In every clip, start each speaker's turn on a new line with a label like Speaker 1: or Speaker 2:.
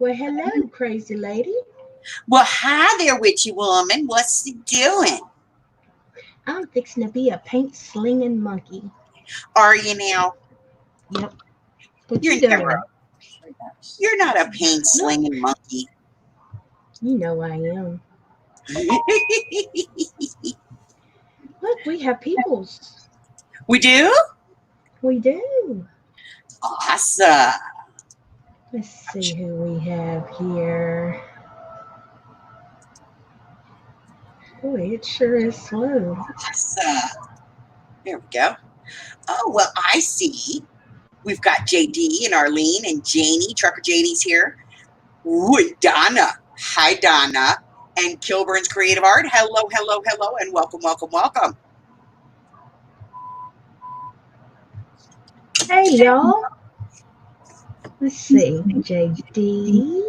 Speaker 1: Well, hello, crazy lady.
Speaker 2: Well, hi there, witchy woman. What's you doing?
Speaker 1: I'm fixing to be a paint slinging monkey.
Speaker 2: Are you now?
Speaker 1: Yep. What
Speaker 2: You're
Speaker 1: you
Speaker 2: never.
Speaker 1: doing?
Speaker 2: You're not a paint
Speaker 1: No,
Speaker 2: slinging monkey.
Speaker 1: you know I am. Look, we have peoples.
Speaker 2: We do?
Speaker 1: We do.
Speaker 2: Awesome.
Speaker 1: Let's see who we have here. Boy, it sure is slow.
Speaker 2: Awesome. There we go. Oh, well, I see. We've got JD and Arlene and Janie. Trucker JD's here. With Donna. Hi, Donna. And Kilburn's Creative Art. Hello, hello, hello, and welcome, welcome, welcome.
Speaker 1: Hey, y'all. Let's see. JD,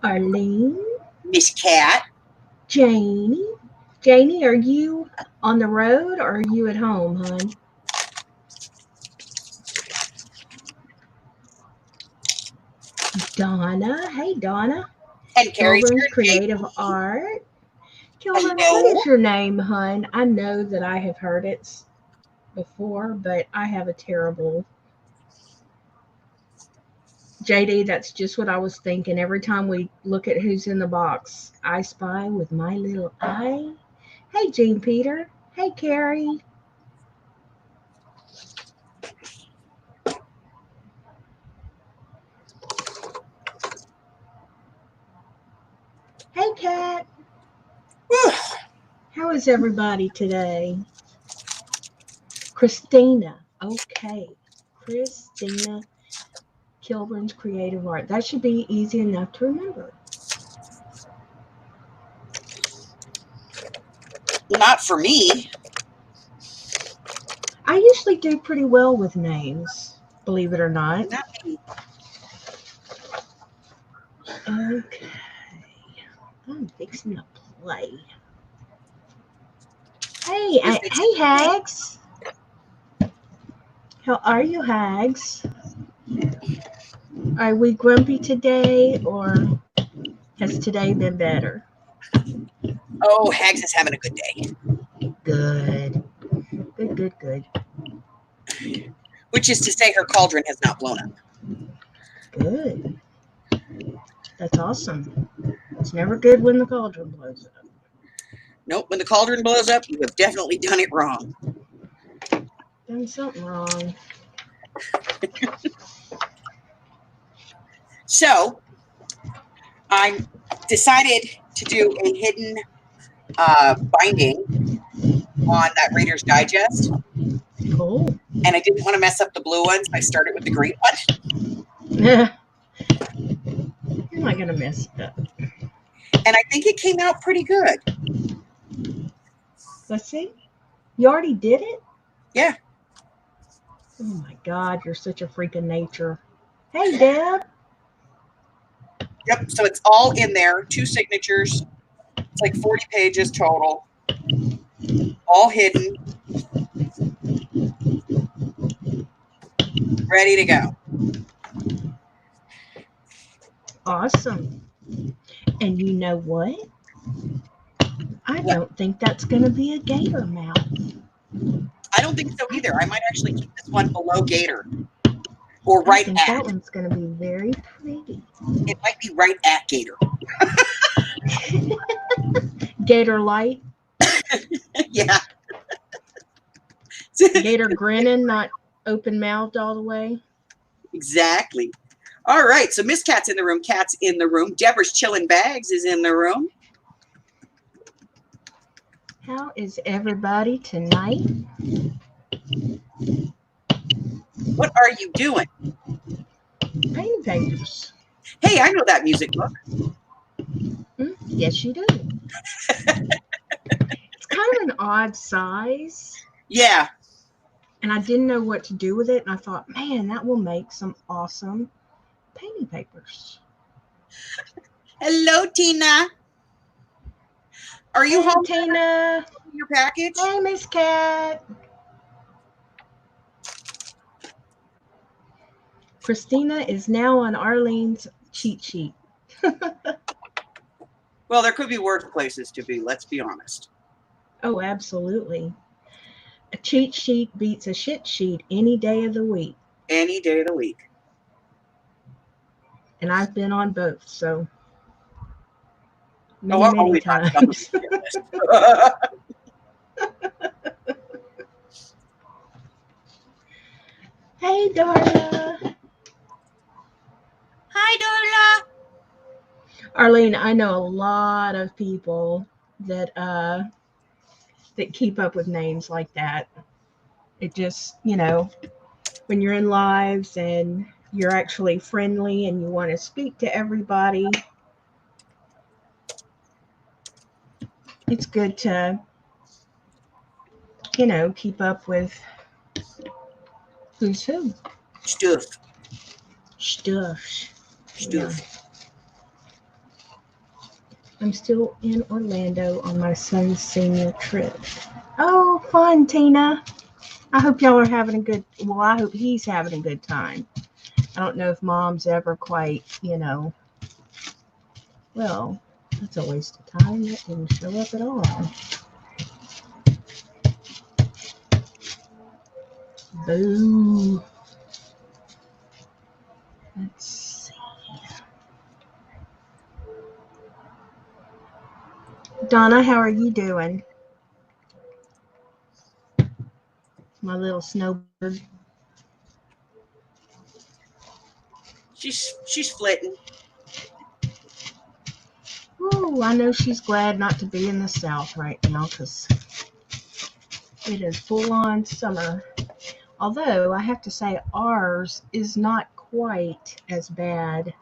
Speaker 1: Arlene,
Speaker 2: Miss Cat.
Speaker 1: Janie. Janie, are you on the road or are you at home, hon? Donna. Hey, Donna.
Speaker 2: And Carrie's
Speaker 1: Kilburn's
Speaker 2: here.
Speaker 1: Creative Art. Kilburn, what
Speaker 2: Hello.
Speaker 1: is your name, hun? I know that I have heard it before, but I have a terrible JD. That's just what I was thinking. Every time we look at who's in the box, I spy with my little eye. Hey, Jean Peter. Hey, Carrie. Hey, Kat. How is everybody today? Christina. Okay. Christina Kilburn's Creative Art. That should be easy enough to remember.
Speaker 2: Not for me.
Speaker 1: I usually do pretty well with names, believe it or not.
Speaker 2: Not me.
Speaker 1: Okay. I'm fixing to play. Hey,
Speaker 2: You're fixing
Speaker 1: hey,
Speaker 2: to play.
Speaker 1: Hags. How are you, Hags? Are we grumpy today, or has today been better?
Speaker 2: Oh, Hags is having a good day.
Speaker 1: Good. Good, good, good.
Speaker 2: Which is to say her cauldron has not blown up.
Speaker 1: Good. That's awesome. It's never good when the cauldron blows up.
Speaker 2: Nope, when the cauldron blows up, you have definitely done it wrong.
Speaker 1: Done something wrong.
Speaker 2: So, I decided to do a hidden binding on that Reader's Digest.
Speaker 1: Cool.
Speaker 2: And I didn't want to mess up the blue ones. I started with the green one.
Speaker 1: You're not going to mess it up.
Speaker 2: And I think it came out pretty good.
Speaker 1: Let's see. You already did it?
Speaker 2: Yeah.
Speaker 1: Oh my God, you're such a freak of nature. Hey, Deb.
Speaker 2: Yep, so it's all in there. 2 signatures. It's like 40 pages total. All hidden. Ready to go.
Speaker 1: Awesome. And you know what? I don't think that's going to be a gator mouth.
Speaker 2: I don't think so either. I might actually keep this one below Gator. Or
Speaker 1: I
Speaker 2: right
Speaker 1: think
Speaker 2: at.
Speaker 1: that one's going to be very pretty.
Speaker 2: It might be right at Gator.
Speaker 1: Gator light.
Speaker 2: Yeah.
Speaker 1: Gator grinning, not open mouthed all the way.
Speaker 2: Exactly. All right. So Miss Cat's in the room. Cat's in the room. Deborah's chilling bags is in the room.
Speaker 1: How is everybody tonight?
Speaker 2: What are you doing?
Speaker 1: Painting papers.
Speaker 2: Hey, I know that music book.
Speaker 1: Yes, you do. It's kind of an odd size.
Speaker 2: Yeah.
Speaker 1: And I didn't know what to do with it. And I thought, man, that will make some awesome painting papers.
Speaker 2: Hello, Tina. Are you
Speaker 1: Hey,
Speaker 2: home?
Speaker 1: Tina.
Speaker 2: Your package?
Speaker 1: Hey, Miss Cat. Christina is now on Arlene's cheat sheet.
Speaker 2: Well, there could be worse places to be, let's be honest.
Speaker 1: Oh, absolutely. A cheat sheet beats a shit sheet any day of the week.
Speaker 2: Any day of the week.
Speaker 1: And I've been on both, so
Speaker 2: Oh,
Speaker 1: many,
Speaker 2: I'm
Speaker 1: many
Speaker 2: always on somebody's
Speaker 1: times.
Speaker 2: shit list.
Speaker 1: Hey, Darla.
Speaker 2: Hi, Darla.
Speaker 1: Arlene, I know a lot of people that keep up with names like that. It just, when you're in lives and you're actually friendly and you want to speak to everybody, it's good to, keep up with who's who.
Speaker 2: Stuff.
Speaker 1: Stuff. Yeah.
Speaker 2: Stuff.
Speaker 1: I'm still in Orlando on my son's senior trip. Oh, fun, Tina. I hope y'all are having a good, well, I hope he's having a good time. I don't know if mom's ever quite, well, that's a waste of time. That didn't show up at all. Boo. Let's see. Donna, how are you doing? My little snowbird.
Speaker 2: She's flitting.
Speaker 1: Ooh, I know she's glad not to be in the South right now because it is full on summer. Although I have to say ours is not quite as bad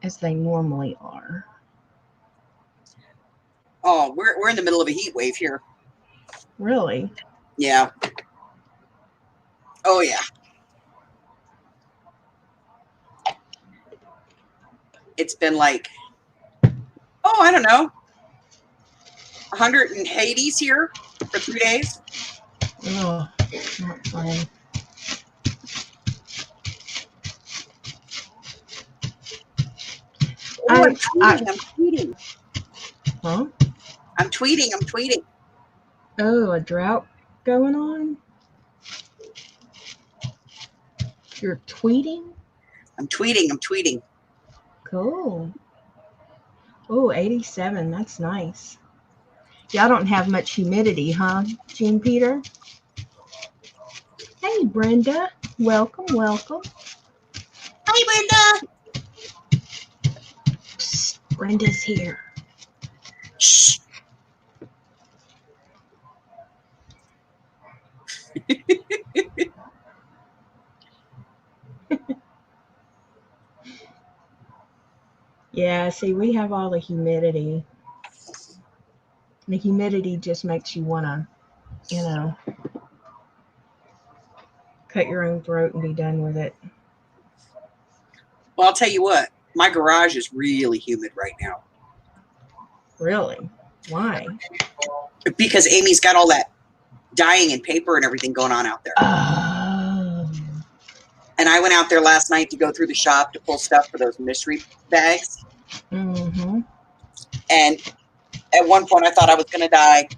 Speaker 1: as they normally are.
Speaker 2: Oh, we're in the middle of a heat wave here.
Speaker 1: Really?
Speaker 2: Yeah. Oh, yeah. It's been like, oh, I don't know, 100 in Hades here for 3 days.
Speaker 1: Oh, not fun.
Speaker 2: Oh, I'm tweeting.
Speaker 1: Huh?
Speaker 2: I'm tweeting.
Speaker 1: Oh, a drought going on? You're tweeting?
Speaker 2: I'm tweeting.
Speaker 1: Cool. Oh, 87. That's nice. Y'all don't have much humidity, huh, Jean Peter? Hey, Brenda. Welcome.
Speaker 2: Hi, Brenda.
Speaker 1: Psst, Brenda's here.
Speaker 2: Shh.
Speaker 1: Yeah, see, we have all the humidity. The humidity just makes you want to, cut your own throat and be done with it.
Speaker 2: Well, I'll tell you what, my garage is really humid right now.
Speaker 1: Really? Why?
Speaker 2: Because Amy's got all that dyeing and paper and everything going on out there.
Speaker 1: Oh.
Speaker 2: And I went out there last night to go through the shop to pull stuff for those mystery bags.
Speaker 1: Mm-hmm.
Speaker 2: And at one point I thought I was going to die.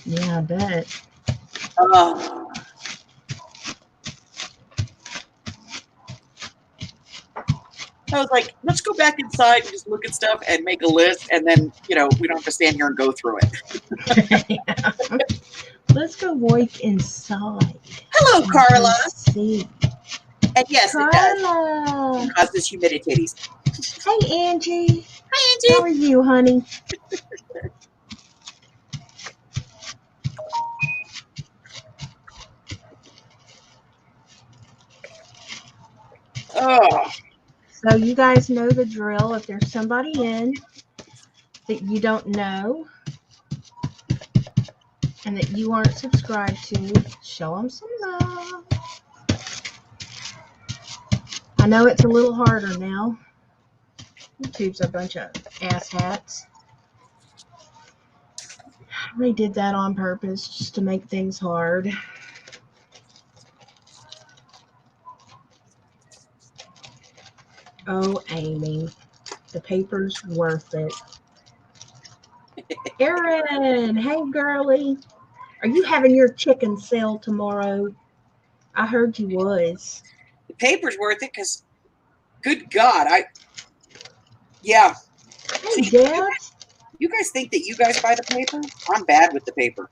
Speaker 1: Yeah, I bet.
Speaker 2: I was like, let's go back inside and just look at stuff and make a list. And then, we don't have to stand here and go through it.
Speaker 1: Yeah. Let's go walk inside.
Speaker 2: Hello, Carla.
Speaker 1: See.
Speaker 2: And yes,
Speaker 1: Carla.
Speaker 2: it does. It causes humidities.
Speaker 1: Hey, Angie.
Speaker 2: Hi, Angie.
Speaker 1: How are you, honey?
Speaker 2: Oh.
Speaker 1: So you guys know the drill. If there's somebody in that you don't know and that you aren't subscribed to, show them some love. I know it's a little harder now. YouTube's a bunch of asshats. They did that on purpose just to make things hard. Oh, Amy, the paper's worth it. Erin, hey girlie, are you having your chicken sale tomorrow? I heard you was.
Speaker 2: The paper's worth it because, good God, yeah.
Speaker 1: Hey,
Speaker 2: See,
Speaker 1: Debs.
Speaker 2: you guys think that you guys buy the paper? I'm bad with the paper.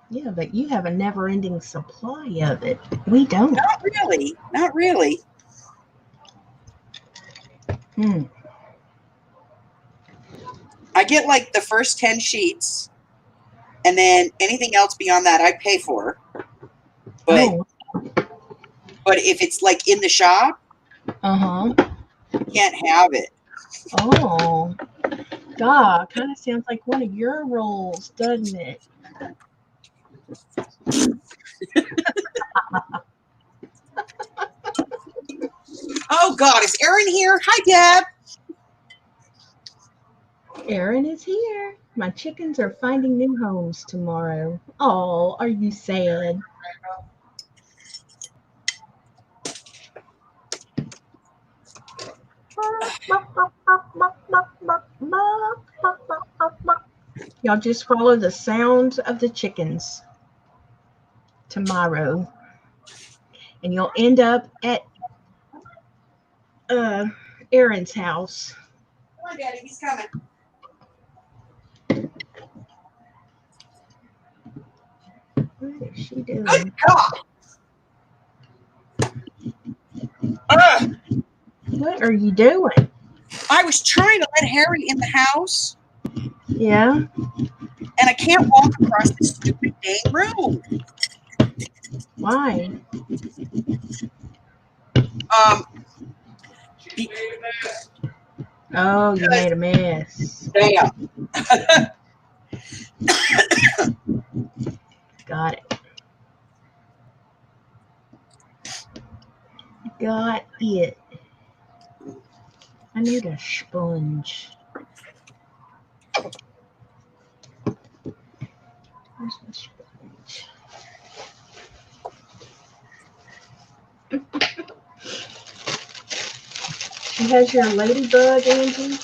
Speaker 1: Yeah, but you have a never-ending supply of it. We don't.
Speaker 2: Not really. Not really.
Speaker 1: Hmm.
Speaker 2: I get like the first 10 sheets, and then anything else beyond that I pay for. But
Speaker 1: Oh.
Speaker 2: but if it's like in the shop,
Speaker 1: Uh-huh.
Speaker 2: you can't have it.
Speaker 1: Oh. God, kind of sounds like one of your roles, doesn't it?
Speaker 2: Oh God, is Erin here? Hi, Deb.
Speaker 1: Erin is here. My chickens are finding new homes tomorrow. Oh, are you sad? Y'all just follow the sounds of the chickens tomorrow, and you'll end up at uh, Erin's house.
Speaker 2: Come on, Daddy, he's coming.
Speaker 1: What is she doing?
Speaker 2: Good God.
Speaker 1: What are you doing?
Speaker 2: I was trying to let Harry in the house,
Speaker 1: Yeah.
Speaker 2: and I can't walk across this stupid dang room.
Speaker 1: Why? Oh, you made a mess.
Speaker 2: Damn.
Speaker 1: Got it. Got it. I need a sponge. Where's my sponge? She has your ladybug, Angie.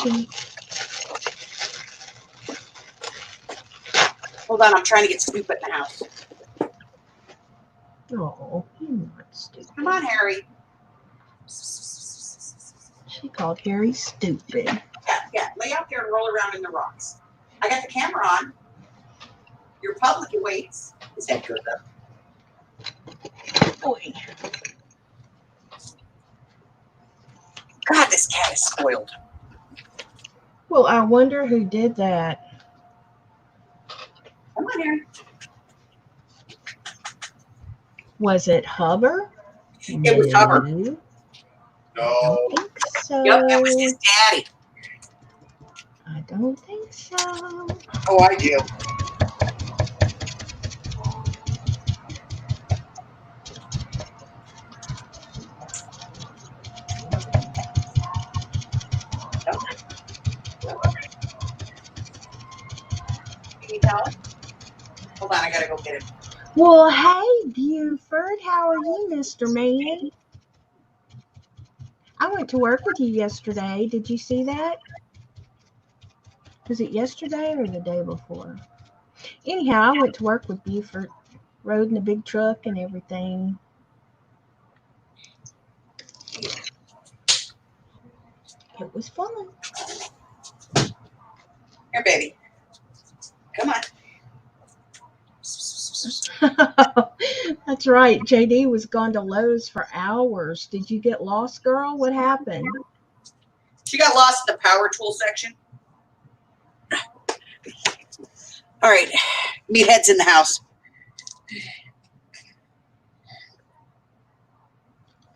Speaker 1: She,
Speaker 2: Hold on, I'm trying to get Snoop in the house.
Speaker 1: oh, you're not stupid.
Speaker 2: Come on, Harry.
Speaker 1: She called Harry stupid.
Speaker 2: Yeah, lay out there and roll around in the rocks. I got the camera on. Your public awaits. Is that good, though?
Speaker 1: Boy.
Speaker 2: God, this cat is spoiled.
Speaker 1: Well, I wonder who did that.
Speaker 2: Come on, Harry.
Speaker 1: Was it Hubber?
Speaker 2: It was Hubber.
Speaker 1: No.
Speaker 2: No.
Speaker 1: I don't think so.
Speaker 2: Yep, it was his daddy.
Speaker 1: I don't think so.
Speaker 2: Oh, I do. Can you tell him? Hold on, I gotta go get him.
Speaker 1: Well, hey, Buford, how are you, Mr. Man? I went to work with you yesterday. Did you see that? Was it yesterday or the day before? Anyhow, I went to work with Buford, rode in the big truck and everything. It was fun.
Speaker 2: Here, baby. Come on.
Speaker 1: That's right. JD was gone to Lowe's for hours. Did you get lost, girl? What happened?
Speaker 2: She got lost in the power tool section. All right. Meathead's in the house.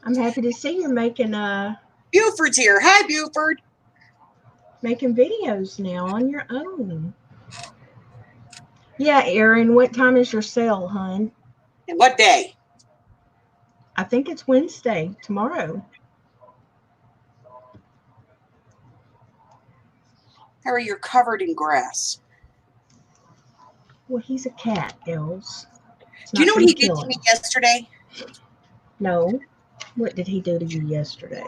Speaker 1: I'm happy to see you're making
Speaker 2: Buford's here. Hi, Buford.
Speaker 1: making videos now on your own. Yeah, Erin, what time is your sale, hon?
Speaker 2: And what day?
Speaker 1: I think it's Wednesday, tomorrow.
Speaker 2: Harry, you're covered in grass.
Speaker 1: Well, he's a cat, Els. It's
Speaker 2: Do you
Speaker 1: not
Speaker 2: know what
Speaker 1: going
Speaker 2: he
Speaker 1: to
Speaker 2: did
Speaker 1: kill
Speaker 2: to me
Speaker 1: him.
Speaker 2: yesterday?
Speaker 1: No. What did he do to you yesterday?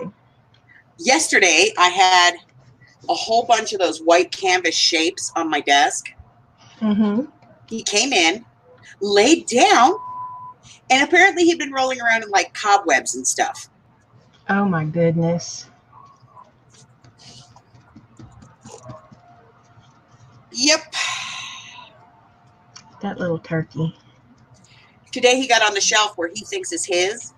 Speaker 2: Yesterday, I had a whole bunch of those white canvas shapes on my desk.
Speaker 1: Mm-hmm.
Speaker 2: He came in, laid down, and apparently he'd been rolling around in like cobwebs and stuff.
Speaker 1: Oh, my goodness.
Speaker 2: Yep.
Speaker 1: That little turkey.
Speaker 2: Today he got on the shelf where he thinks is his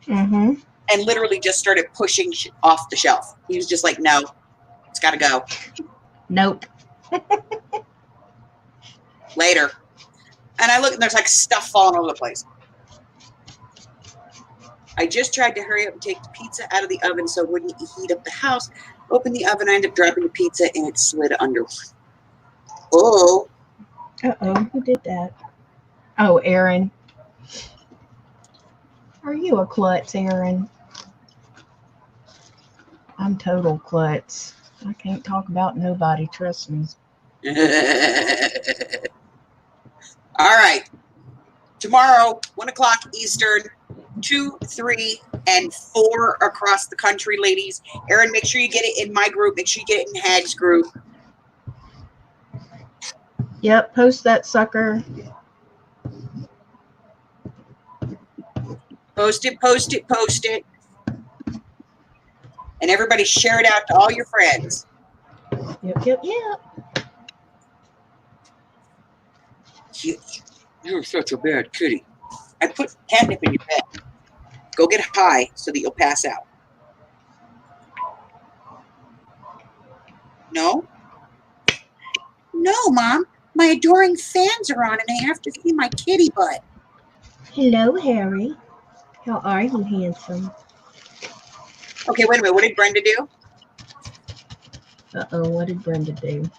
Speaker 1: Mm-hmm.
Speaker 2: and literally just started pushing off the shelf. He was just like, no, it's got to go.
Speaker 1: Nope.
Speaker 2: Later. And I look and there's like stuff falling over the place. I just tried to hurry up and take the pizza out of the oven so it wouldn't heat up the house. Opened the oven, I ended up dropping the pizza and it slid under. Oh.
Speaker 1: Uh-oh, who did that? Oh, Aaron. Are you a klutz, Aaron? I'm total klutz. I can't talk about nobody, trust me.
Speaker 2: All right. Tomorrow, 1 o'clock Eastern, 2, 3, and 4 across the country, ladies. Erin, make sure you get it in my group. Make sure you get it in Hag's group.
Speaker 1: Yep, post that sucker.
Speaker 2: Post it, post it, post it. And everybody share it out to all your friends.
Speaker 1: Yep.
Speaker 2: You're such a bad kitty. I put catnip in your bed. Go get high so that you'll pass out. No? No, Mom. My adoring fans are on and I have to see my kitty butt.
Speaker 1: Hello, Harry. How are you, handsome?
Speaker 2: Okay, wait a minute. What did Brenda do?
Speaker 1: Uh-oh, what did Brenda do?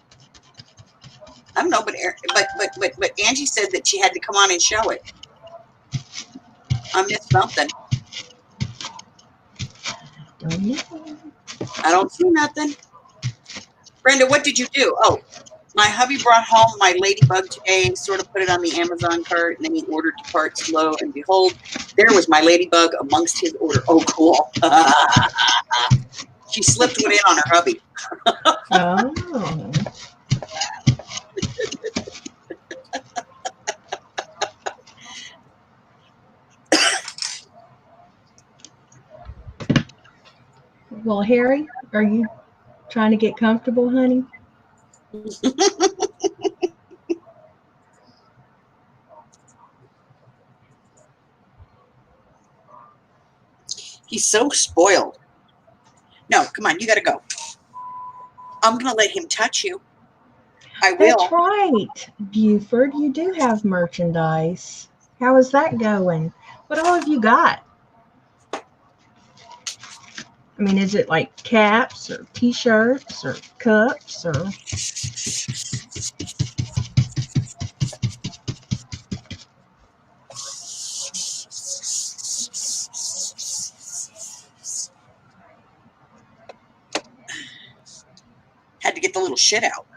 Speaker 2: I don't know, but Angie said that she had to come on and show it. I missed something.
Speaker 1: Don't know.
Speaker 2: I don't see nothing. Brenda, what did you do? Oh, my hubby brought home my ladybug today and sort of put it on the Amazon cart, and then he ordered the parts low, and behold, there was my ladybug amongst his order. Oh, cool. She slipped one in on her hubby.
Speaker 1: Oh. Well, Harry, are you trying to get comfortable, honey?
Speaker 2: He's so spoiled. No, come on, you got to go. I'm going to let him touch you. I will.
Speaker 1: That's right, Buford. You do have merchandise. How is that going? What all have you got? I mean, is it like caps or t-shirts or cups or...
Speaker 2: Had to get the little shit out.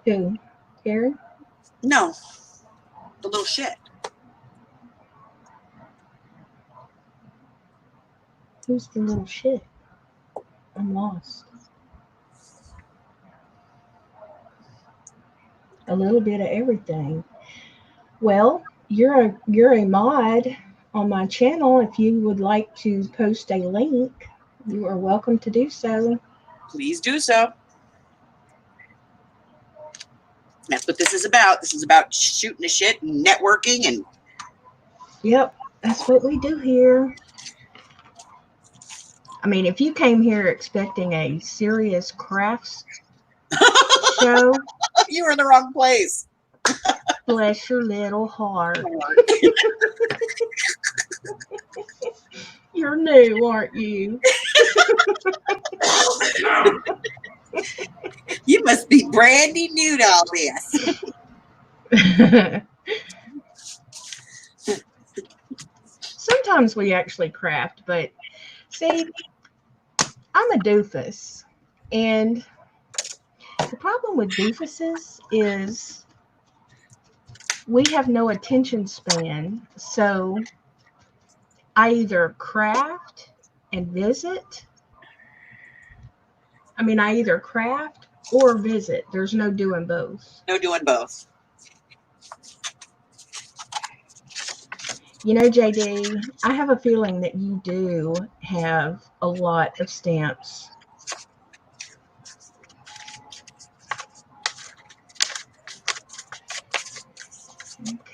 Speaker 1: Who? Harry?
Speaker 2: No, the little shit.
Speaker 1: Who's the little shit? I'm lost. A little bit of everything. Well, you're a mod on my channel. If you would like to post a link, you are welcome to do so.
Speaker 2: Please do so. That's what this is about. This is about shooting the shit and networking and...
Speaker 1: Yep, that's what we do here. I mean, if you came here expecting a serious crafts show,
Speaker 2: You were in the wrong place.
Speaker 1: bless your little heart. You're new, aren't you?
Speaker 2: You must be brandy new to all this.
Speaker 1: Sometimes we actually craft, but see, I'm a doofus, and The problem with doofuses is we have no attention span. So I either craft and visit. I either craft or visit. There's no doing both.
Speaker 2: No doing both.
Speaker 1: You know, JD, I have a feeling that you do have a lot of stamps.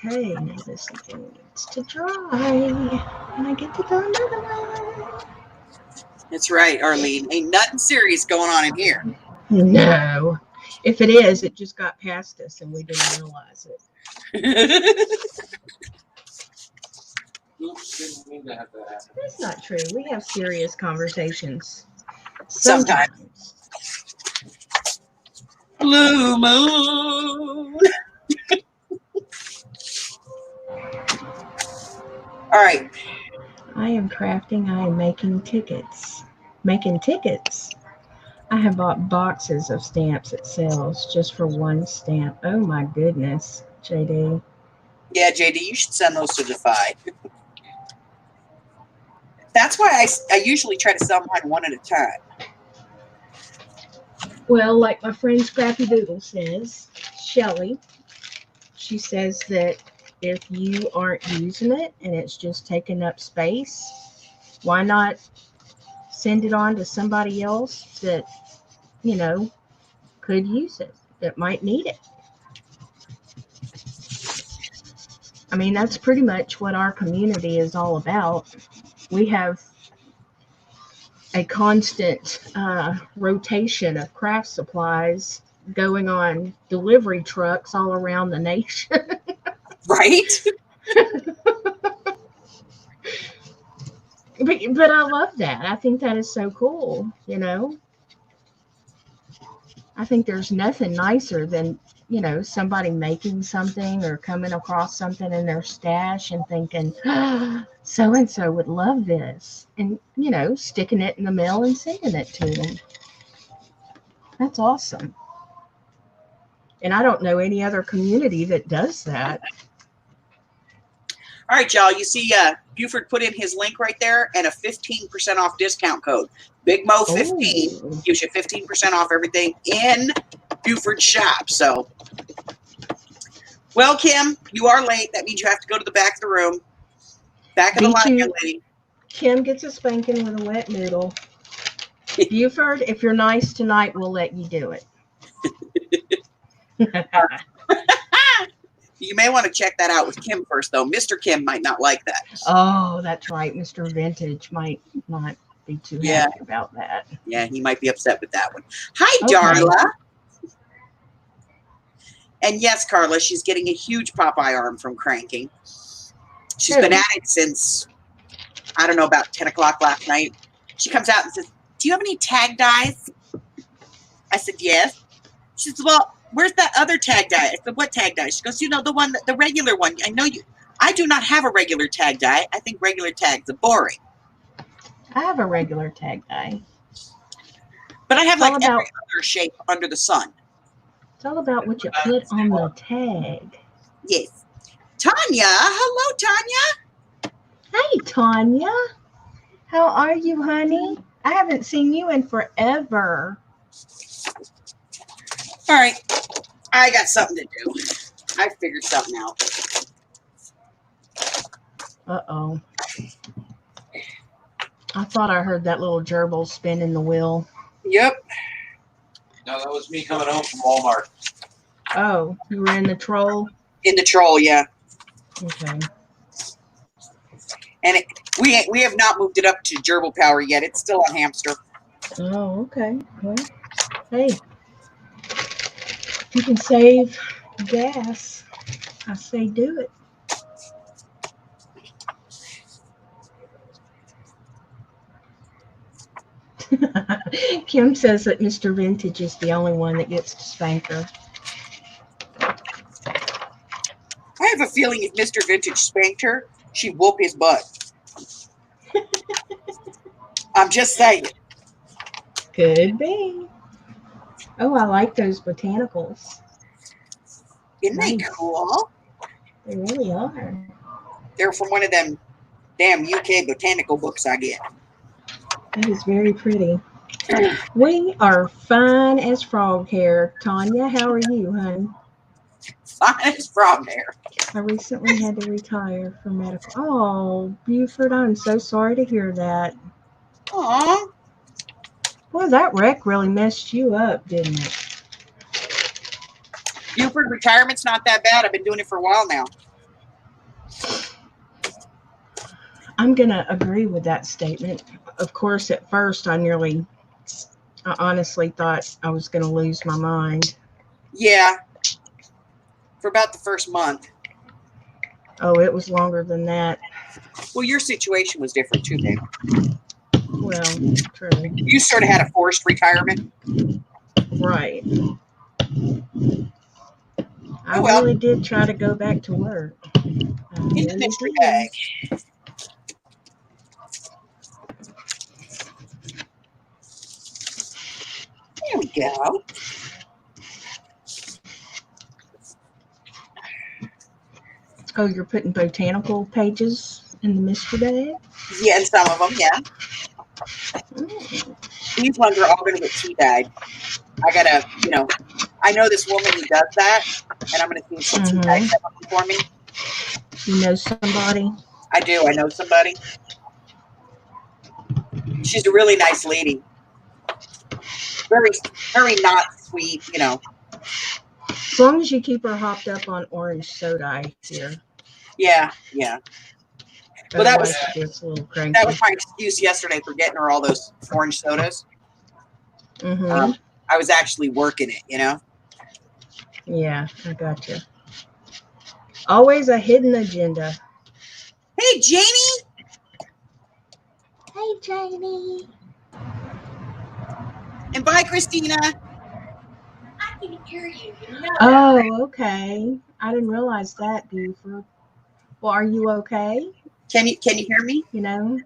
Speaker 1: Okay, now this thing needs to dry. And I get to go another one.
Speaker 2: That's right, Arlene. Ain't nothing serious going on in here.
Speaker 1: No. If it is, it just got past us and we didn't realize it.
Speaker 3: Oops, didn't mean to have that happen.
Speaker 1: That's not true. We have serious conversations.
Speaker 2: Sometimes. Blue moon. All right.
Speaker 1: I am crafting. I am making tickets. Making tickets. I have bought boxes of stamps at sales just for one stamp. Oh my goodness, JD.
Speaker 2: Yeah, JD, you should send those to Defy. That's why I usually try to sell mine one at a time.
Speaker 1: Well, like my friend Scrappy Doodle says, Shelly, she says that if you aren't using it and it's just taking up space, why not send it on to somebody else that, you know, could use it, that might need it. I mean, that's pretty much what our community is all about. We have a constant rotation of craft supplies going on delivery trucks all around the nation.
Speaker 2: Right?
Speaker 1: But I love that. I think that is so cool, you know. I think there's nothing nicer than, you know, somebody making something or coming across something in their stash and thinking, so and so would love this, and, you know, sticking it in the mail and sending it to them. That's awesome. And I don't know any other community that does that.
Speaker 2: All right, y'all. You see, Buford put in his link right there and a 15% off discount code. Big Mo 15
Speaker 1: Ooh.
Speaker 2: gives you 15% off everything in Buford's shop. So, well, Kim, you are late. That means you have to go to the back of the room. Back of the line, young lady.
Speaker 1: Kim gets a spanking with a wet noodle. Buford, if you're nice tonight, we'll let you do it.
Speaker 2: You may want to check that out with Kim first, though. Mr. Kim might not like that.
Speaker 1: Oh, that's right. Mr. Vintage might not be too happy about that.
Speaker 2: Yeah, he might be upset with that one. Hi,
Speaker 1: Okay.
Speaker 2: Darla. And yes, Carla, she's getting a huge Popeye arm from cranking. She's been at it since, I don't know, about 10 o'clock last night. She comes out and says, do you have any tag dyes? I said, yes. She says, well, where's that other tag dye? I said, what tag dye? She goes, you know, the regular one. I know you. I do not have a regular tag dye. I think regular tags are boring.
Speaker 1: I have a regular tag dye.
Speaker 2: But I have like every other shape under the sun.
Speaker 1: It's all about what you put on the tag.
Speaker 2: Yes. Tanya. Hello, Tanya.
Speaker 1: Hey, Tanya. How are you, honey? I haven't seen you in forever.
Speaker 2: All right. I got something to do. I figured something out.
Speaker 1: Uh-oh. I thought I heard that little gerbil spinning the wheel.
Speaker 2: Yep.
Speaker 3: No, that was me coming home from Walmart.
Speaker 1: Oh, you were in the troll?
Speaker 2: In the troll, yeah.
Speaker 1: Okay.
Speaker 2: And we have not moved it up to gerbil power yet. It's still on hamster.
Speaker 1: Oh, okay. Well, hey, if you can save gas, I say do it. Kim says that Mr. Vintage is the only one that gets to spank her.
Speaker 2: I have a feeling if Mr. Vintage spanked her, she'd whoop his butt. I'm just saying.
Speaker 1: Could be. Oh, I like those botanicals.
Speaker 2: Isn't they
Speaker 1: Nice.
Speaker 2: cool?
Speaker 1: They really are.
Speaker 2: They're from one of them damn UK botanical books I get.
Speaker 1: That is very pretty. We are fine as frog hair. Tanya, how are you, hon?
Speaker 2: Fine as frog hair.
Speaker 1: I recently had to retire from medical. Oh, Buford, I'm so sorry to hear that.
Speaker 2: Aw.
Speaker 1: Boy, that wreck really messed you up, didn't it?
Speaker 2: Buford, retirement's not that bad. I've been doing it for a while now.
Speaker 1: I'm going to agree with that statement. Of course, at first, I honestly thought I was going to lose my mind.
Speaker 2: Yeah. For about the first month.
Speaker 1: Oh, it was longer than that.
Speaker 2: Well, your situation was different too, babe.
Speaker 1: Well, true.
Speaker 2: You sort of had a forced retirement.
Speaker 1: Right. I
Speaker 2: Oh, well.
Speaker 1: really did try to go back to work.
Speaker 2: In the mystery bag. There we go.
Speaker 1: Oh, you're putting botanical pages in the mystery bag?
Speaker 2: Yeah, and some of them, yeah.
Speaker 1: Mm.
Speaker 2: These ones are all going to get tea dyed. I got to, I know this woman who does that, and I'm going to see if she'll tea dye some of them for me.
Speaker 1: You know somebody?
Speaker 2: I do. I know somebody. She's a really nice lady. Very, very not sweet,
Speaker 1: As long as you keep her hopped up on orange soda, I hear.
Speaker 2: Yeah. Well, that was
Speaker 1: Otherwise, she gets a little cranky.
Speaker 2: my excuse yesterday for getting her all those orange sodas.
Speaker 1: Mm-hmm.
Speaker 2: I was actually working it,
Speaker 1: Yeah, I gotcha. Always a hidden agenda.
Speaker 2: Hey, Janie.
Speaker 1: Hey, Janie.
Speaker 2: And bye, Christina.
Speaker 4: I can hear you.
Speaker 1: Oh, okay. I didn't realize that, Buford. Well, are you okay?
Speaker 2: Can you hear me?
Speaker 4: What are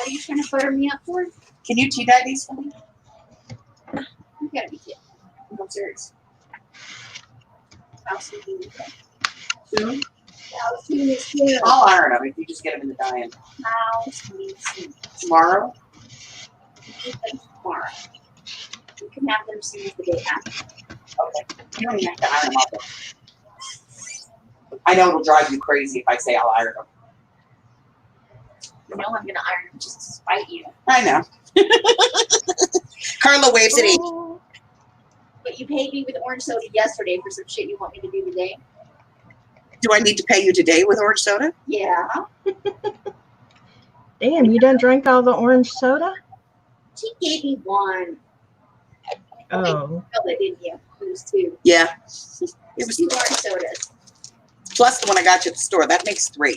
Speaker 4: you trying to butter me up for?
Speaker 2: Can you tea dye these for me?
Speaker 4: You gotta be kidding. I'm serious. How soon do you go?
Speaker 2: Soon?
Speaker 4: How soon is soon?
Speaker 2: I'll iron them if you just get them in the dye-in.
Speaker 4: How soon is soon?
Speaker 2: Tomorrow?
Speaker 4: Eat them tomorrow. You can have them soon as the day after.
Speaker 2: Okay. You don't even have to iron them all. I know it'll drive you crazy if I say I'll iron them.
Speaker 4: You know I'm gonna iron them just to spite you.
Speaker 2: I know. Carla waves at Amy.
Speaker 4: But you paid me with orange soda yesterday for some shit you want me to do today.
Speaker 2: Do I need to pay you today with orange soda?
Speaker 4: Yeah.
Speaker 1: Damn, you done drank all the orange soda?
Speaker 4: She gave me one.
Speaker 1: Oh.
Speaker 4: You felt it, didn't you? It was two.
Speaker 2: Yeah.
Speaker 4: It was two orange sodas.
Speaker 2: Plus the one I got you at the store. That makes 3.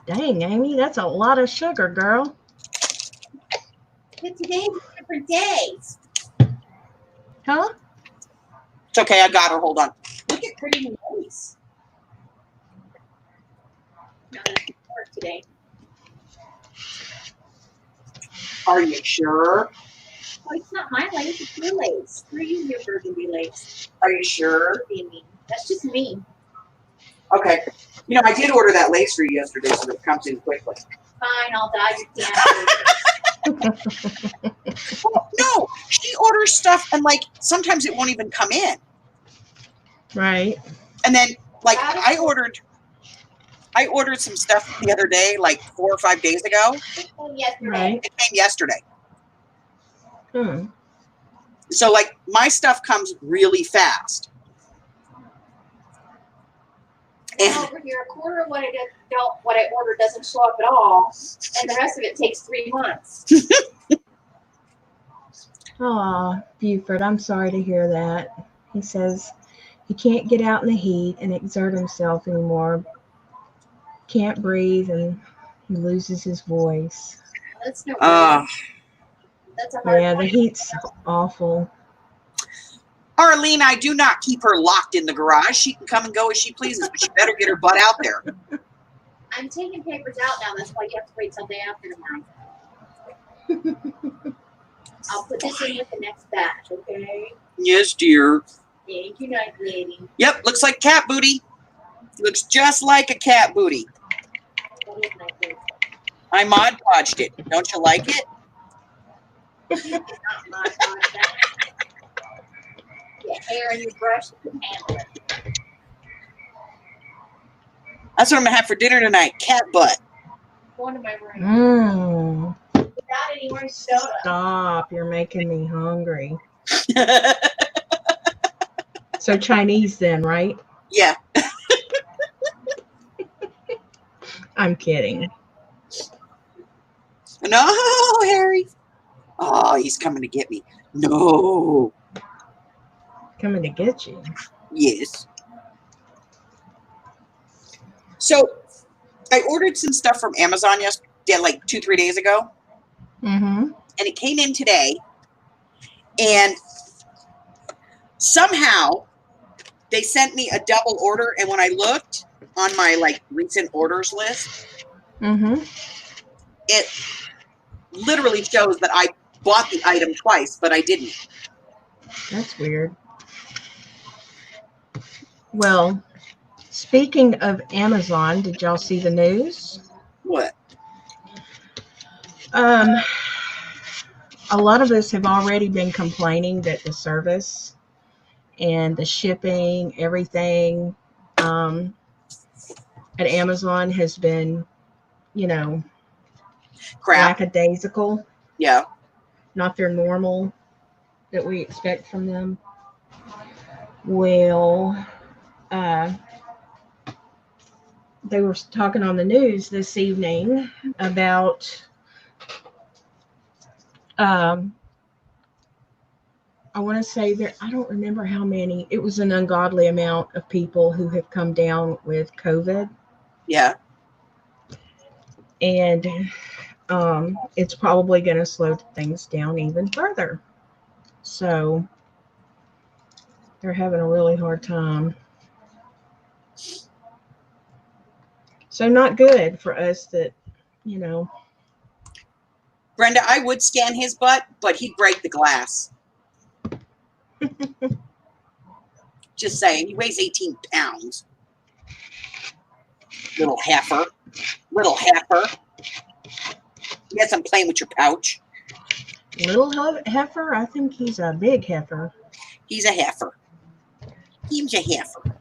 Speaker 1: Dang, Amy, that's a lot of sugar, girl.
Speaker 4: But today's different days.
Speaker 1: Huh?
Speaker 2: It's okay. I got her. Hold on.
Speaker 4: Look at pretty lace. No, that's work today.
Speaker 2: Are you sure?
Speaker 4: Oh, it's not my lace, it's your lace. Where you your burgundy lace?
Speaker 2: Are you sure?
Speaker 4: What do you mean? That's just me.
Speaker 2: Okay. I did order that lace for you yesterday, so it comes in quickly.
Speaker 4: Fine, I'll dye your canvas.
Speaker 2: Well, no, she orders stuff, and sometimes it won't even come in.
Speaker 1: Right.
Speaker 2: And then, I ordered some stuff the other day, 4 or 5 days ago.
Speaker 4: Yesterday.
Speaker 1: Right.
Speaker 2: It came yesterday.
Speaker 1: Hmm.
Speaker 2: So, my stuff comes really fast.
Speaker 4: And over here, a quarter of what I order doesn't show up at all, and the rest of it takes 3 months.
Speaker 1: Aw, Buford, I'm sorry to hear that. He says he can't get out in the heat and exert himself anymore. Can't breathe and he loses his voice.
Speaker 4: That's no good. That's a hard
Speaker 1: Yeah, the
Speaker 4: point.
Speaker 1: heat's awful.
Speaker 2: Arlene, I do not keep her locked in the garage. She can come and go as she pleases, but she better get her butt out there.
Speaker 4: I'm taking papers out now. That's why you have to wait till day after tomorrow. I'll put this in with the next batch, okay?
Speaker 2: Yes, dear.
Speaker 4: Thank you, nice lady.
Speaker 2: Yep, looks like cat booty. Looks just like a cat booty.
Speaker 4: That is nice lady.
Speaker 2: I Mod Podged it. Don't you like it?
Speaker 4: Not my God, your hair and your brush, you can handle it.
Speaker 2: That's what I'm gonna have for dinner tonight. Cat butt.
Speaker 4: Go into my room.
Speaker 1: Mmm.
Speaker 4: Without any orange soda.
Speaker 1: Stop. You're making me hungry. So Chinese then, right?
Speaker 2: Yeah.
Speaker 1: I'm kidding.
Speaker 2: No, Harry. Oh, he's coming to get me. No.
Speaker 1: Coming to get you.
Speaker 2: Yes. So I ordered some stuff from Amazon yesterday, like 2-3 days ago,
Speaker 1: Mm-hmm.
Speaker 2: and it came in today. And somehow they sent me a double order. And when I looked on my like recent orders list,
Speaker 1: Mm-hmm.
Speaker 2: it literally shows that I bought the item twice, but I didn't.
Speaker 1: That's weird. Well, speaking of Amazon, did y'all see the news?
Speaker 2: What?
Speaker 1: A lot of us have already been complaining that the service and the shipping, everything at Amazon has been,
Speaker 2: Crap.
Speaker 1: lackadaisical,
Speaker 2: Yeah.
Speaker 1: not their normal that we expect from them. Well, they were talking on the news this evening about I want to say I don't remember how many. It was an ungodly amount of people who have come down with COVID.
Speaker 2: Yeah.
Speaker 1: And it's probably going to slow things down even further. So they're having a really hard time. So not good for us that,
Speaker 2: Brenda, I would scan his butt, but he'd break the glass. Just saying. He weighs 18 pounds. Little heifer. Little heifer. Yes, I'm playing with your pouch.
Speaker 1: Little heifer, I think he's a big heifer.
Speaker 2: He's a heifer. He's a heifer.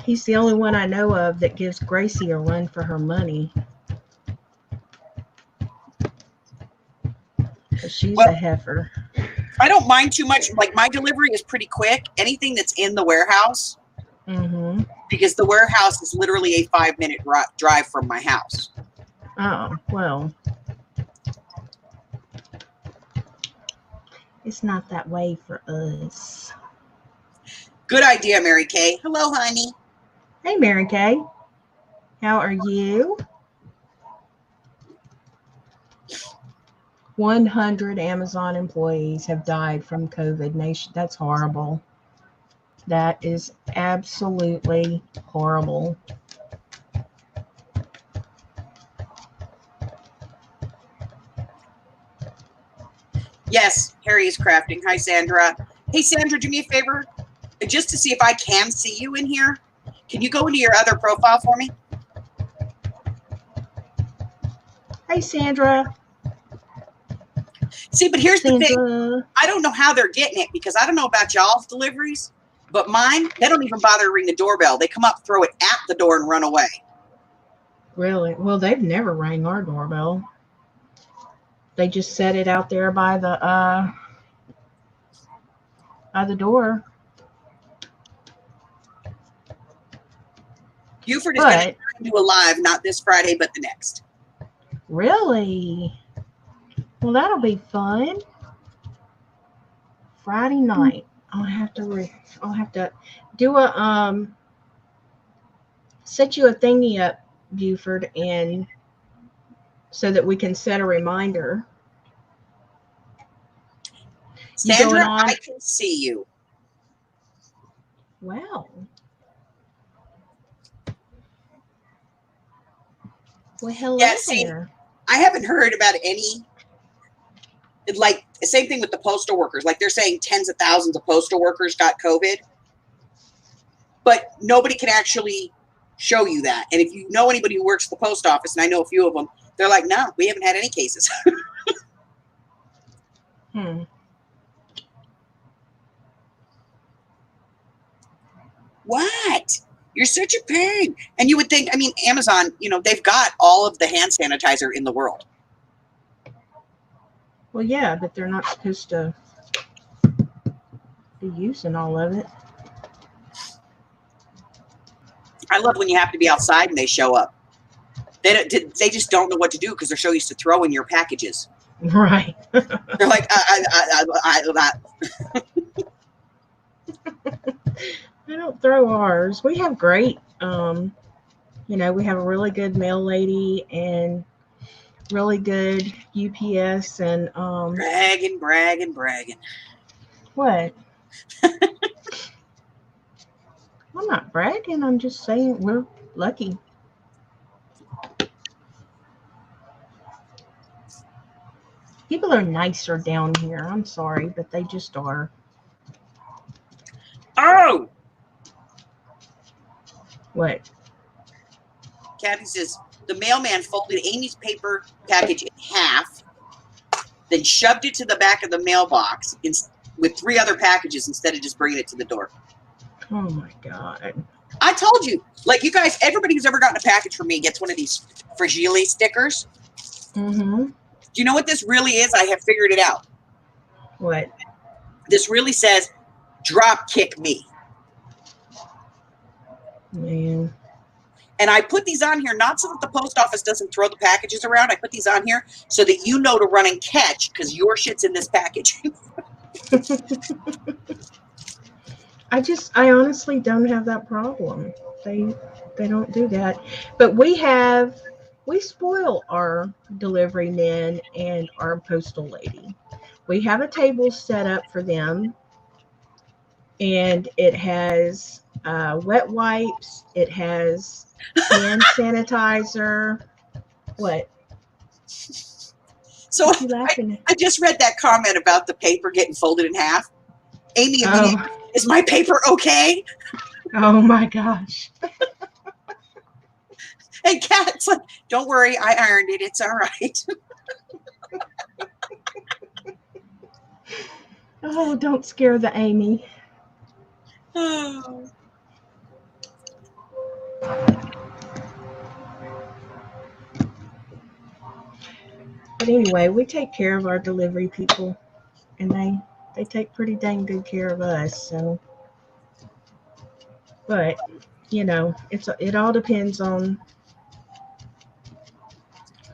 Speaker 1: He's the only one I know of that gives Gracie a run for her money. Because she's a heifer.
Speaker 2: I don't mind too much. Like, my delivery is pretty quick. Anything that's in the warehouse.
Speaker 1: Mm-hmm.
Speaker 2: Because the warehouse is literally a 5-minute drive from my house.
Speaker 1: Oh, well. It's not that way for us.
Speaker 2: Good idea, Mary Kay. Hello, honey.
Speaker 1: Hey, Mary Kay. How are you? 100 Amazon employees have died from COVID. Nation, that's horrible. That is absolutely horrible.
Speaker 2: Yes, Harry is crafting. Hi, Sandra. Hey, Sandra, do me a favor. Just to see if I can see you in here, can you go into your other profile for me?
Speaker 1: Hey, Sandra.
Speaker 2: See, but here's the thing. I don't know how they're getting it because I don't know about y'all's deliveries, but mine, they don't even bother to ring the doorbell. They come up, throw it at the door, and run away.
Speaker 1: Really? Well, they've never rang our doorbell. They just set it out there by the door.
Speaker 2: Buford is going to do a live, not this Friday, but the next.
Speaker 1: Really? Well, that'll be fun. Friday night. I'll have to do a set you a thingy up, Buford, and so that we can set a reminder.
Speaker 2: Sandra, I can see you.
Speaker 1: Wow. Well, hello there.
Speaker 2: I haven't heard about any Like, same thing with the postal workers. Like, they're saying tens of thousands of postal workers got COVID, but nobody can actually show you that. And if you know anybody who works at the post office, and I know a few of them, they're like, no, we haven't had any cases. What? You're such a pain. And you would think, I mean, Amazon, you know, they've got all of the hand sanitizer in the world.
Speaker 1: Well, yeah, but they're not supposed to be using all of it.
Speaker 2: I love when you have to be outside and they show up. They just don't know what to do because they're so used to throwing your packages.
Speaker 1: Right.
Speaker 2: They're like,
Speaker 1: I don't throw ours. We have great, you know, we have a really good mail lady and really good UPS and
Speaker 2: bragging.
Speaker 1: What? I'm not bragging. I'm just saying we're lucky. People are nicer down here. I'm sorry, but they just are.
Speaker 2: Oh!
Speaker 1: What?
Speaker 2: Kathy says, the mailman folded Amy's paper package in half, then shoved it to the back of the mailbox with 3 other packages instead of just bringing it to the door.
Speaker 1: Oh my God.
Speaker 2: I told you, like, you guys, everybody who's ever gotten a package from me gets one of these Fragile stickers.
Speaker 1: Mm-hmm.
Speaker 2: Do you know what this really is? I have figured it out.
Speaker 1: What?
Speaker 2: This really says, drop kick me.
Speaker 1: Man.
Speaker 2: And I put these on here not so that the post office doesn't throw the packages around. I put these on here so that you know to run and catch because your shit's in this package.
Speaker 1: I honestly don't have that problem. They don't do that. But we spoil our delivery men and our postal lady. We have a table set up for them, and it has wet wipes. It has hand sanitizer. What?
Speaker 2: So
Speaker 1: What are you laughing at?
Speaker 2: I just read that comment about the paper getting folded in half. Amy, is my paper okay?
Speaker 1: Oh my gosh.
Speaker 2: And Kat's like, don't worry, I ironed it. It's all right.
Speaker 1: Oh, don't scare the Amy.
Speaker 2: Oh.
Speaker 1: But anyway, we take care of our delivery people, and they take pretty dang good care of us. So, but you know, it all depends on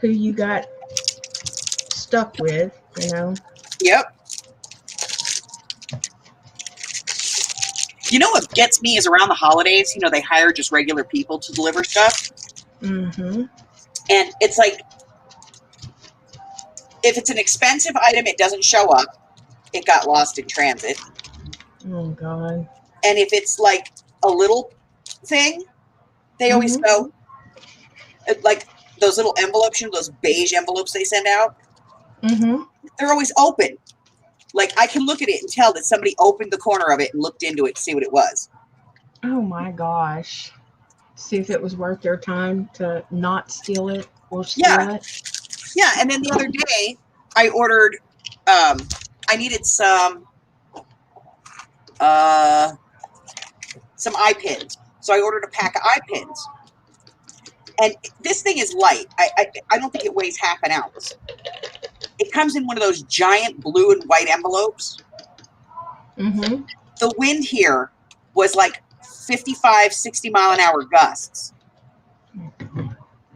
Speaker 1: who you got stuck with. You know.
Speaker 2: Yep. You know what gets me is around the holidays, you know, they hire just regular people to deliver stuff.
Speaker 1: Mm-hmm.
Speaker 2: And it's like, if it's an expensive item, it doesn't show up. It got lost in transit.
Speaker 1: Oh God.
Speaker 2: And if it's like a little thing, they always go, like those little envelopes, you know, those beige envelopes they send out.
Speaker 1: Mm-hmm.
Speaker 2: They're always open. Like, I can look at it and tell that somebody opened the corner of it and looked into it to see what it was.
Speaker 1: Oh my gosh. See if it was worth their time to not steal it or steal it.
Speaker 2: Yeah, and then the other day, I ordered, I needed some eye pins. So I ordered a pack of eye pins. And this thing is light. I don't think it weighs half an ounce. It comes in one of those giant blue and white envelopes.
Speaker 1: Mm-hmm.
Speaker 2: The wind here was like 55, 60 mile an hour gusts.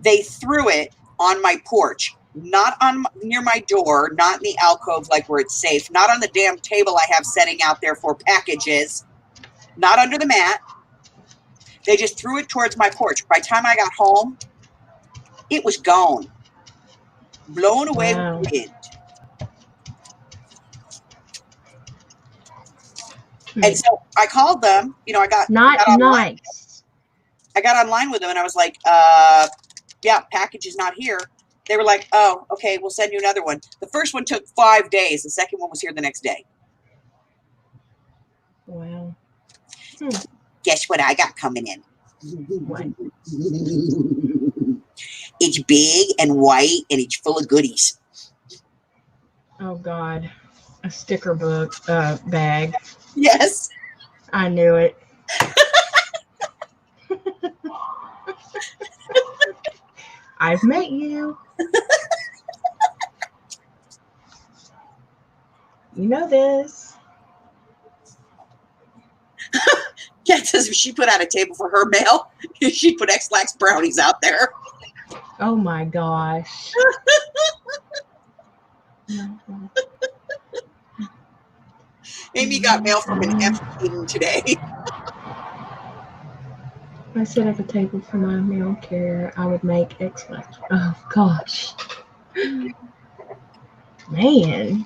Speaker 2: They threw it on my porch, not near my door, not in the alcove like where it's safe, not on the damn table I have setting out there for packages, not under the mat. They just threw it towards my porch. By the time I got home, it was gone. Blown away with the wind. And so I called them. You know, I got online. I got online with them, and I was like, "Yeah, package is not here." They were like, oh, okay, we'll send you another one. The first one took 5 days. The second one was here the next day.
Speaker 1: Wow.
Speaker 2: Guess what I got coming in?
Speaker 1: What?
Speaker 2: It's big and white and it's full of goodies.
Speaker 1: Oh God. A sticker book bag.
Speaker 2: Yes.
Speaker 1: I knew it. I've met you. You know this.
Speaker 2: Yeah, it says if she put out a table for her mail, she'd put X-Lax brownies out there.
Speaker 1: Oh my gosh.
Speaker 2: Amy got mail from an F today.
Speaker 1: If I set up a table for my mail carrier, I would make X-Lax. Oh gosh. Man.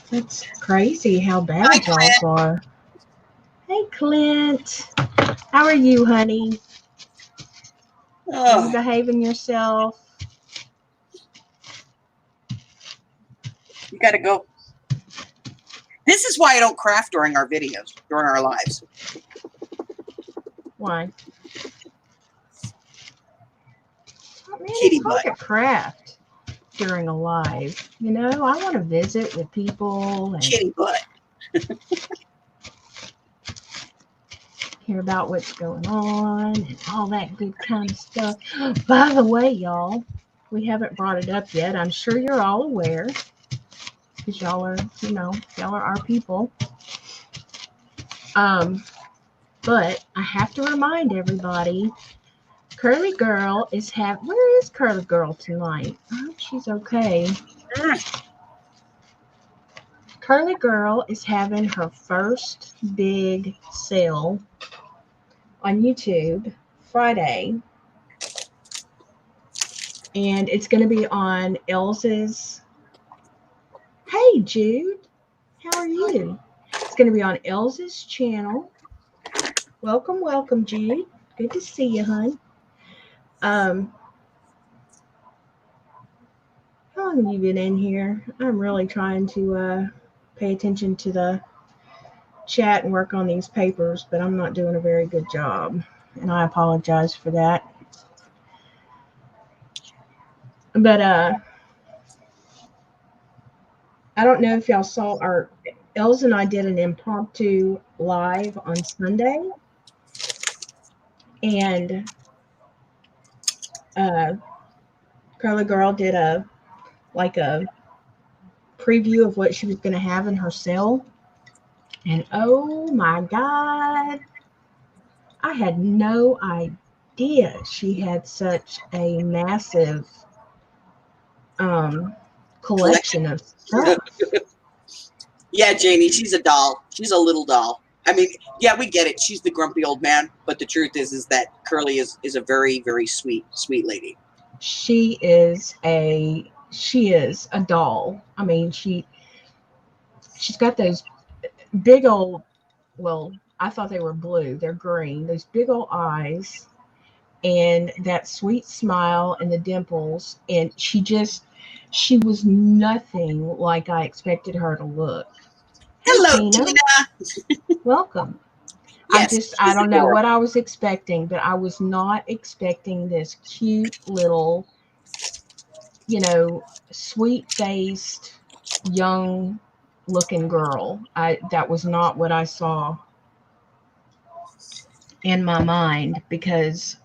Speaker 1: That's crazy how bad y'all are. Hey Clint. How are you, honey? Are you behaving yourself?
Speaker 2: You gotta go. This is why I don't craft during our videos, during our lives.
Speaker 1: Why? Oh, man,
Speaker 2: Kitty
Speaker 1: it's hard
Speaker 2: butt.
Speaker 1: to craft during a live. You know, I want to visit with people and
Speaker 2: Kitty butt.
Speaker 1: hear about what's going on and all that good kind of stuff. By the way, y'all, we haven't brought it up yet. I'm sure you're all aware because y'all are, y'all are our people. But I have to remind everybody, Curly Girl is where is Curly Girl tonight? I hope she's okay. Curly Girl is having her first big sale on YouTube Friday. And it's going to be on Elsa's. Hey, Jude. How are you? It's going to be on Elsa's channel. Welcome, welcome, Jude. Good to see you, hon. How long have you been in here? I'm really trying to pay attention to the chat and work on these papers, but I'm not doing a very good job. And I apologize for that. But I don't know if y'all saw Els and I did an impromptu live on Sunday. And Curly Girl did a preview of what she was going to have in her sale. And oh my God, I had no idea she had such a massive collection of stuff.
Speaker 2: Yeah, Janie, she's a doll. She's a little doll. I mean, yeah, we get it. She's the grumpy old man, but the truth is that Curly is a very, very sweet lady.
Speaker 1: She is a doll. I mean, she's got those big old, well, I thought they were blue. They're green. Those big old eyes and that sweet smile and the dimples. And she was nothing like I expected her to look. Hey,
Speaker 2: Hello,
Speaker 1: Tina. Welcome.
Speaker 2: Yes,
Speaker 1: I don't know what I was expecting, but I was not expecting this cute little, sweet-faced, young-looking girl. That was not what I saw in my mind, because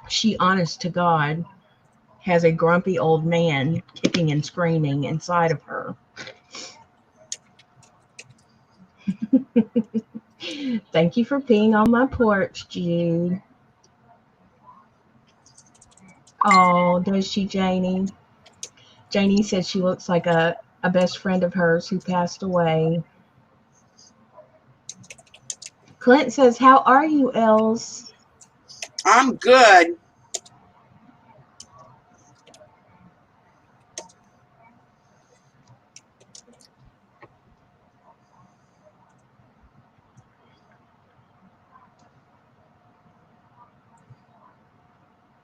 Speaker 1: she, honest to God, has a grumpy old man kicking and screaming inside of her. Thank you for being on my porch, Jude. Oh, does she, Janie? Janie said she looks like a best friend of hers who passed away. Clint says, how are you, Els?
Speaker 2: I'm good.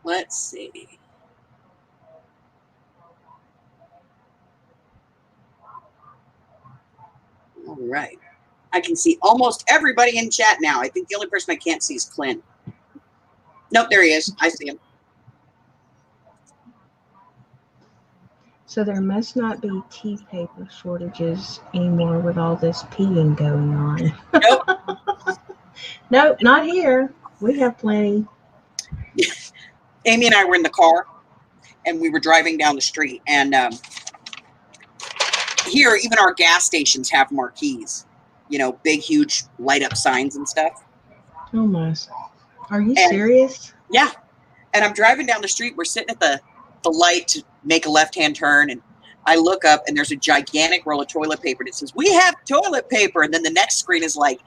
Speaker 2: Let's Let's see. All right. I can see almost everybody in chat now. I think the only person I can't see is Clint. Nope, there he is. I see him.
Speaker 1: So there must not be tea paper shortages anymore with all this peeing going on.
Speaker 2: Nope.
Speaker 1: Nope, not here. We have plenty.
Speaker 2: Amy and I were in the car, and we were driving down the street, and here, even our gas stations have marquees, you know, big, huge light up signs and stuff.
Speaker 1: Oh my. Are you
Speaker 2: And-
Speaker 1: serious?
Speaker 2: Yeah. And I'm driving down the street. We're sitting at the light to make a left-hand turn, and I look up, and there's a gigantic roll of toilet paper that says, "We have toilet paper." And then the next screen is like,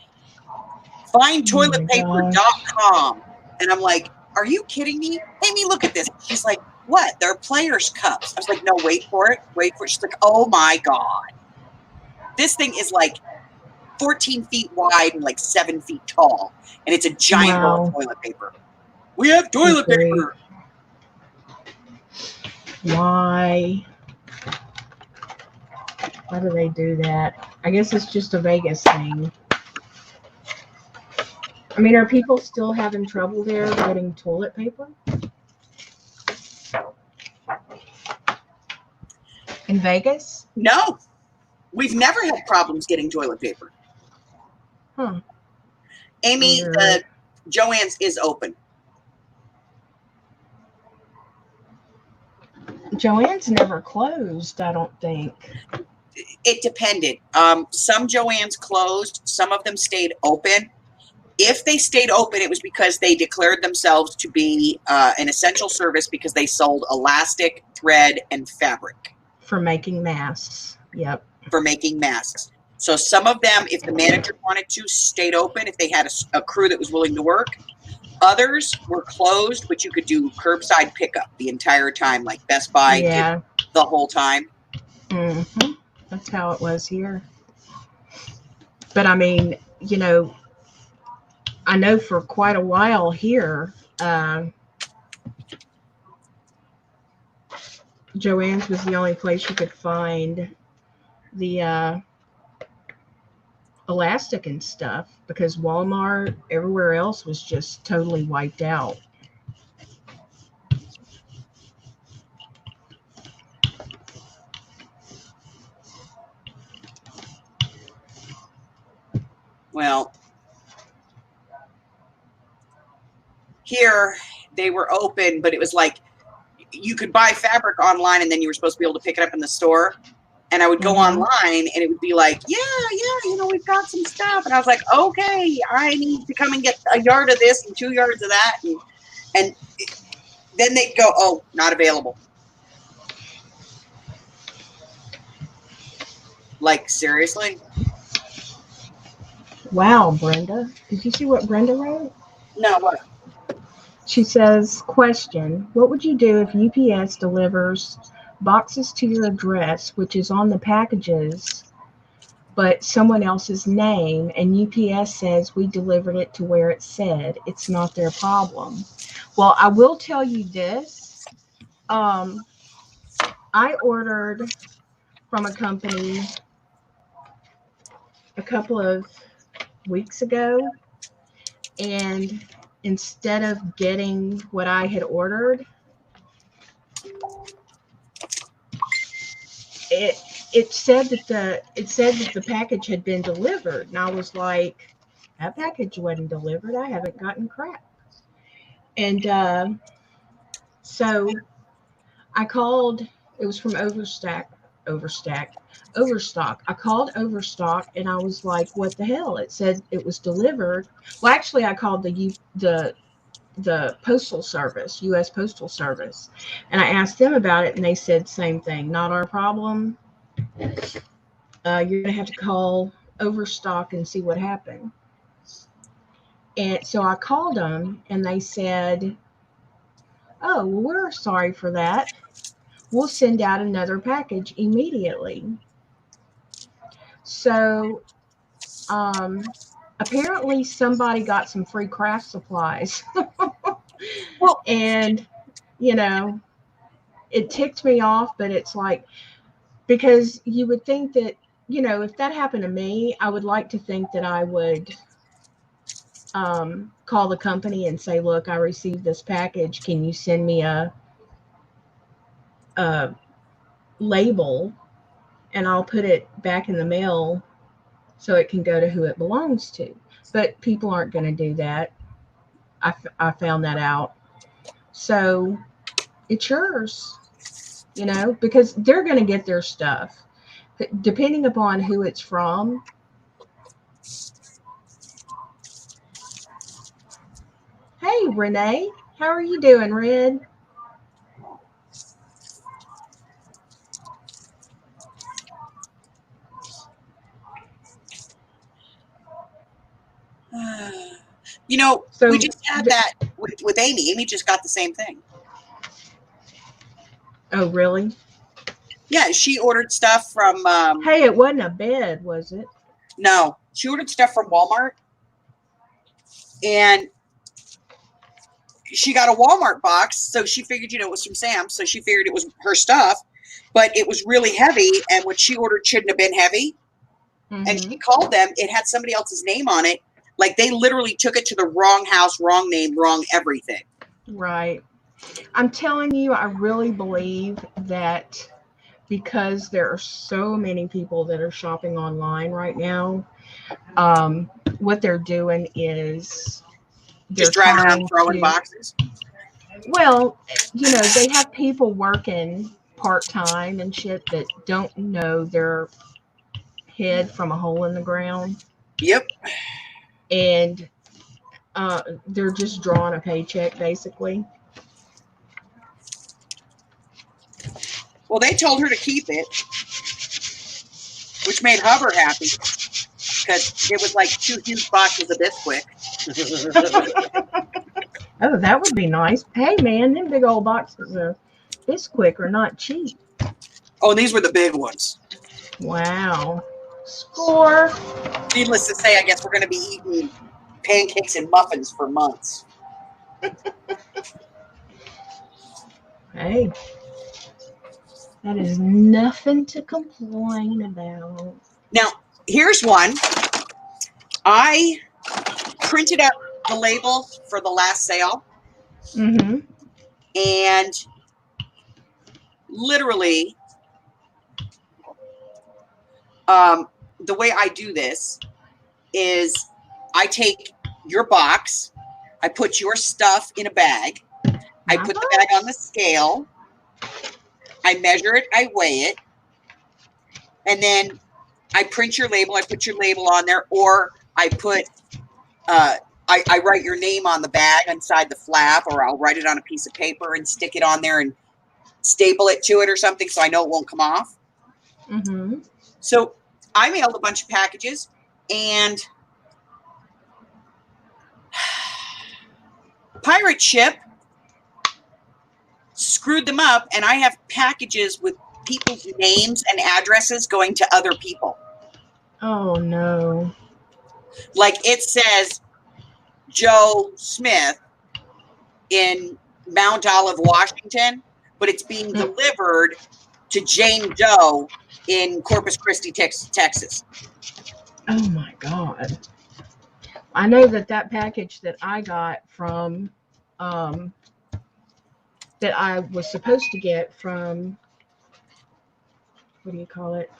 Speaker 2: "findtoiletpaper.com." And I'm like, "Are you kidding me? Amy, look at this." She's like, "What? They're Players Cups." I was like, "No, wait for it. Wait for it." She's like, "Oh my God. This thing is like 14 feet wide and like 7 feet tall. And it's a giant roll of toilet paper. We have toilet paper."
Speaker 1: Why? Why do they do that? I guess it's just a Vegas thing. I mean, are people still having trouble there getting toilet paper? In Vegas?
Speaker 2: No. We've never had problems getting toilet paper.
Speaker 1: Huh.
Speaker 2: Amy,
Speaker 1: Weird.
Speaker 2: Joann's is open.
Speaker 1: Joann's never closed, I don't think.
Speaker 2: It depended. Some Joann's closed. Some of them stayed open. If they stayed open, it was because they declared themselves to be an essential service because they sold elastic, thread, and fabric.
Speaker 1: For making masks. Yep.
Speaker 2: For making masks. So some of them, if the manager wanted to, stayed open if they had a crew that was willing to work. Others were closed, but you could do curbside pickup the entire time, like Best Buy did the whole time.
Speaker 1: Mm-hmm. That's how it was here. But I mean, you know, I know for quite a while here, Joann's was the only place you could find the elastic and stuff because Walmart, everywhere else was just totally wiped out.
Speaker 2: Well, here they were open, but it was like you could buy fabric online and then you were supposed to be able to pick it up in the store. And I would go online and it would be like, yeah, you know, we've got some stuff. And I was like, okay, I need to come and get a yard of this and 2 yards of that. And then they'd go, oh, not available. Like, seriously?
Speaker 1: Wow, Brenda. Did you see what Brenda wrote?
Speaker 2: No, what?
Speaker 1: She says, question, what would you do if UPS delivers boxes to your address, which is on the packages, but someone else's name, and UPS says we delivered it to where it said? It's not their problem. Well, I will tell you this. I ordered from a company a couple of weeks ago, and instead of getting what I had ordered, it said that the package had been delivered, and I was like, that package wasn't delivered. I haven't gotten crap. And so I called. It was from Overstock. I called Overstock, and I was like, what the hell? It said it was delivered. Well, actually, I called the postal service, U.S. Postal Service, and I asked them about it, and they said same thing, not our problem. You're gonna have to call Overstock and see what happened. And so I called them, and they said, oh, well, we're sorry for that. We'll send out another package immediately. So apparently somebody got some free craft supplies.
Speaker 2: Well,
Speaker 1: And you know, it ticked me off, but it's like, because you would think that, you know, if that happened to me, I would like to think that I would call the company and say, look, I received this package. Can you send me a label and I'll put it back in the mail so it can go to who it belongs to? But people aren't going to do that. I found that out. So it's yours, you know, because they're going to get their stuff. Depending upon who it's from. Hey, Renee. How are you doing, Red?
Speaker 2: You know,
Speaker 1: So,
Speaker 2: we just had that with Amy. Amy just got the same thing.
Speaker 1: Oh, really?
Speaker 2: Yeah, she ordered stuff from.
Speaker 1: Hey, it wasn't a bed, was it?
Speaker 2: No, she ordered stuff from Walmart, and she got a Walmart box, so she figured, you know, it was from Sam's, so she figured it was her stuff, but it was really heavy, and what she ordered shouldn't have been heavy.
Speaker 1: Mm-hmm.
Speaker 2: And she called them. It had somebody else's name on it. Like, they literally took it to the wrong house, wrong name, wrong everything.
Speaker 1: Right. I'm telling you, I really believe that because there are so many people that are shopping online right now, what they're doing is they're
Speaker 2: Just driving around
Speaker 1: trying
Speaker 2: throwing
Speaker 1: to,
Speaker 2: boxes.
Speaker 1: well, you know, they have people working part-time and shit that don't know their head from a hole in the ground.
Speaker 2: Yep.
Speaker 1: And they're just drawing a paycheck, basically.
Speaker 2: Well, they told her to keep it, which made Hubbard happy because it was like 2 huge boxes of Bisquick.
Speaker 1: Oh, that would be nice. Hey, man, them big old boxes of Bisquick are not cheap.
Speaker 2: Oh, and these were the big ones.
Speaker 1: Wow. Score.
Speaker 2: Needless to say, I guess we're going to be eating pancakes and muffins for months.
Speaker 1: Hey, that is nothing to complain about.
Speaker 2: Now, here's one. I printed out the label for the last sale.
Speaker 1: Mm-hmm.
Speaker 2: And literally, the way I do this is I take your box, I put your stuff in a bag, I put the bag on the scale, I measure it, I weigh it, and then I print your label, I put your label on there, or I put, I write your name on the bag inside the flap, or I'll write it on a piece of paper and stick it on there and staple it to it or something so I know it won't come off.
Speaker 1: Mm-hmm.
Speaker 2: So I mailed a bunch of packages, and Pirate Ship screwed them up, and I have packages with people's names and addresses going to other people.
Speaker 1: Oh, no.
Speaker 2: Like, it says Joe Smith in Mount Olive, Washington, but it's being delivered to Jane Doe in Corpus Christi, Texas.
Speaker 1: Oh, my God. I know that package that I got from, that I was supposed to get from, what do you call it?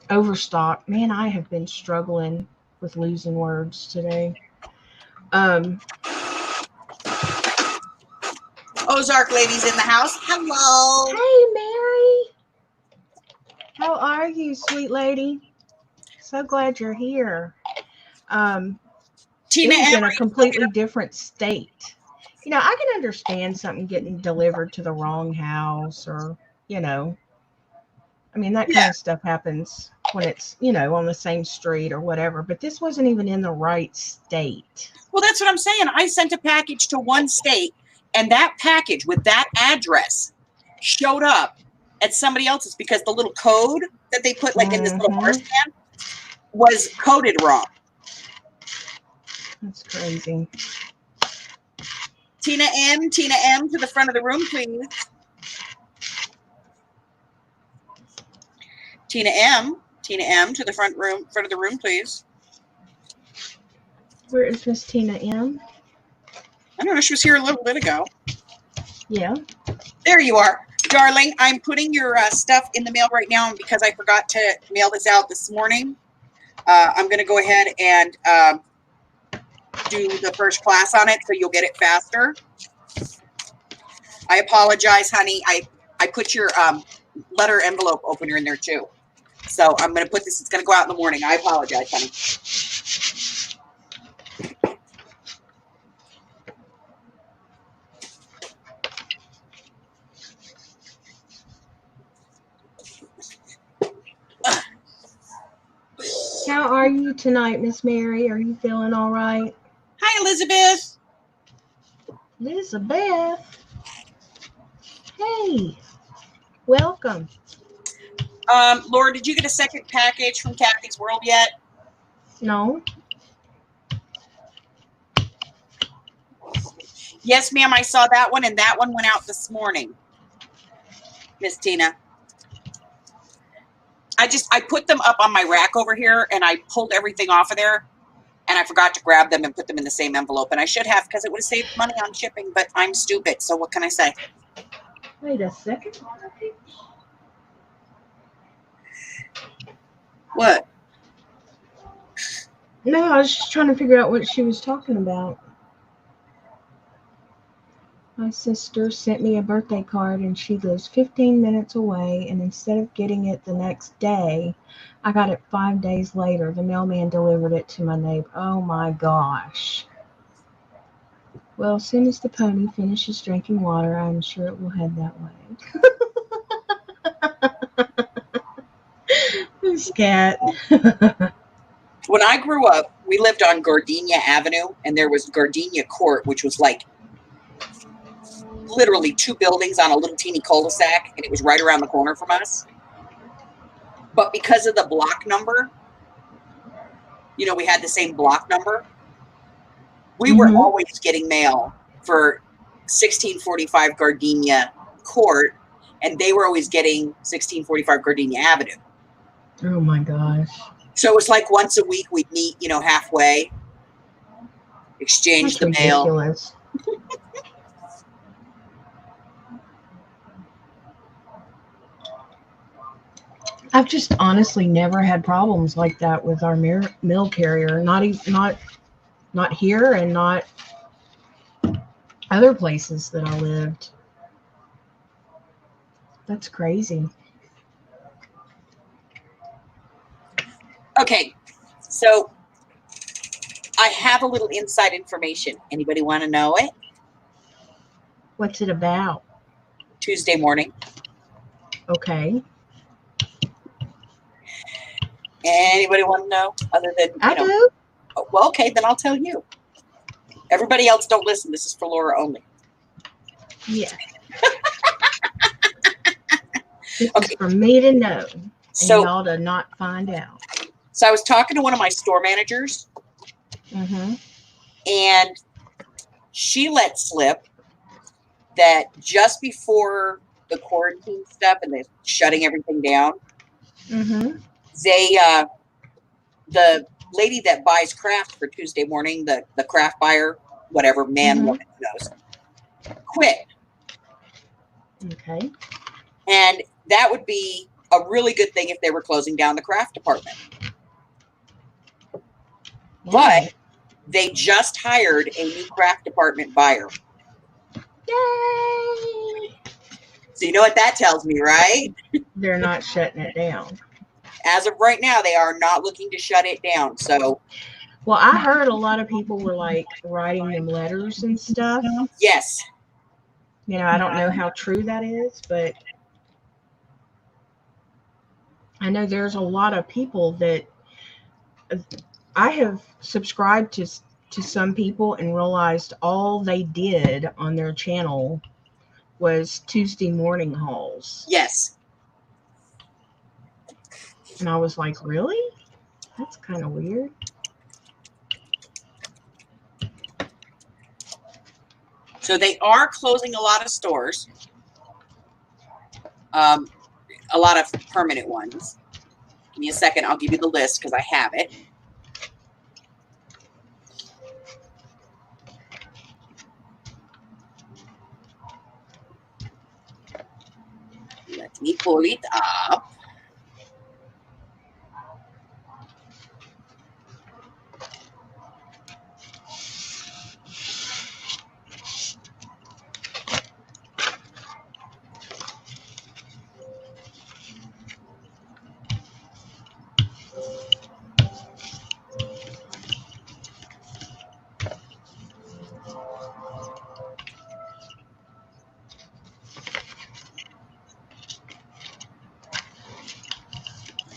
Speaker 1: Overstock. Man, I have been struggling with losing words today.
Speaker 2: Ozark ladies in the house. Hello.
Speaker 1: Hey, Mary. How are you, sweet lady? So glad you're here.
Speaker 2: Tina
Speaker 1: It was in a
Speaker 2: Emery.
Speaker 1: completely different state. You know, I can understand something getting delivered to the wrong house, or, you know, I mean, that kind of stuff happens when it's, you know, on the same street or whatever, but this wasn't even in the right state.
Speaker 2: Well, that's what I'm saying. I sent a package to one state, and that package with that address showed up at somebody else's because the little code that they put like in this little bar stand was coded wrong.
Speaker 1: That's crazy.
Speaker 2: Tina M to the front of the room, please. Tina M to the front of the room, please.
Speaker 1: Where is Miss Tina M?
Speaker 2: I don't know, she was here a little bit ago.
Speaker 1: Yeah.
Speaker 2: There you are. Darling, I'm putting your stuff in the mail right now, and because I forgot to mail this out this morning, I'm going to go ahead and do the first class on it so you'll get it faster. I apologize, honey. I put your letter envelope opener in there too. So I'm going to put this, it's going to go out in the morning. I apologize, honey.
Speaker 1: How are you tonight, Miss Mary? Are you feeling all right?
Speaker 2: Hi, Elizabeth.
Speaker 1: Elizabeth. Hey. Welcome.
Speaker 2: Laura, did you get a second package from Kathy's World yet?
Speaker 1: No.
Speaker 2: Yes, ma'am, I saw that one, and that one went out this morning, Miss Tina. I put them up on my rack over here, and I pulled everything off of there, and I forgot to grab them and put them in the same envelope, and I should have, because it would have saved money on shipping, but I'm stupid, so what can I say?
Speaker 1: Wait a second.
Speaker 2: What?
Speaker 1: No, I was just trying to figure out what she was talking about. My sister sent me a birthday card, and she lives 15 minutes away, and instead of getting it the next day, I got it 5 days later. The mailman delivered it to my neighbor. Oh my gosh. Well, as soon as the pony finishes drinking water, I'm sure it will head that way. This cat.
Speaker 2: When I grew up, we lived on Gardenia Avenue, and there was Gardenia Court, which was like literally 2 buildings on a little teeny cul-de-sac, and it was right around the corner from us. But because of the block number, you know, we had the same block number, we were always getting mail for 1645 Gardenia Court, and they were always getting 1645 Gardenia Avenue.
Speaker 1: Oh my gosh.
Speaker 2: So it was like once a week we'd meet, you know, halfway, exchange
Speaker 1: That's
Speaker 2: the mail.
Speaker 1: ridiculous. I've just honestly never had problems like that with our mail carrier. Not here, and not other places that I lived. That's crazy.
Speaker 2: Okay, so I have a little inside information. Anybody want to know it?
Speaker 1: What's it about?
Speaker 2: Tuesday morning.
Speaker 1: Okay.
Speaker 2: Anybody want to know? Other than,
Speaker 1: I do.
Speaker 2: Oh, well, okay, then I'll tell you. Everybody else don't listen. This is for Laura only.
Speaker 1: Yeah. This is for me to know, and y'all to not find out.
Speaker 2: So I was talking to one of my store managers, and she let slip that just before the quarantine stuff and the shutting everything down, they the lady that buys craft for Tuesday morning, the craft buyer, whatever, man, woman, who knows, quit.
Speaker 1: Okay.
Speaker 2: And that would be a really good thing if they were closing down the craft department. But they just hired a new craft department buyer.
Speaker 1: Yay!
Speaker 2: So you know what that tells me, right?
Speaker 1: They're not shutting it down.
Speaker 2: As of right now, they are not looking to shut it down. So,
Speaker 1: well, I heard a lot of people were like writing them letters and stuff.
Speaker 2: Yes.
Speaker 1: You know, I don't know how true that is, but I know there's a lot of people that I have subscribed to some people and realized all they did on their channel was Tuesday morning hauls.
Speaker 2: Yes.
Speaker 1: And I was like, really? That's kind of weird.
Speaker 2: So they are closing a lot of stores, a lot of permanent ones. Give me a second. I'll give you the list because I have it. Let me pull it up.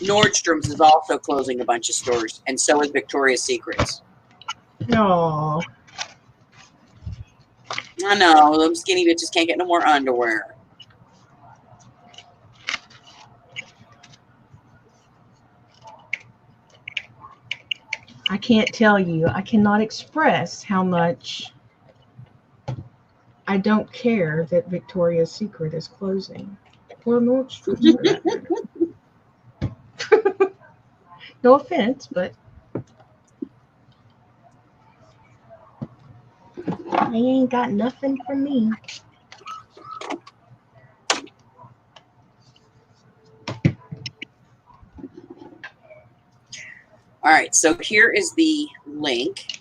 Speaker 2: Nordstrom's is also closing a bunch of stores, and so is Victoria's Secrets.
Speaker 1: No.
Speaker 2: I know, them skinny bitches can't get no more underwear.
Speaker 1: I can't tell you. I cannot express how much I don't care that Victoria's Secret is closing. Or Nordstrom. No offense, but they ain't got nothing for me.
Speaker 2: All right, so here is the link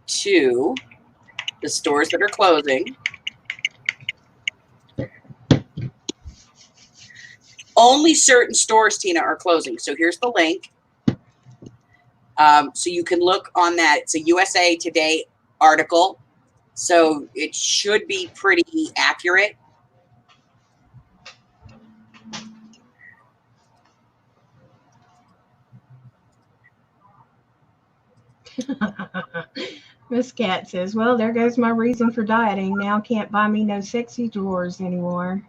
Speaker 2: to the stores that are closing. Only certain stores, Tina, are closing. So here's the link. So you can look on that. It's a USA Today article. So it should be pretty accurate.
Speaker 1: Miss Cat says, well, there goes my reason for dieting. Now can't buy me no sexy drawers anymore.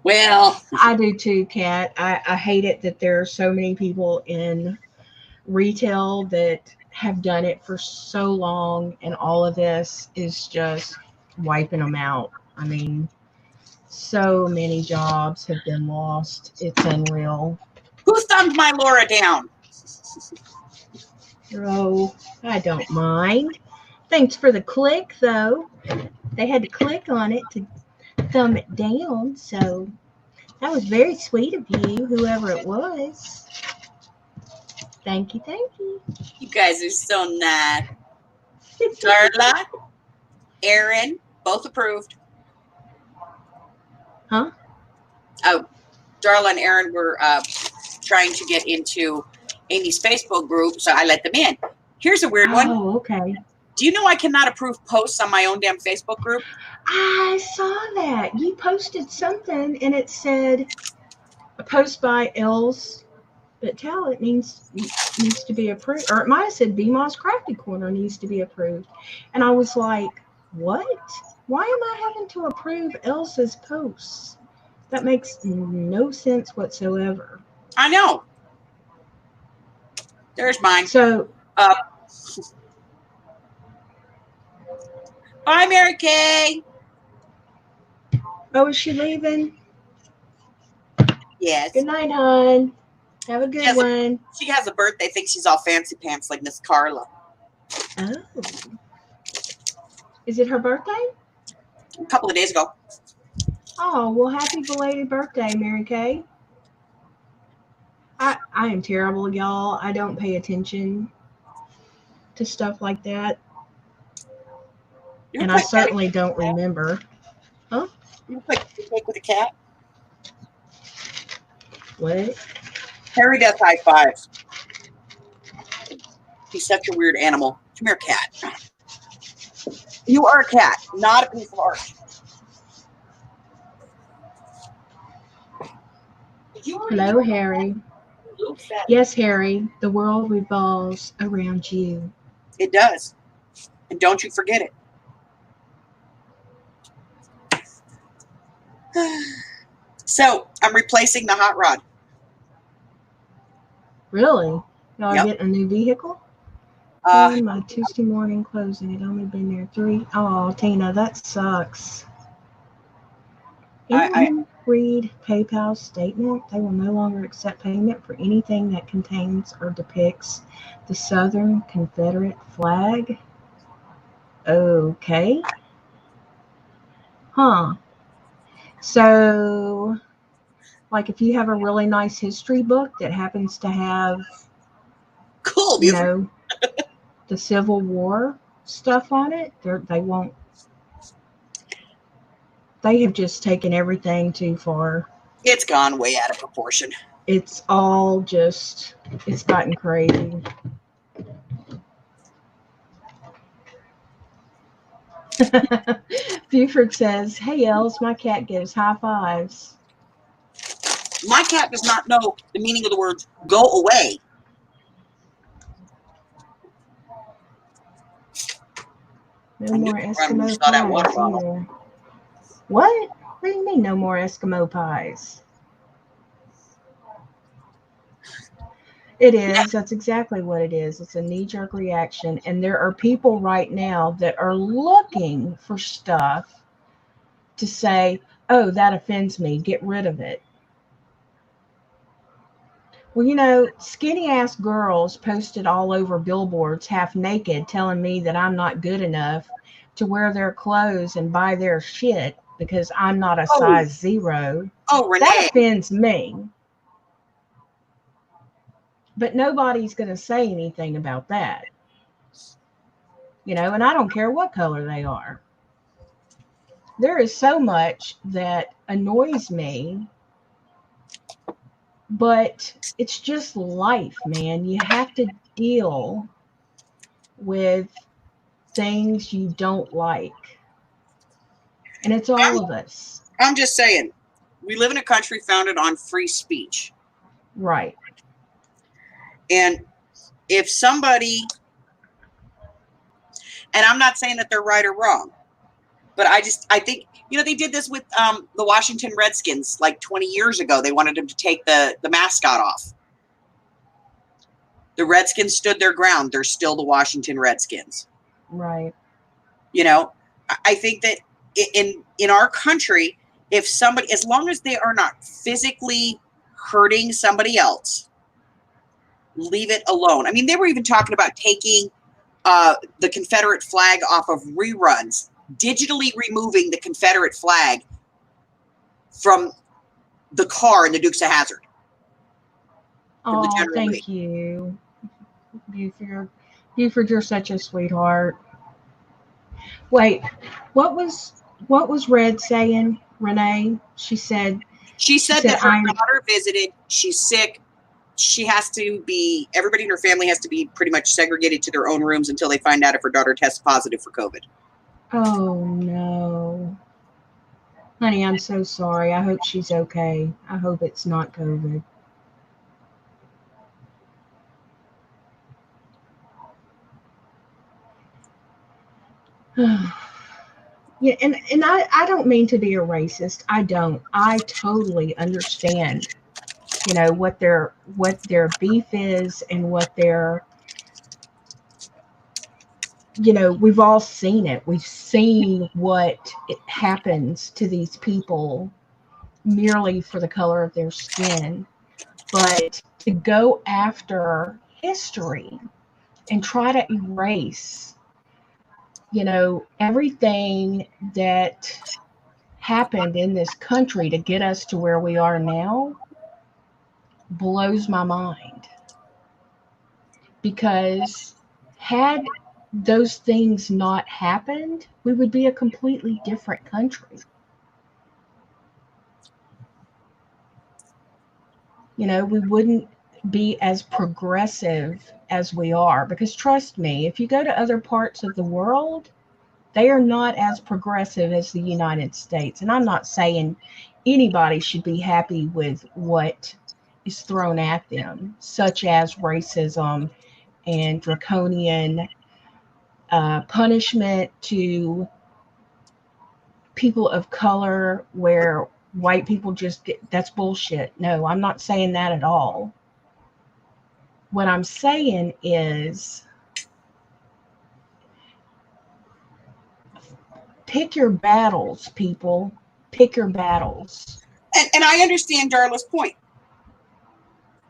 Speaker 2: Well,
Speaker 1: I do too, Kat. I hate it that there are so many people in retail that have done it for so long, and all of this is just wiping them out. I mean, so many jobs have been lost. It's unreal.
Speaker 2: who thumbed my Laura down?
Speaker 1: Oh, I don't mind. Thanks for the click, though. They had to click on it to thumb it down, so that was very sweet of you, whoever it was. Thank you, thank you.
Speaker 2: You guys are so nice. Darla, Aaron, both approved.
Speaker 1: Huh?
Speaker 2: Oh, Darla and Aaron were trying to get into Amy's Facebook group, so I let them in. Here's a weird one.
Speaker 1: Oh, okay.
Speaker 2: Do you know I cannot approve posts on my own damn Facebook group?
Speaker 1: I saw that. You posted something and it said a post by Els but Talent needs to be approved. Or it might have said BMOS Crafty Corner needs to be approved. And I was like, what? Why am I having to approve Elsa's posts? That makes no sense whatsoever.
Speaker 2: I know. There's mine.
Speaker 1: So
Speaker 2: Bye, Mary Kay.
Speaker 1: oh, is she leaving?
Speaker 2: Yes.
Speaker 1: Good night, hon. Have a good one.
Speaker 2: She has a birthday. Thinks she's all fancy pants like Miss Carla.
Speaker 1: Oh. Is it her birthday?
Speaker 2: A couple of days ago.
Speaker 1: Oh, well, happy belated birthday, Mary Kay. I am terrible, y'all. I don't pay attention to stuff like that. And I certainly don't remember. Huh?
Speaker 2: You play cake with a cat?
Speaker 1: What?
Speaker 2: Harry does high fives. He's such a weird animal. Come here, cat. You are a cat, not a piece of art.
Speaker 1: Hello, Harry. Yes, Harry, the world revolves around you.
Speaker 2: It does. And don't you forget it. So, I'm replacing the hot rod.
Speaker 1: Really? Y'all
Speaker 2: Yep.
Speaker 1: getting a new vehicle? Ruined my Tuesday morning closing. It only been there 3. Oh, Tina, that sucks. Read PayPal's statement. They will no longer accept payment for anything that contains or depicts the Southern Confederate flag. Okay. Huh. So, like, if you have a really nice history book that happens to have,
Speaker 2: Cool.
Speaker 1: you
Speaker 2: Beautiful.
Speaker 1: know, the Civil War stuff on it, they won't. They have just taken everything too far.
Speaker 2: It's gone way out of proportion.
Speaker 1: It's all just, it's gotten crazy. Buford says, "Hey, Els, my cat gives high fives."
Speaker 2: My cat does not know the meaning of the words "go away."
Speaker 1: No more
Speaker 2: Run when you
Speaker 1: Eskimo
Speaker 2: saw that water
Speaker 1: pies
Speaker 2: bottle.
Speaker 1: either. What? What do you mean no more Eskimo pies? It is. That's exactly what it is. It's a knee-jerk reaction. And there are people right now that are looking for stuff to say, oh, that offends me. Get rid of it. Well, you know, skinny ass girls posted all over billboards half naked telling me that I'm not good enough to wear their clothes and buy their shit because I'm not a size 0.
Speaker 2: Oh,
Speaker 1: That
Speaker 2: Renee.
Speaker 1: offends me. But nobody's going to say anything about that. You know, and I don't care what color they are. There is so much that annoys me, but it's just life, man. You have to deal with things you don't like. And it's all of us.
Speaker 2: I'm just saying, we live in a country founded on free speech.
Speaker 1: Right.
Speaker 2: And if somebody, and I'm not saying that they're right or wrong, but I think, you know, they did this with the Washington Redskins like 20 years ago. They wanted them to take the mascot off. The Redskins stood their ground. They're still the Washington Redskins.
Speaker 1: Right.
Speaker 2: You know, I think that in our country, if somebody, as long as they are not physically hurting somebody else, leave it alone. I mean, they were even talking about taking the Confederate flag off of reruns, digitally removing the Confederate flag from the car in the Dukes of Hazzard.
Speaker 1: Oh, thank you. Buford, you're such a sweetheart. Wait, what was Red saying, Renee? She said
Speaker 2: that her daughter visited. She's sick. She has to be, everybody in her family has to be pretty much segregated to their own rooms until they find out if her daughter tests positive for COVID.
Speaker 1: Oh, no. Honey, I'm so sorry. I hope she's okay. I hope it's not COVID. Yeah, and I don't mean to be a racist. I don't. I totally understand, you know, what their beef is and what their, you know, we've all seen it. We've seen what it happens to these people merely for the color of their skin. But to go after history and try to erase, you know, everything that happened in this country to get us to where we are now blows my mind. Because had those things not happened, we would be a completely different country. You know, we wouldn't be as progressive as we are. Because trust me, if you go to other parts of the world, they are not as progressive as the United States. And I'm not saying anybody should be happy with what is thrown at them, such as racism and draconian punishment to people of color, where white people just get, that's bullshit. No, I'm not saying that at all. What I'm saying is pick your battles, people. Pick your battles.
Speaker 2: And I understand Darla's point.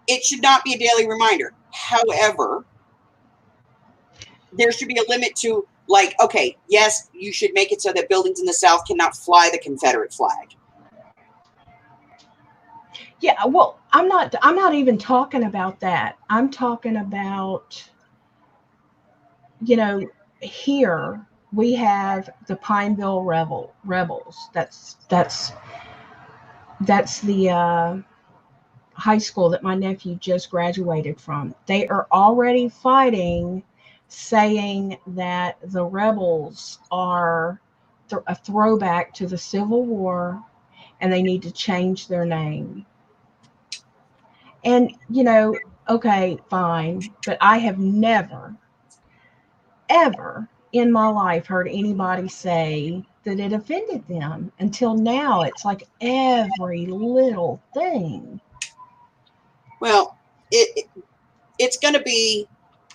Speaker 2: It should not be a daily reminder. However, there should be a limit to, like, okay, yes, you should make it so that buildings in the South cannot fly the Confederate flag.
Speaker 1: Yeah, well, I'm not even talking about that. I'm talking about, here we have the Pineville Rebels. That's the high school that my nephew just graduated from. They are already fighting, saying that the rebels are a throwback to the Civil War and they need to change their name. And, okay, fine, but I have never, ever in my life heard anybody say that it offended them. Until now, it's like every little thing.
Speaker 2: Well, it's going to be,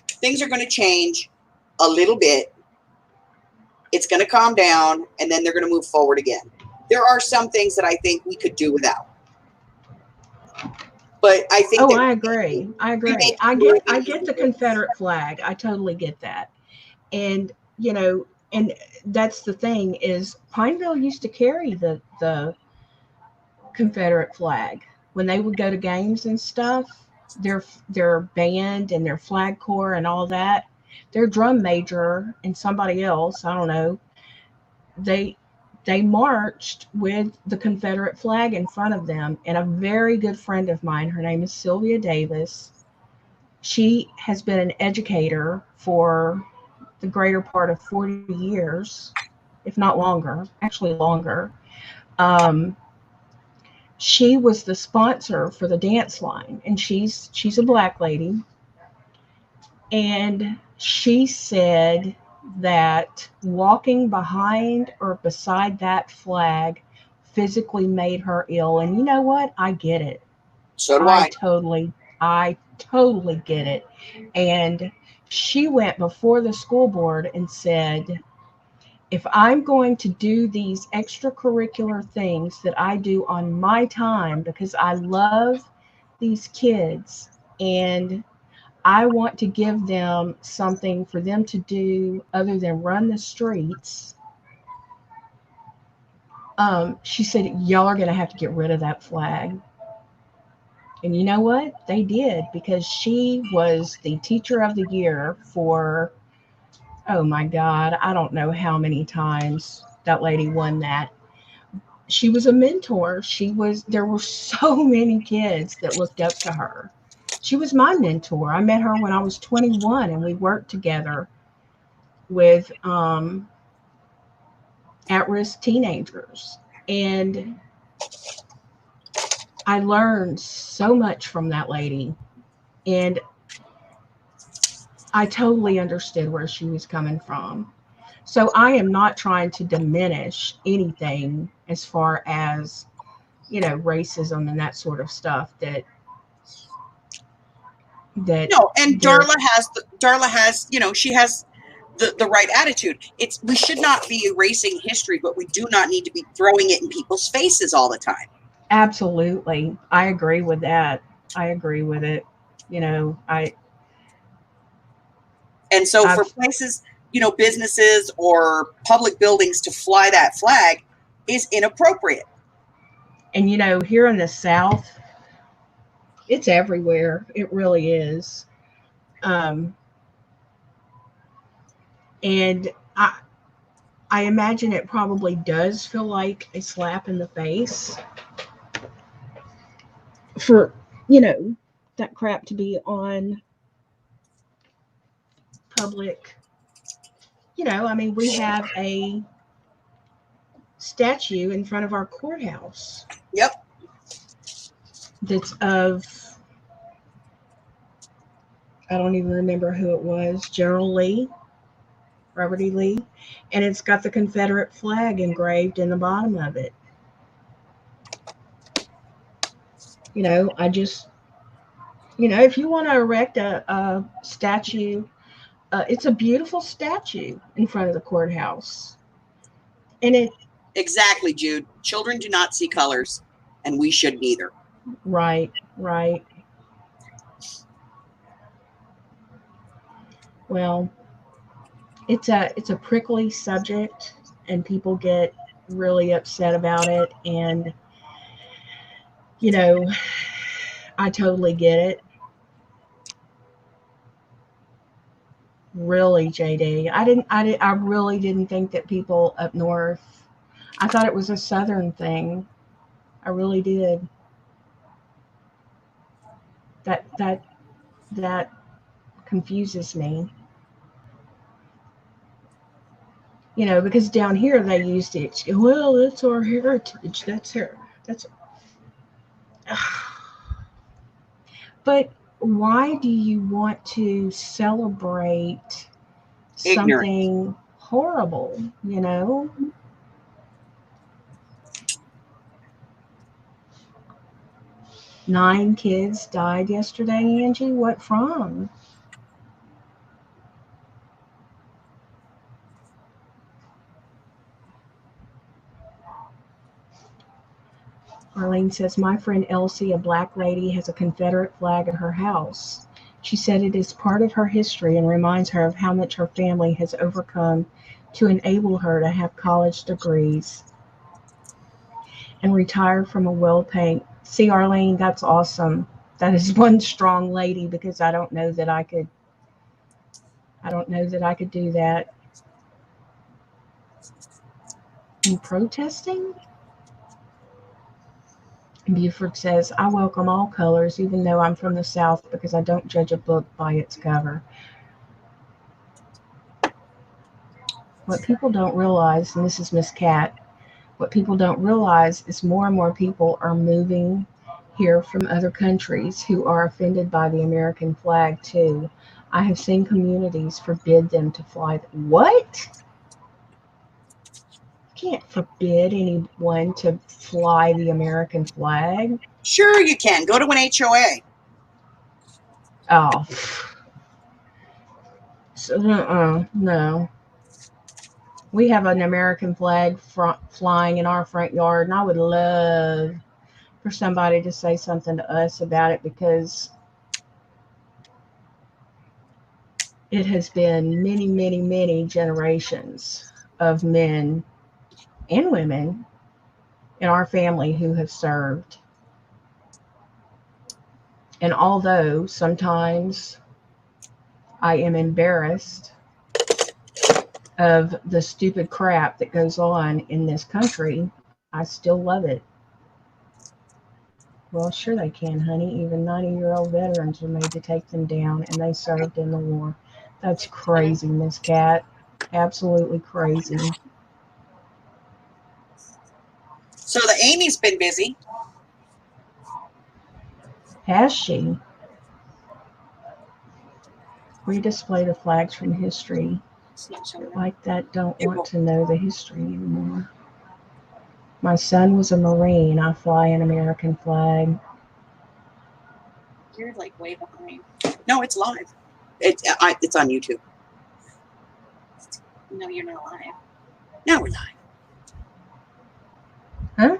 Speaker 2: things are going to change a little bit. It's going to calm down, and then they're going to move forward again. There are some things that I think we could do without. But I think
Speaker 1: I agree. I get the Confederate flag. I totally get that. And, and that's the thing is Pineville used to carry the Confederate flag when they would go to games and stuff. Their band and their flag corps and all that, their drum major and somebody else, I don't know, they marched with the Confederate flag in front of them. And a very good friend of mine, her name is Sylvia Davis. She has been an educator for the greater part of 40 years, if not longer, actually longer. She was the sponsor for the dance line, and she's a black lady. And she said that walking behind or beside that flag physically made her ill. And you know what? I get it.
Speaker 2: So do I.
Speaker 1: I totally get it. And she went before the school board and said, if I'm going to do these extracurricular things that I do on my time because I love these kids and I want to give them something for them to do other than run the streets, she said, y'all are going to have to get rid of that flag. And you know what? They did, because she was the teacher of the year for, oh my God, I don't know how many times that lady won that. She was a mentor. There were so many kids that looked up to her. She was my mentor. I met her when I was 21 and we worked together with at-risk teenagers. And I learned so much from that lady. And I totally understood where she was coming from. So I am not trying to diminish anything as far as, racism and that sort of stuff that
Speaker 2: no, and Darla has, she has the right attitude. We should not be erasing history, but we do not need to be throwing it in people's faces all the time.
Speaker 1: Absolutely. I agree with that. I agree with it.
Speaker 2: And so for places, businesses or public buildings to fly that flag is inappropriate.
Speaker 1: And, here in the South, it's everywhere. It really is. And I imagine it probably does feel like a slap in the face for, that crap to be on public. We have a statue in front of our courthouse.
Speaker 2: Yep.
Speaker 1: That's of, I don't even remember who it was, General Lee, Robert E. Lee, and it's got the Confederate flag engraved in the bottom of it. If you want to erect a statue, it's a beautiful statue in front of the courthouse. And it,
Speaker 2: Exactly, Jude. Children do not see colors, and we shouldn't either.
Speaker 1: right, right. Well, it's a prickly subject, and people get really upset about it. And you know, I totally get it. Really, JD. I really didn't think that people up north. I thought it was a southern thing. I really did. That that confuses me. Because down here they used it. Well, that's our heritage. That's her. That's. But why do you want to celebrate
Speaker 2: Ignorant.
Speaker 1: something horrible? 9 kids died yesterday, Angie. What from? Arlene says, my friend Elsie, a black lady, has a Confederate flag at her house. She said it is part of her history and reminds her of how much her family has overcome to enable her to have college degrees and retire from a well-paying. See, Arlene, that's awesome. That is one strong lady, because I don't know that I could. I don't know that I could do that. You protesting? Buford says, I welcome all colors, even though I'm from the South, because I don't judge a book by its cover. What people don't realize, and this is Miss Cat, what people don't realize is more and more people are moving here from other countries who are offended by the American flag too. I have seen communities forbid them to fly. What? You can't forbid anyone to fly the American flag.
Speaker 2: Sure, you can. Go to an HOA.
Speaker 1: Oh. So, no. We have an American flag flying in our front yard, and I would love for somebody to say something to us about it, because it has been many, many, many generations of men and women in our family who have served. And although sometimes I am embarrassed of the stupid crap that goes on in this country, I still love it. Well, sure they can, honey. Even 90-year-old veterans were made to take them down, and they served in the war. That's crazy, Miss Cat. Absolutely crazy.
Speaker 2: So the Amy's been busy.
Speaker 1: Has she? Redisplay the flags from history. Like that don't want to know the history anymore. My son was a Marine. I fly an American flag.
Speaker 4: You're like way behind.
Speaker 2: No, it's live. It's on YouTube.
Speaker 4: No, you're not live.
Speaker 2: Now we're live.
Speaker 1: Huh?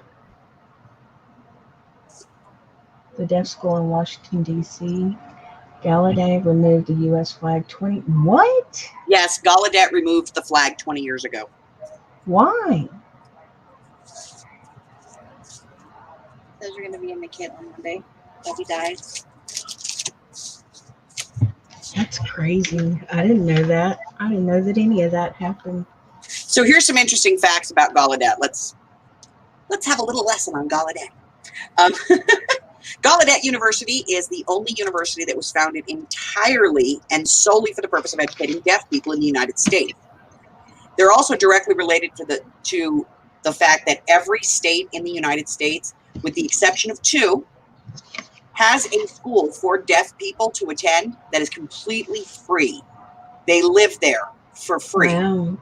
Speaker 1: The deaf school in Washington, D.C. Gallaudet removed the U.S. flag 20... What?
Speaker 2: Yes, Gallaudet removed the flag 20 years ago.
Speaker 1: Why?
Speaker 4: Those are going to be in the kit on Monday. Debbie died.
Speaker 1: That's crazy. I didn't know that. I didn't know that any of that happened.
Speaker 2: So here's some interesting facts about Gallaudet. Let's have a little lesson on Gallaudet. Gallaudet University is the only university that was founded entirely and solely for the purpose of educating deaf people in the United States. They're also directly related to the fact that every state in the United States, with the exception of 2, has a school for deaf people to attend that is completely free. They live there for free.
Speaker 1: Wow.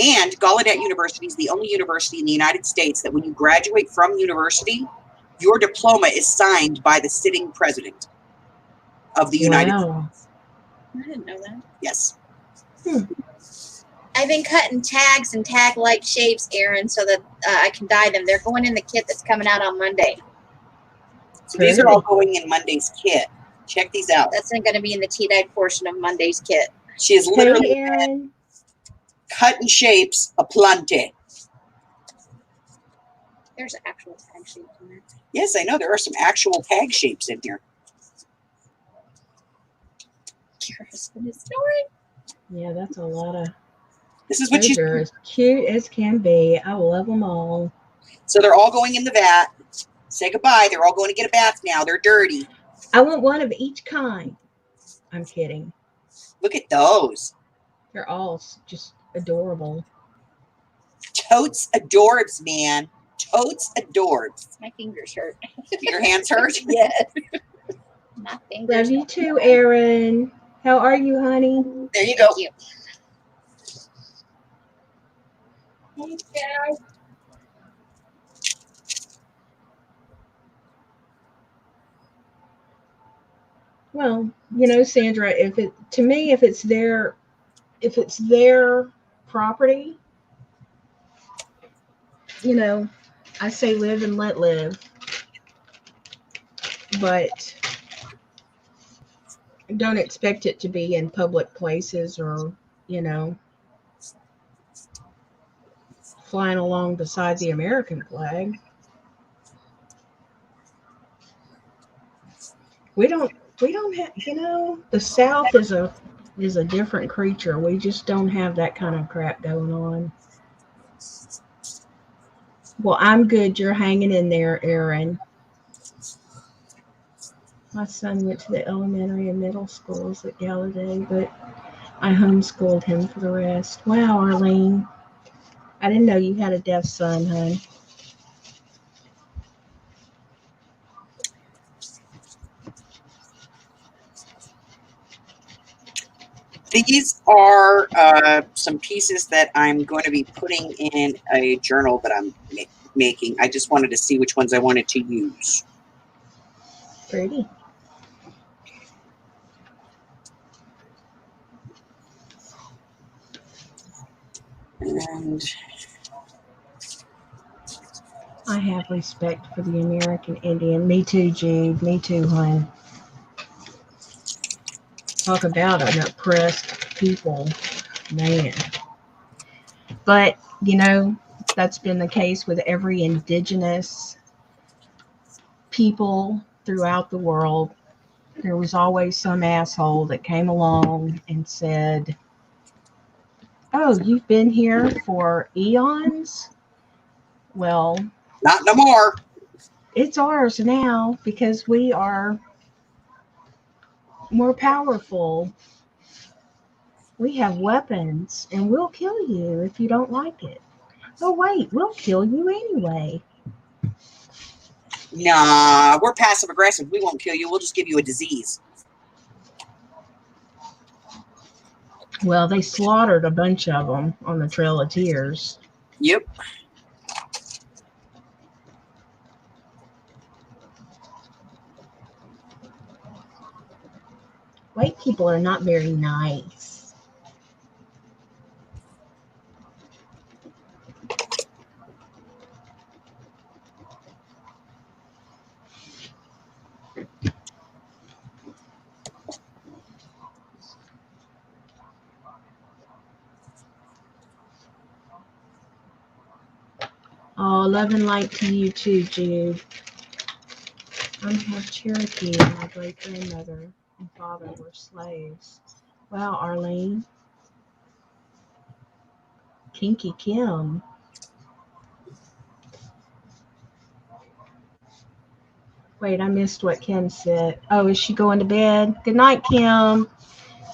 Speaker 2: And Gallaudet University is the only university in the United States that when you graduate from university, your diploma is signed by the sitting president of the United States.
Speaker 4: I didn't know that.
Speaker 2: Yes.
Speaker 4: I've been cutting tags and tag-like shapes, Aaron, so that I can dye them. They're going in the kit that's coming out on Monday.
Speaker 2: So these are all going in Monday's kit. Check these out.
Speaker 4: That's going to be in the tea-dyed portion of Monday's kit.
Speaker 2: She is literally
Speaker 1: Hey, Aaron.
Speaker 2: cutting shapes aplenty.
Speaker 4: There's actual tag shapes in there.
Speaker 2: Yes, I know. There are some actual tag shapes in here.
Speaker 4: Your husband is snoring.
Speaker 1: Yeah, that's a lot of.
Speaker 2: This is what
Speaker 1: Those
Speaker 2: she's.
Speaker 1: are as cute as can be. I love them all.
Speaker 2: So they're all going in the vat. Say goodbye. They're all going to get a bath now. They're dirty.
Speaker 1: I want one of each kind. I'm kidding.
Speaker 2: Look at those.
Speaker 1: They're all just adorable.
Speaker 2: Totes adorbs, man. Totes adorbs.
Speaker 4: My fingers hurt.
Speaker 2: Your hands hurt?
Speaker 4: Yes. My fingers.
Speaker 1: Love you too, Aaron. How are you, honey?
Speaker 2: There you go.
Speaker 4: Thank you. Okay.
Speaker 1: Well, you know, Sandra, if it's their property, you know, I say live and let live. But don't expect it to be in public places or, you know, flying along beside the American flag. We don't have, you know, the South is a different creature. We just don't have that kind of crap going on. Well, I'm good. You're hanging in there, Aaron. My son went to the elementary and middle schools at Gallaudet, but I homeschooled him for the rest. Wow, Arlene. I didn't know you had a deaf son, hon.
Speaker 2: These are some pieces that I'm going to be putting in a journal that I'm making. I just wanted to see which ones I wanted to use.
Speaker 1: Pretty.
Speaker 2: And
Speaker 1: I have respect for the American Indian. Me too, Jude. Me too, hon. Talk about an oppressed people, man. But, you know, that's been the case with every indigenous people throughout the world. There was always some asshole that came along and said, oh, you've been here for eons? Well,
Speaker 2: not no more.
Speaker 1: it's ours now because we are more powerful. We have weapons and we'll kill you if you don't like it. Oh, wait, we'll kill you anyway.
Speaker 2: Nah, we're passive aggressive. We won't kill you. We'll just give you a disease.
Speaker 1: Well, they slaughtered a bunch of them on the Trail of Tears.
Speaker 2: Yep.
Speaker 1: White people are not very nice. Oh, love and light to you too, Jude. I'm half Cherokee and my great-grandmother and father were slaves. Wow, Arlene. Kinky Kim. Wait, I missed what Kim said. Oh, is she going to bed? Good night, Kim.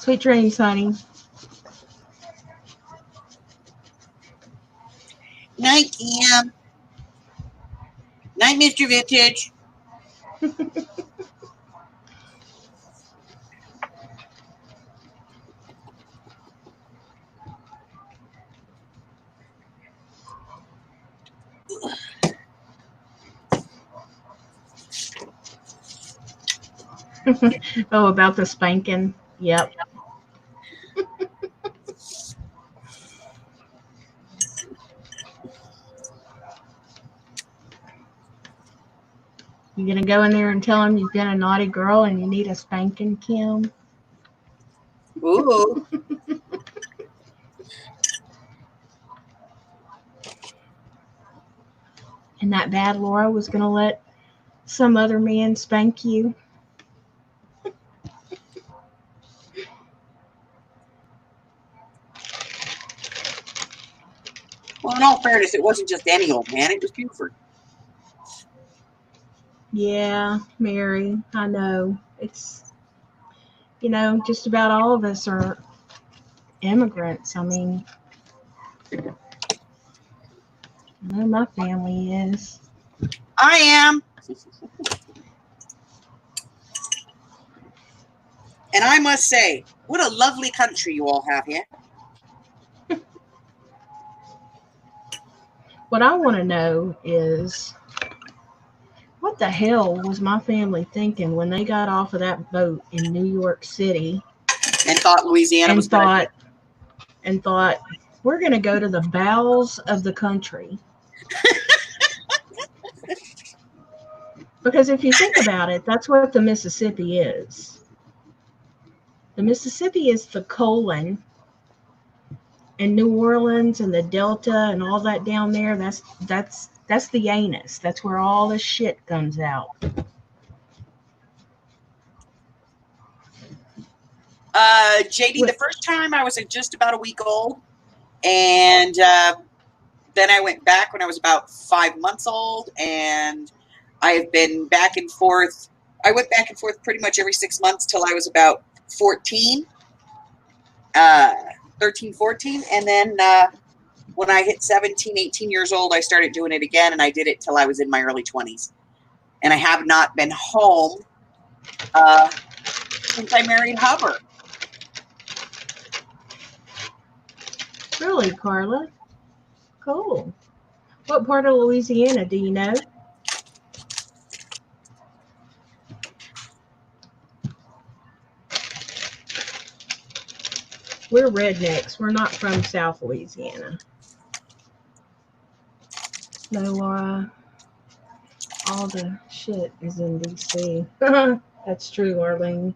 Speaker 1: Sweet dreams, honey.
Speaker 2: Night, Kim. Night, Mr. Vintage.
Speaker 1: Oh, about the spanking. Yep. You gonna go in there and tell him you've been a naughty girl and you need a spanking, Kim?
Speaker 2: Ooh.
Speaker 1: And that bad Laura was gonna let some other man spank you?
Speaker 2: Well, in all fairness, it wasn't just any old man. It was Buford.
Speaker 1: Yeah, Mary, I know. It's, just about all of us are immigrants. I mean, I know my family is.
Speaker 2: I am. And I must say, what a lovely country you all have here.
Speaker 1: What I want to know is, what the hell was my family thinking when they got off of that boat in New York City
Speaker 2: And thought Louisiana was
Speaker 1: and thought we're going to go to the bowels of the country? Because if you think about it, that's what the Mississippi is. The Mississippi is the colon, and New Orleans and the Delta and all that down there, that's the anus. That's where all the shit comes out.
Speaker 2: JD, the first time I was just about a week old, and then I went back when I was about 5 months old, and I have been back and forth. I went back and forth pretty much every 6 months till I was about 13, 14, and then when I hit 17, 18 years old, I started doing it again, and I did it till I was in my early 20s. And I have not been home since I married Hubbard.
Speaker 1: Really, Carla? Cool. What part of Louisiana do you know? We're rednecks. We're not from South Louisiana. No, Laura. All the shit is in D.C. That's true, Arlene.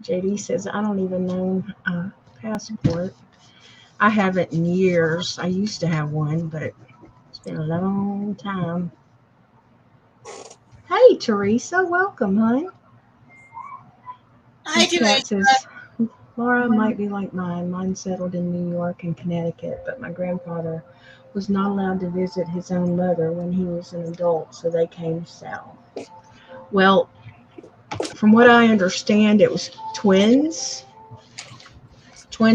Speaker 1: JD says, I don't even own a passport. I haven't in years. I used to have one, but it's been a long time. Hey, Teresa, welcome, hon.
Speaker 2: Hi,
Speaker 1: Miss Cat
Speaker 2: Teresa.
Speaker 1: says, Laura might be like mine. Mine settled in New York and Connecticut, but my grandfather was not allowed to visit his own mother when he was an adult, so they came south. Well, from what I understand, it was twin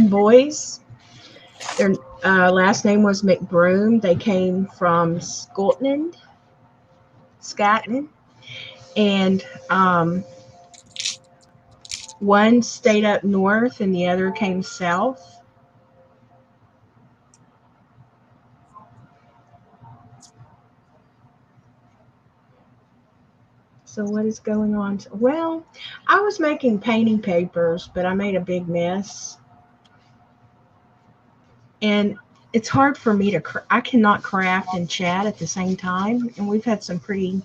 Speaker 1: boys. Their last name was McBroom. They came from Scotland, and one stayed up north and the other came south. So what is going on? Well, I was making painting papers, but I made a big mess. And it's hard for me to, I cannot craft and chat at the same time. And we've had some pretty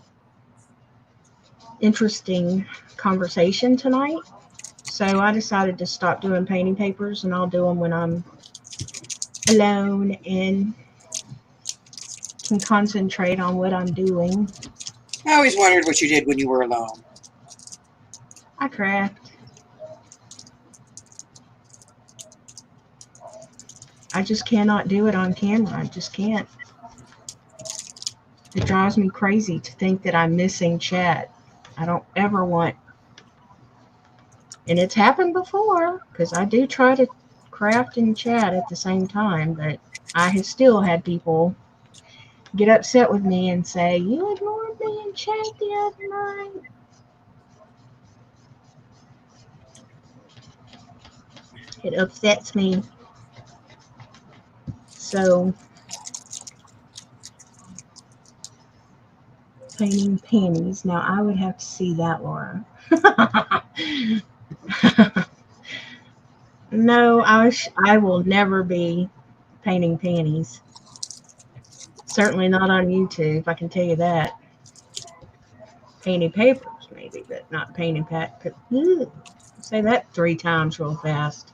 Speaker 1: interesting conversation tonight. So I decided to stop doing painting papers, and I'll do them when I'm alone and can concentrate on what I'm doing.
Speaker 2: I always wondered what you did when you were alone.
Speaker 1: I craft. I just cannot do it on camera. I just can't. It drives me crazy to think that I'm missing chat. I don't ever want, and it's happened before, because I do try to craft and chat at the same time, but I have still had people get upset with me and say, you ignored me in chat the other night. It upsets me. So, painting panties. Now, I would have to see that, Laura. No, I will never be painting panties. Certainly not on YouTube, I can tell you that. Painting papers, maybe, but not painting say that 3 times real fast.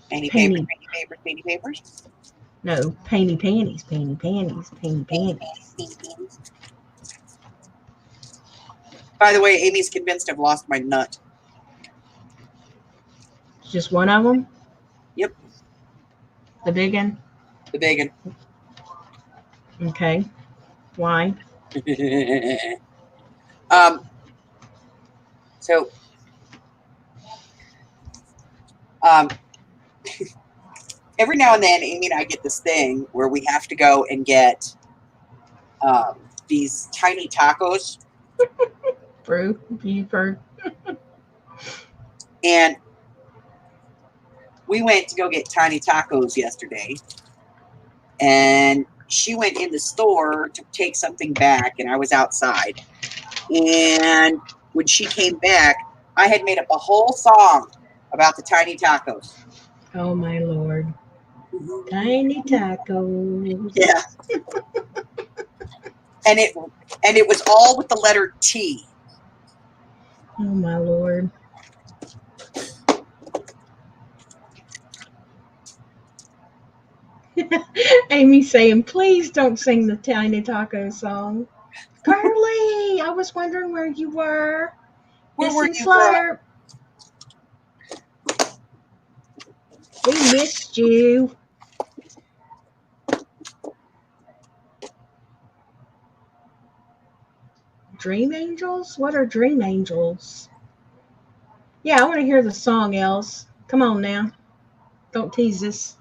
Speaker 2: Painty
Speaker 1: Painting.
Speaker 2: papers, painty papers, painty papers.
Speaker 1: No, painting panties, painting panties, painting
Speaker 2: Painty
Speaker 1: panties.
Speaker 2: panties, painty panties. By the way, Amy's convinced I've lost my nut.
Speaker 1: Just one of them?
Speaker 2: Yep,
Speaker 1: The big one?
Speaker 2: the big one.
Speaker 1: Okay. Why?
Speaker 2: So, every now and then, Amy and I get this thing where we have to go and get these tiny tacos.
Speaker 1: Beaver.
Speaker 2: And we went to go get tiny tacos yesterday. And she went in the store to take something back, and I was outside. And when she came back, I had made up a whole song about the tiny tacos.
Speaker 1: Oh my Lord. Tiny tacos.
Speaker 2: Yeah. And it was all with the letter T.
Speaker 1: Oh my Lord. Amy saying, please don't sing the Tiny Taco song. Carly, I was wondering where you were.
Speaker 2: Where were
Speaker 1: Missing
Speaker 2: you, girl?
Speaker 1: Slurp. We missed you. Dream Angels? What are Dream Angels? Yeah, I want to hear the song, Els. Come on now. Don't tease us.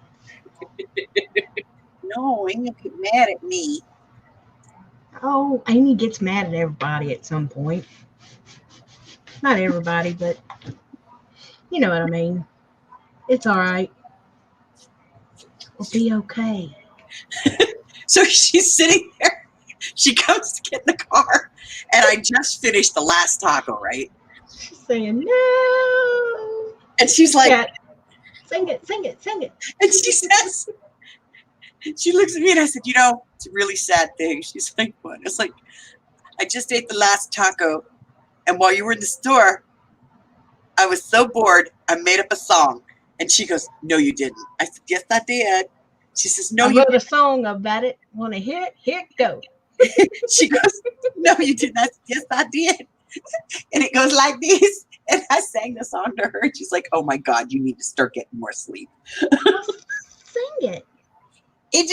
Speaker 2: No, Amy get mad at me.
Speaker 1: Oh, Amy gets mad at everybody at some point. Not everybody, but you know what I mean. It's all right. We'll be okay.
Speaker 2: So she's sitting there. She comes to get in the car, and I just finished the last taco, right?
Speaker 1: She's saying, no.
Speaker 2: And she's like,
Speaker 1: Yeah. Sing it, sing it, sing it.
Speaker 2: and she says, she looks at me, and I said, it's a really sad thing. She's like, what? It's like, I just ate the last taco, and while you were in the store, I was so bored, I made up a song. And she goes, no, you didn't. I said, yes, I did. She says, no,
Speaker 1: I
Speaker 2: you
Speaker 1: wrote
Speaker 2: didn't.
Speaker 1: a song about it. Want to hear it? Here it go.
Speaker 2: She goes, no, you didn't. I said, yes, I did. And it goes like this. And I sang the song to her. And she's like, oh my God, you need to start getting more sleep.
Speaker 1: Well, sing it.
Speaker 2: It's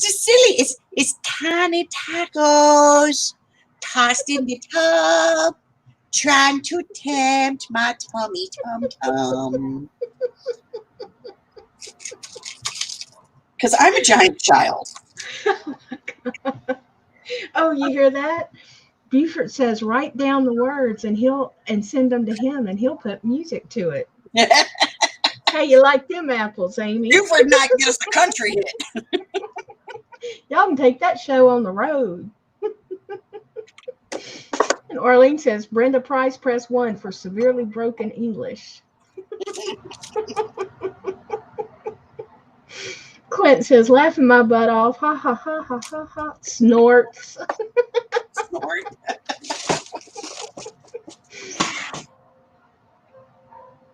Speaker 2: just silly. It's tiny tacos tossed in the tub, trying to tempt my tummy tum. Because I'm a giant child.
Speaker 1: Oh, you hear that? Buford says, write down the words and send them to him, and he'll put music to it. How you like them apples, Amy?
Speaker 2: Buford might get us a country hit.
Speaker 1: Y'all can take that show on the road. And Orlean says, Brenda Price, press 1 for severely broken English. Clint says, laughing my butt off. Ha, ha, ha, ha, ha, ha. Snorts.
Speaker 2: Snort.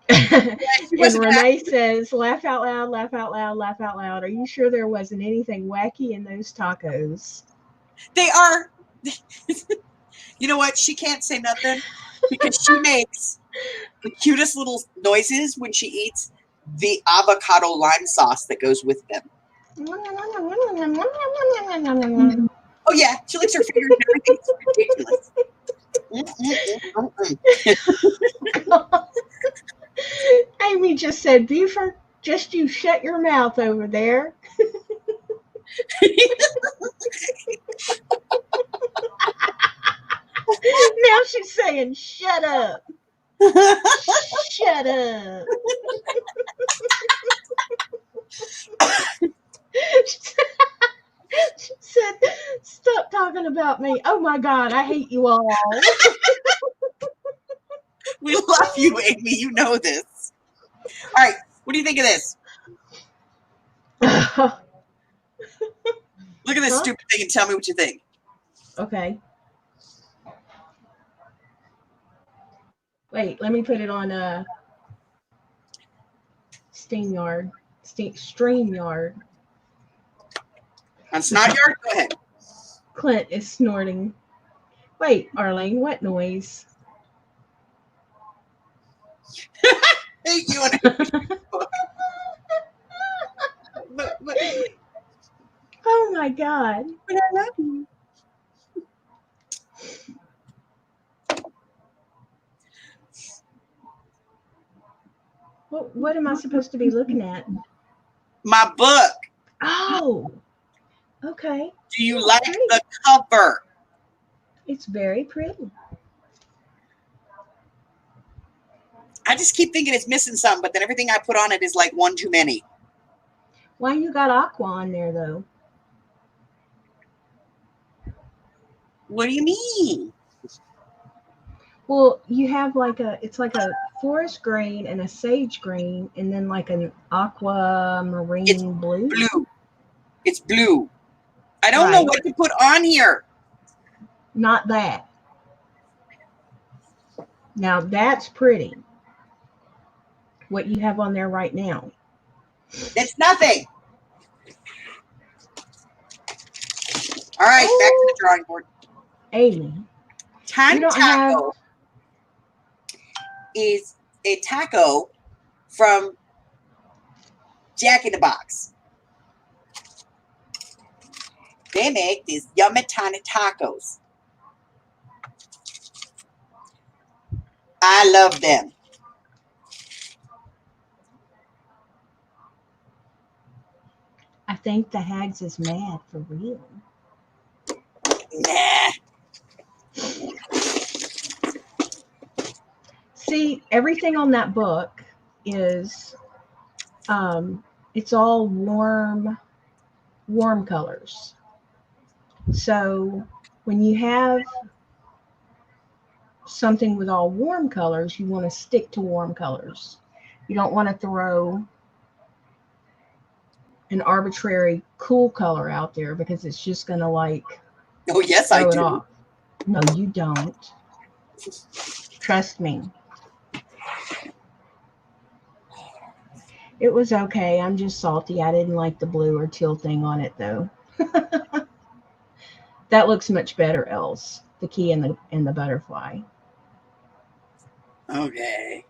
Speaker 1: And Renee says, laugh out loud, laugh out loud, laugh out loud. Are you sure there wasn't anything wacky in those tacos?
Speaker 2: They are. You know what? She can't say nothing because she makes the cutest little noises when she eats the avocado lime sauce that goes with them. Oh yeah, she licks her fingers and everything. It's ridiculous.
Speaker 1: Amy just said, Buford, just you shut your mouth over there. Now she's saying, shut up. Shut up. She said, stop talking about me. Oh my God, I hate you all.
Speaker 2: We love you, Amy. You know this. All right, what do you think of this? Look at this
Speaker 1: Huh?
Speaker 2: stupid thing and tell me what you think.
Speaker 1: Okay. Wait, let me put it on StreamYard. StreamYard.
Speaker 2: On Snot Yard? Go ahead.
Speaker 1: Clint is snorting. Wait, Arlene, what noise?
Speaker 2: Hey, you and
Speaker 1: Oh my God.
Speaker 2: I love you.
Speaker 1: What am I supposed to be looking at?
Speaker 2: My book.
Speaker 1: Oh, okay.
Speaker 2: Do you
Speaker 1: It's
Speaker 2: like
Speaker 1: pretty.
Speaker 2: the cover?
Speaker 1: It's very pretty.
Speaker 2: I just keep thinking it's missing something, but then everything I put on it is like one too many.
Speaker 1: Why you got aqua on there though?
Speaker 2: What do you mean?
Speaker 1: Well, you have it's like a forest green and a sage green, and then like an aquamarine
Speaker 2: It's
Speaker 1: blue.
Speaker 2: blue. It's blue. I don't know
Speaker 1: Right.
Speaker 2: what to put on here.
Speaker 1: Not that. Now that's pretty. What you have on there right now.
Speaker 2: It's nothing. All right, back to the drawing board.
Speaker 1: Amy, you don't have.
Speaker 2: Taco is a taco from Jack in the Box. They make these yummy tiny tacos. I love them.
Speaker 1: I think the Hags is mad for real.
Speaker 2: Nah.
Speaker 1: See, everything on that book is, it's all warm colors. So when you have something with all warm colors, you want to stick to warm colors. You don't want to throw an arbitrary cool color out there because it's just going to like
Speaker 2: Oh, yes, I
Speaker 1: throw it
Speaker 2: do.
Speaker 1: off. No, you don't. Trust me. It was okay. I'm just salty. I didn't like the blue or teal thing on it though. That looks much better else. The key and the butterfly.
Speaker 2: Okay.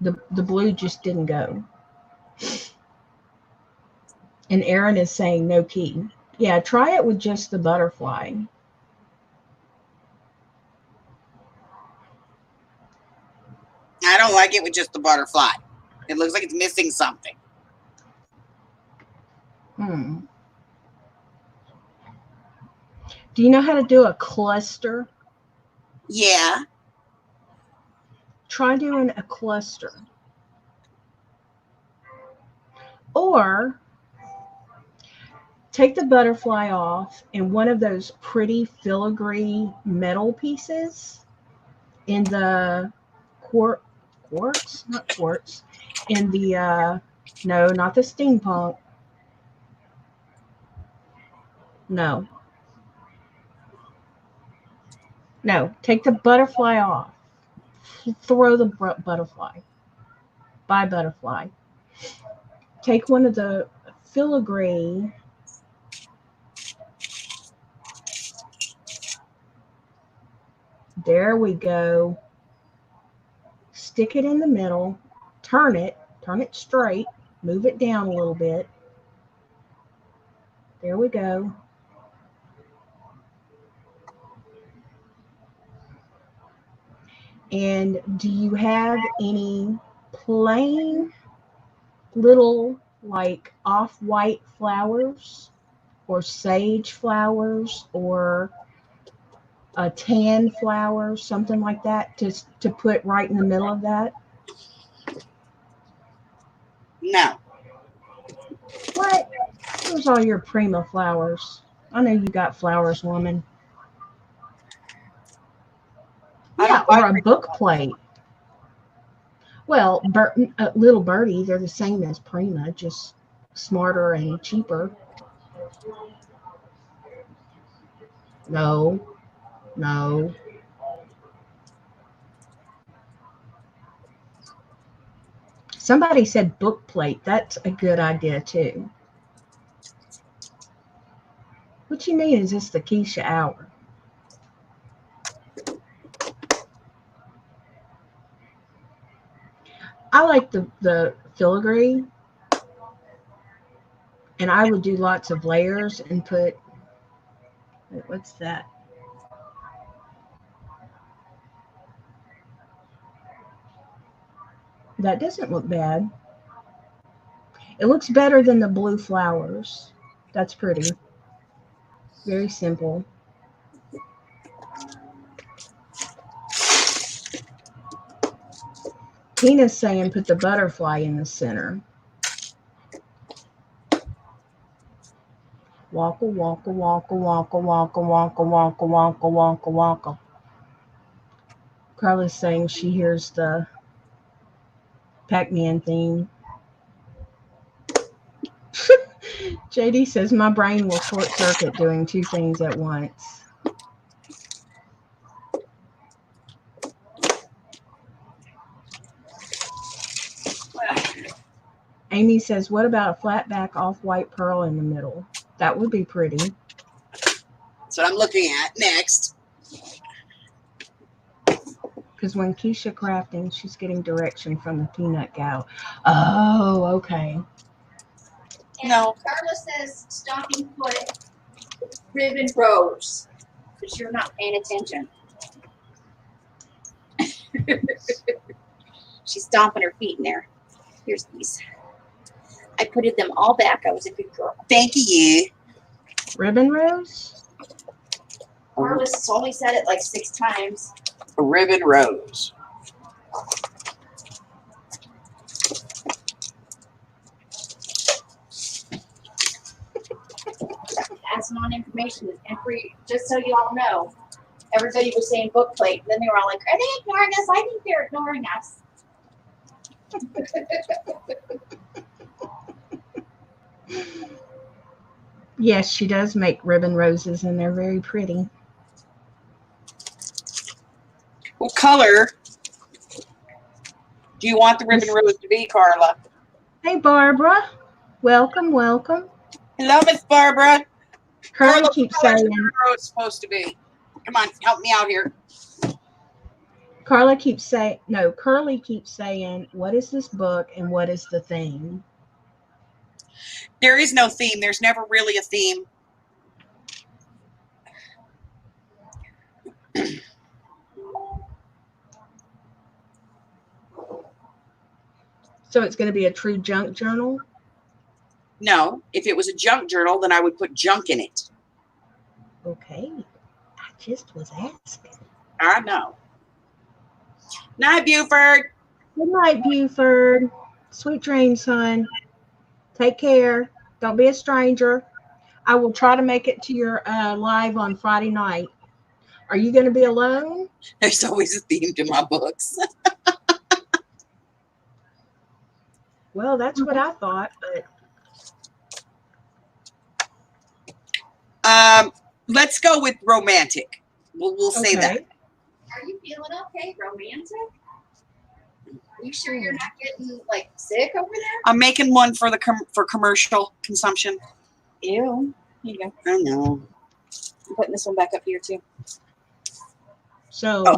Speaker 1: The blue just didn't go. And Aaron is saying no key. Yeah, try it with just the butterfly.
Speaker 2: I don't like it with just the butterfly. It looks like it's missing something.
Speaker 1: Do you know how to do a cluster?
Speaker 2: Yeah.
Speaker 1: Try doing a cluster. Or take the butterfly off and one of those pretty filigree metal pieces in the quartz, not quartz, in the, no, not the steampunk. No, take the butterfly off. Throw the butterfly. Buy butterfly. Take one of the filigree. There we go. Stick it in the middle. Turn it straight. Move it down a little bit. There we go. And do you have any plain little like off-white flowers or sage flowers or a tan flower, something like that, to put right in the middle of that?
Speaker 2: No.
Speaker 1: What? Those are all your prima flowers. I know you got flowers, woman.
Speaker 2: I
Speaker 1: Yeah,
Speaker 2: don't buy
Speaker 1: or a book plate. Well, Little Birdie, they're the same as Prima, just smarter and cheaper. No, no. Somebody said book plate. That's a good idea too. What you mean? Is this the Keisha hour? I like the filigree, and I would do lots of layers and put. What's that? That doesn't look bad. It looks better than the blue flowers. That's pretty. Very simple. Tina's saying put the butterfly in the center. Waka waka waka waka waka waka waka waka waka waka. Carla's saying she hears the Pac-Man theme. JD says my brain will short circuit doing two things at once. Amy says, what about a flat back off-white pearl in the middle? That would be pretty.
Speaker 2: That's what I'm looking at next.
Speaker 1: Because when Keisha crafting, she's getting direction from the peanut gal. Oh, okay.
Speaker 4: And no. Carla says stomping foot ribbon rose because you're not paying attention. She's stomping her feet in there. Here's these. I putted them all back. I was a good girl.
Speaker 2: Thank you.
Speaker 1: Ribbon rose?
Speaker 4: Carla's only said it like 6 times.
Speaker 2: A ribbon rose.
Speaker 4: Passing on information and free, just so you all know. Everybody was saying book plate, and then they were all like, "Are they ignoring us?" I think they're ignoring us.
Speaker 1: Yes, she does make ribbon roses, and they're very pretty.
Speaker 2: What color do you want the ribbon rose to be, Carla?
Speaker 1: Hey, Barbara. Welcome, welcome.
Speaker 2: Hello, Miss Barbara.
Speaker 1: Carla keeps saying,
Speaker 2: ribbon rose supposed to be. Come on, help me out here.
Speaker 1: Carla keeps saying, no, Curly keeps saying, what is this book and what is the theme?
Speaker 2: There is no theme. There's never really a theme.
Speaker 1: So it's going to be a true junk journal?
Speaker 2: No. If it was a junk journal, then I would put junk in it.
Speaker 1: Okay. I just was asking.
Speaker 2: I know. Night, Buford.
Speaker 1: Good night, Buford. Sweet dreams, son. Take care. Don't be a stranger. I will try to make it to your live on Friday night. Are you going to be alone?
Speaker 2: There's always a theme to my books.
Speaker 1: Well, that's what I thought,
Speaker 2: but let's go with romantic. We'll say that.
Speaker 4: Are you feeling okay? Romantic? Are you sure you're not getting like sick over there?
Speaker 2: I'm making one for for commercial consumption.
Speaker 4: Ew. Here you go.
Speaker 2: I know.
Speaker 4: I'm putting this one back up here too.
Speaker 1: So,
Speaker 4: I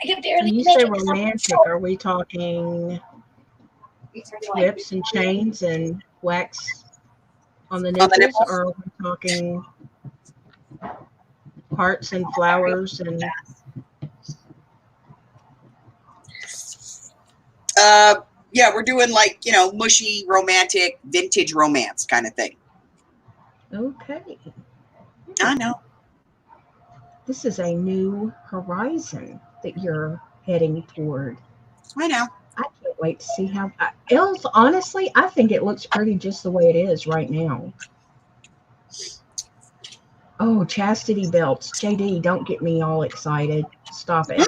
Speaker 4: can barely
Speaker 1: when you say romantic, are we talking whips and chains and wax on the nipples, or are we talking hearts and flowers and
Speaker 2: yeah, we're doing like, mushy romantic vintage romance kind of thing.
Speaker 1: Okay.
Speaker 2: I know.
Speaker 1: This is a new horizon that you're heading toward.
Speaker 2: I know.
Speaker 1: I can't wait to see how. Else, honestly, I think it looks pretty just the way it is right now. Oh, chastity belts. JD, don't get me all excited. Stop it.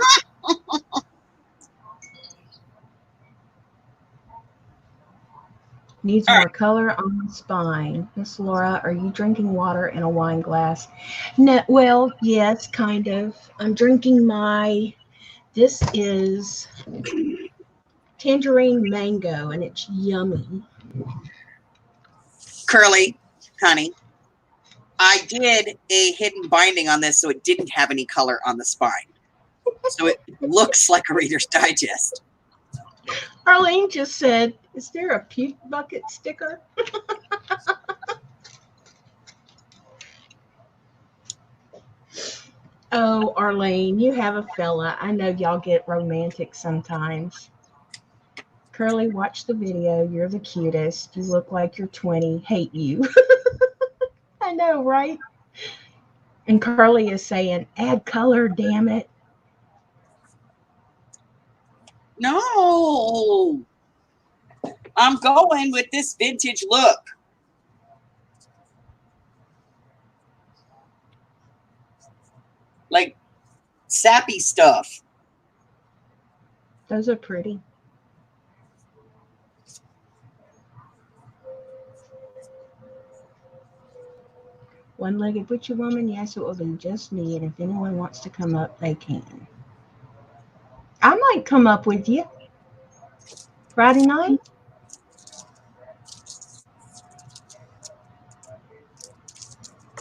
Speaker 1: Needs
Speaker 2: All right.
Speaker 1: more color on the spine. Miss Laura, are you drinking water in a wine glass? No, well, yes, kind of. I'm drinking this is tangerine mango, and it's yummy.
Speaker 2: Curly, honey, I did a hidden binding on this so it didn't have any color on the spine. So it looks like a Reader's Digest.
Speaker 1: Arlene just said, is there a puke bucket sticker? Oh, Arlene, you have a fella. I know y'all get romantic sometimes. Curly, watch the video. You're the cutest. You look like you're 20. Hate you. I know, right? And Curly is saying, add color, damn it.
Speaker 2: No, I'm going with this vintage look. Like sappy stuff.
Speaker 1: Those are pretty. One-legged witchy woman, yes, it will be just me. And if anyone wants to come up, they can. I might come up with you Friday night.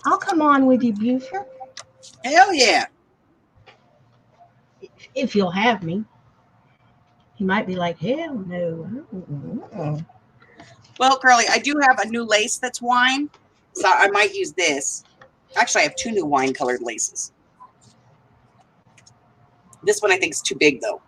Speaker 1: I'll come on with you, Buford,
Speaker 2: Hell yeah.
Speaker 1: if you'll have me. He might be like, hell no.
Speaker 2: Well, Curly, I do have a new lace that's wine, so I might use this. Actually, I have 2 new wine-colored laces. This one I think is too big, though.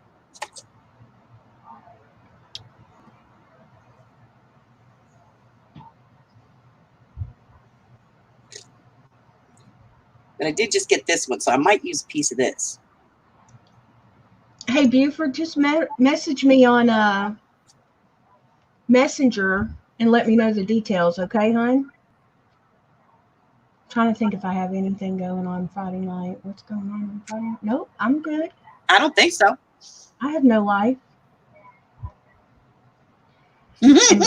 Speaker 2: But I did just get this one, so I might use a piece of this.
Speaker 1: Hey, Buford, just message me on Messenger and let me know the details, okay, hon? Trying to think if I have anything going on Friday night. What's going on Friday night? Nope, I'm good.
Speaker 2: I don't think so.
Speaker 1: I have no life. And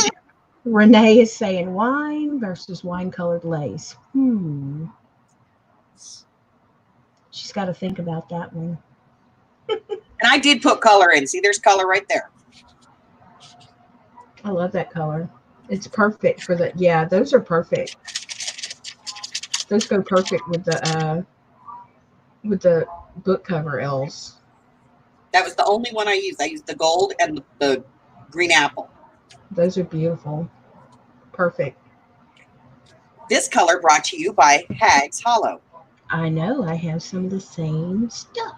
Speaker 1: Renee is saying wine versus wine-colored lace. She's got to think about that one.
Speaker 2: And I did put color in. See, there's color right there.
Speaker 1: I love that color. It's perfect for the, yeah, those are perfect. Those go perfect with the book cover L's.
Speaker 2: That was the only one I used. I used the gold and the green apple.
Speaker 1: Those are beautiful. Perfect.
Speaker 2: This color brought to you by Hags Hollow.
Speaker 1: I know. I have some of the same stuff.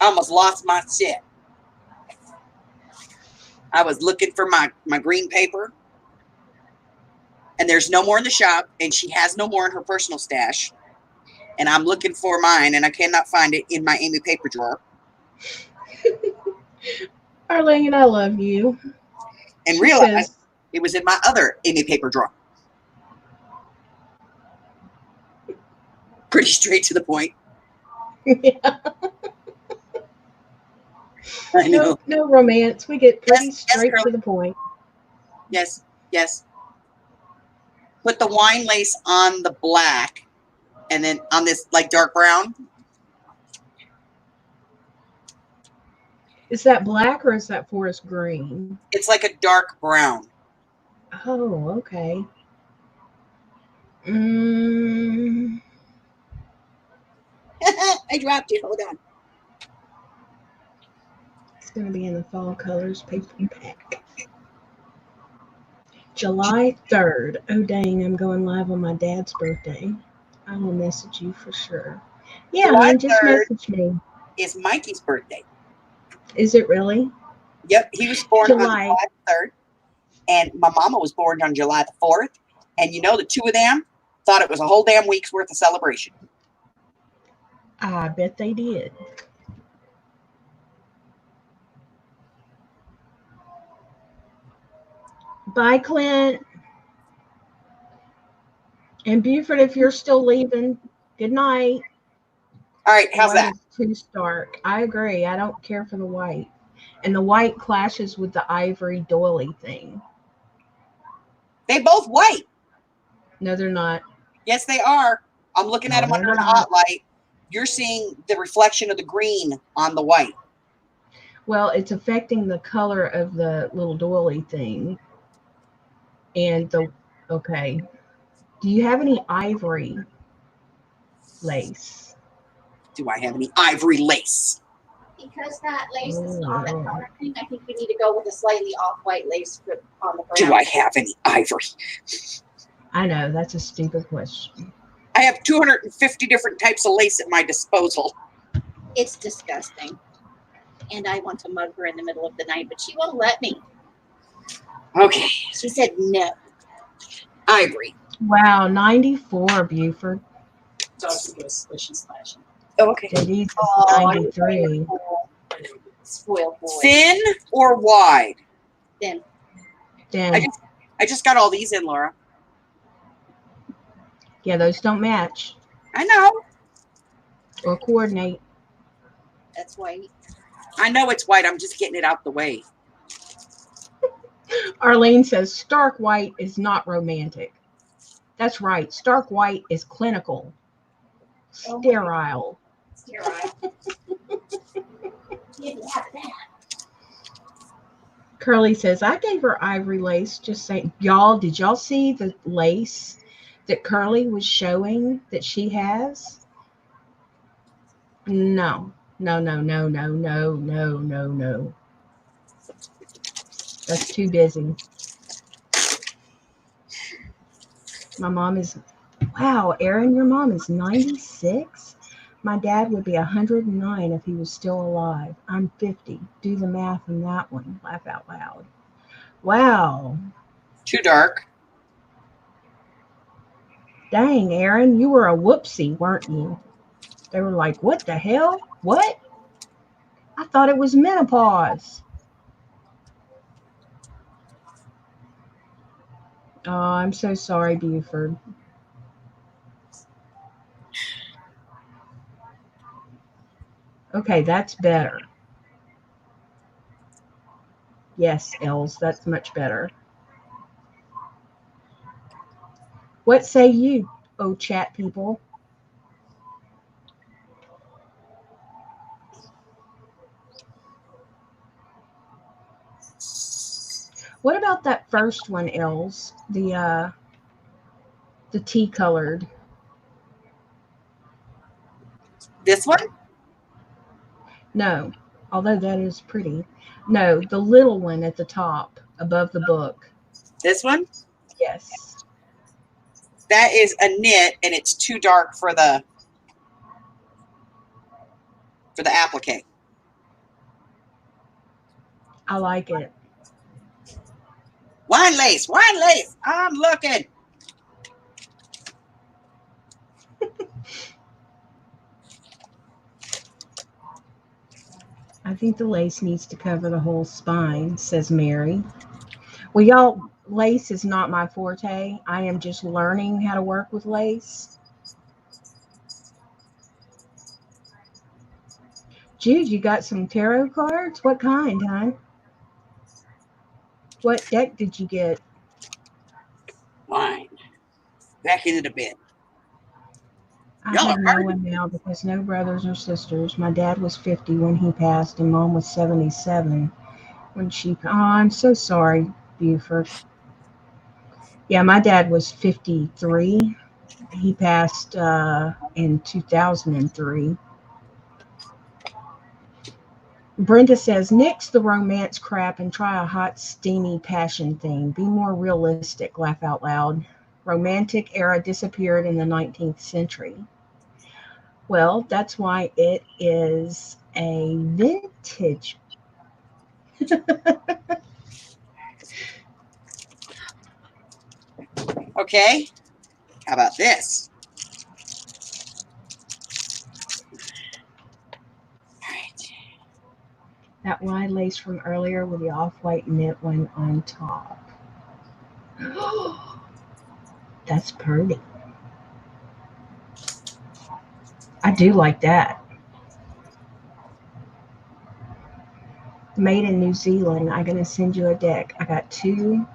Speaker 2: I almost lost my shit. I was looking for my green paper, and there's no more in the shop, and she has no more in her personal stash. And I'm looking for mine, and I cannot find it in my Amy paper drawer.
Speaker 1: Arlene, I love you.
Speaker 2: And realized it was in my other Amy paper drawer. Pretty straight to the point.
Speaker 1: Yeah.
Speaker 2: I know.
Speaker 1: No romance. We get pretty straight
Speaker 2: yes,
Speaker 1: to the point.
Speaker 2: Yes, yes. Put the wine lace on the black, and then on this like dark brown.
Speaker 1: Is that black or is that forest green?
Speaker 2: It's like a dark brown.
Speaker 1: Oh, okay.
Speaker 2: I dropped it. Hold on.
Speaker 1: It's going to be in the fall colors paper pack. July 3rd. Oh, dang. I'm going live on my dad's birthday. I will message you for sure. Yeah,
Speaker 2: July
Speaker 1: just
Speaker 2: 3rd
Speaker 1: message me.
Speaker 2: is Mikey's birthday.
Speaker 1: Is it really?
Speaker 2: Yep, he was born on
Speaker 1: July.
Speaker 2: July 3rd, and my mama was born on July the 4th. And you know, the two of them thought it was a whole damn week's worth of celebration.
Speaker 1: I bet they did. Bye, Clint. And Buford, if you're still leaving, good night.
Speaker 2: All right, how's that?
Speaker 1: White is too stark. I agree. I don't care for the white. And the white clashes with the ivory doily thing.
Speaker 2: They both white.
Speaker 1: No, they're not.
Speaker 2: Yes, they are. I'm looking at
Speaker 1: No,
Speaker 2: them under
Speaker 1: they're
Speaker 2: a
Speaker 1: not.
Speaker 2: hot light. You're seeing the reflection of the green on the white.
Speaker 1: Well, it's affecting the color of the little doily thing. And okay. Do you have any ivory lace?
Speaker 2: Do I have any ivory lace?
Speaker 4: Because that lace is
Speaker 1: Oh,
Speaker 4: on the
Speaker 1: no.
Speaker 4: color thing, I think we need to go with a slightly off-white lace on the brown.
Speaker 2: Do I have any ivory?
Speaker 1: I know, that's a stupid question.
Speaker 2: I have 250 different types of lace at my disposal.
Speaker 4: It's disgusting. And I want to mug her in the middle of the night, but she won't let me.
Speaker 2: Okay.
Speaker 4: She said no.
Speaker 2: Ivory.
Speaker 1: Wow, 94, Buford.
Speaker 4: Dog's go slishy slashing.
Speaker 2: Oh, okay.
Speaker 1: JD's
Speaker 4: Oh,
Speaker 1: 93.
Speaker 4: Spoiled boy.
Speaker 2: Thin or wide?
Speaker 4: Thin.
Speaker 1: Then,
Speaker 2: I just got all these in, Laura.
Speaker 1: yeah, those don't match
Speaker 2: I know.
Speaker 1: or coordinate.
Speaker 4: That's white.
Speaker 2: I know it's white. I'm just getting it out the way.
Speaker 1: Arlene says stark white is not romantic. That's right. Stark white is clinical,
Speaker 4: Oh,
Speaker 1: sterile.
Speaker 4: Sterile. You have that.
Speaker 1: Curly says, I gave her ivory lace. Just saying. Y'all, did y'all see the lace that Curly was showing that she has? No. No, no, no, no, no, no, no, no. That's too busy. My mom is, wow, Erin, your mom is 96? My dad would be 109 if he was still alive. I'm 50. Do the math on that one. Laugh out loud. Wow.
Speaker 2: Too dark.
Speaker 1: Dang, Erin, you were a whoopsie, weren't you? They were like, what the hell? What? I thought it was menopause. Oh, I'm so sorry, Buford. Okay, that's better. Yes, Els, that's much better. What say you, oh chat people? What about that first one, Els? The tea colored.
Speaker 2: This one?
Speaker 1: No, although that is pretty. No, the little one at the top above the book.
Speaker 2: This one?
Speaker 1: Yes.
Speaker 2: That is a knit, and it's too dark for the applique.
Speaker 1: I like it.
Speaker 2: Wine lace, wine lace. I'm looking.
Speaker 1: I think the lace needs to cover the whole spine, says Mary. Well, y'all, lace is not my forte. I am just learning how to work with lace. Jude, you got some tarot cards? What kind, huh? What deck did you get?
Speaker 2: Wine. Back into the bed.
Speaker 1: I
Speaker 2: Y'all
Speaker 1: have
Speaker 2: are
Speaker 1: no
Speaker 2: hard.
Speaker 1: one now because no brothers or sisters. My dad was 50 when he passed, and mom was 77 when she. Oh, I'm so sorry, Buford. Yeah, my dad was 53. He passed in 2003. Brenda says, nix the romance crap and try a hot, steamy passion thing. Be more realistic. Laugh out loud. Romantic era disappeared in the 19th century. Well, that's why it is a vintage.
Speaker 2: Okay. How about this? All right.
Speaker 1: That wide lace from earlier with the off-white knit one on top. That's pretty. I do like that. Made in New Zealand. I'm gonna send you a deck. I got 2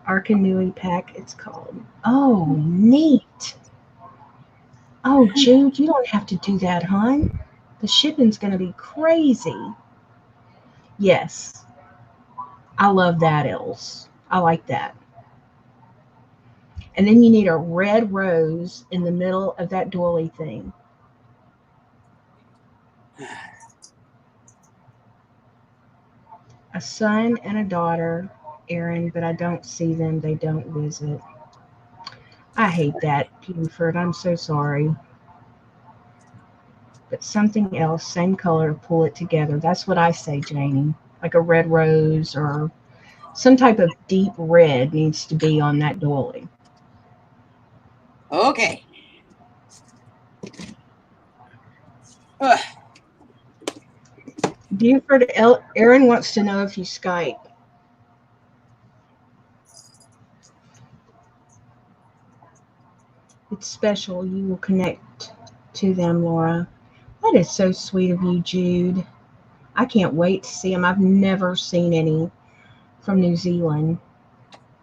Speaker 1: Arcanui pack. It's called. Oh, neat. Oh, Jude, you don't have to do that, hon. The shipping's gonna be crazy. Yes, I love that, Els. I like that. And then you need a red rose in the middle of that doily thing. A son and a daughter, Aaron, but I don't see them. They don't visit. I hate that, Buford. I'm so sorry. But something else, same color, pull it together. That's what I say, Janie. Like a red rose or some type of deep red needs to be on that doily.
Speaker 2: Okay. Ugh.
Speaker 1: Buford, Aaron wants to know if you Skype. It's special. You will connect to them, Laura. That is so sweet of you, Jude. I can't wait to see them. I've never seen any from New Zealand,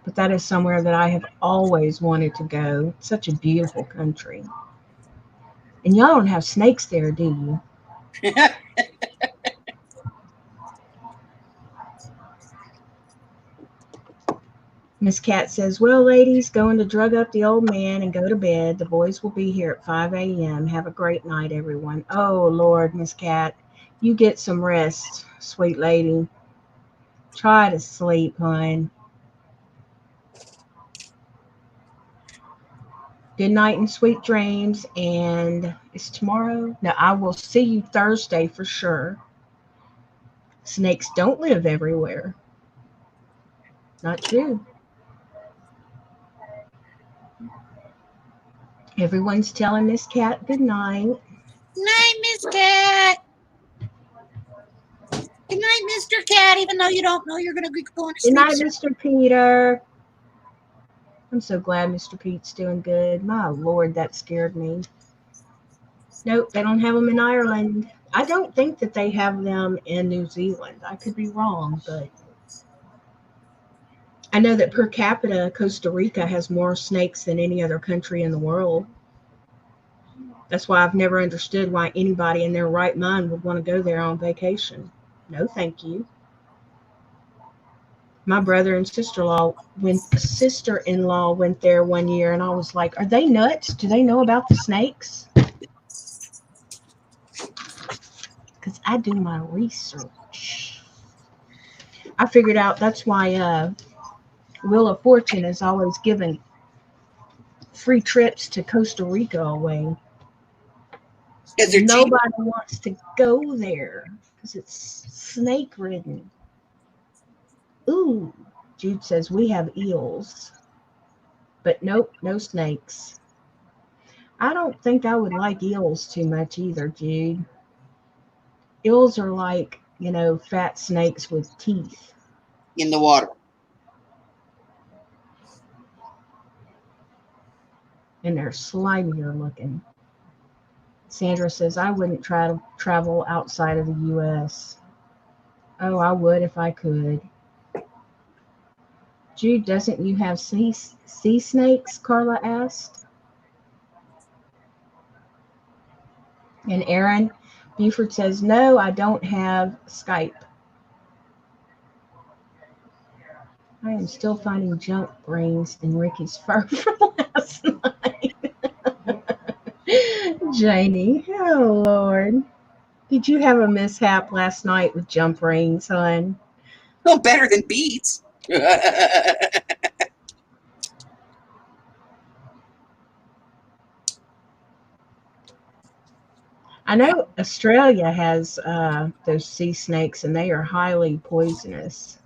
Speaker 1: but that is somewhere that I have always wanted to go. It's such a beautiful country. And y'all don't have snakes there, do you? Miss Cat says, well, ladies, going to drug up the old man and go to bed. The boys will be here at 5 a.m. Have a great night, everyone. Oh, Lord, Miss Cat, you get some rest, sweet lady. Try to sleep, hon. Good night and sweet dreams. And it's tomorrow? No, I will see you Thursday for sure. Snakes don't live everywhere. Not true. Everyone's telling Miss Cat good night.
Speaker 2: Night, Miss Cat. Good night, Mr. Cat, even though you don't know you're going to be going to
Speaker 1: Good
Speaker 2: sleep.
Speaker 1: night, Mr. Peter. I'm so glad Mr. Pete's doing good. My Lord, that scared me. Nope, they don't have them in Ireland. I don't think that they have them in New Zealand. I could be wrong, but I know that per capita, Costa Rica has more snakes than any other country in the world. That's why I've never understood why anybody in their right mind would want to go there on vacation. No, thank you. My brother and sister-in-law went there one year, and I was like, are they nuts? Do they know about the snakes? Because I do my research. I figured out that's why Wheel of Fortune is always giving free trips to Costa Rica away.
Speaker 2: Is there
Speaker 1: Nobody wants to go there because it's snake ridden. Ooh, Jude says we have eels, but nope, no snakes. I don't think I would like eels too much either, Jude. Eels are like, fat snakes with teeth.
Speaker 2: in the water?
Speaker 1: And they're slimier looking. Sandra says, I wouldn't try to travel outside of the U.S. Oh, I would if I could. Jude, doesn't you have sea snakes? Carla asked. And Aaron Buford says, no, I don't have Skype. I am still finding junk brains in Ricky's fur from last night. Janie, oh Lord. Did you have a mishap last night with jump rings, hon?
Speaker 2: No better than beads.
Speaker 1: I know Australia has those sea snakes, and they are highly poisonous.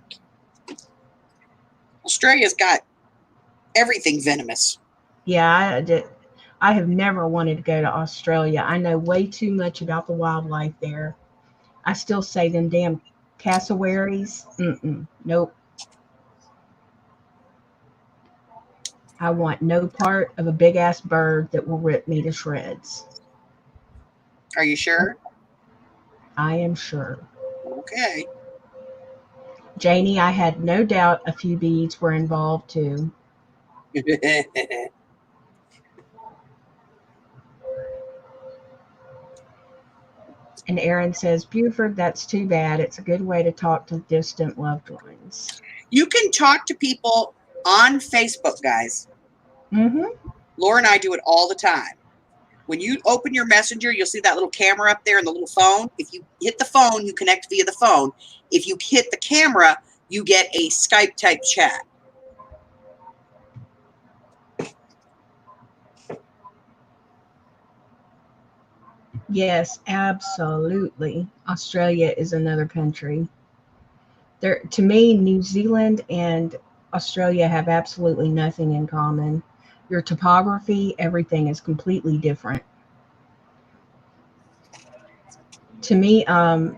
Speaker 2: Australia's got everything venomous.
Speaker 1: Yeah, I have never wanted to go to Australia. I know way too much about the wildlife there. I still say them damn cassowaries. Nope. I want no part of a big ass bird that will rip me to shreds.
Speaker 2: Are you sure?
Speaker 1: I am sure.
Speaker 2: Okay.
Speaker 1: Janie, I had no doubt a few beads were involved too. And Aaron says, Buford, that's too bad. It's a good way to talk to distant loved ones.
Speaker 2: You can talk to people on Facebook, guys.
Speaker 1: Mm-hmm.
Speaker 2: Laura and I do it all the time. When you open your messenger, you'll see that little camera up there and the little phone. If you hit the phone, you connect via the phone. If you hit the camera, you get a Skype type chat.
Speaker 1: Yes, absolutely. Australia is another country. There, to me, New Zealand and Australia have absolutely nothing in common. Your topography, everything is completely different. To me,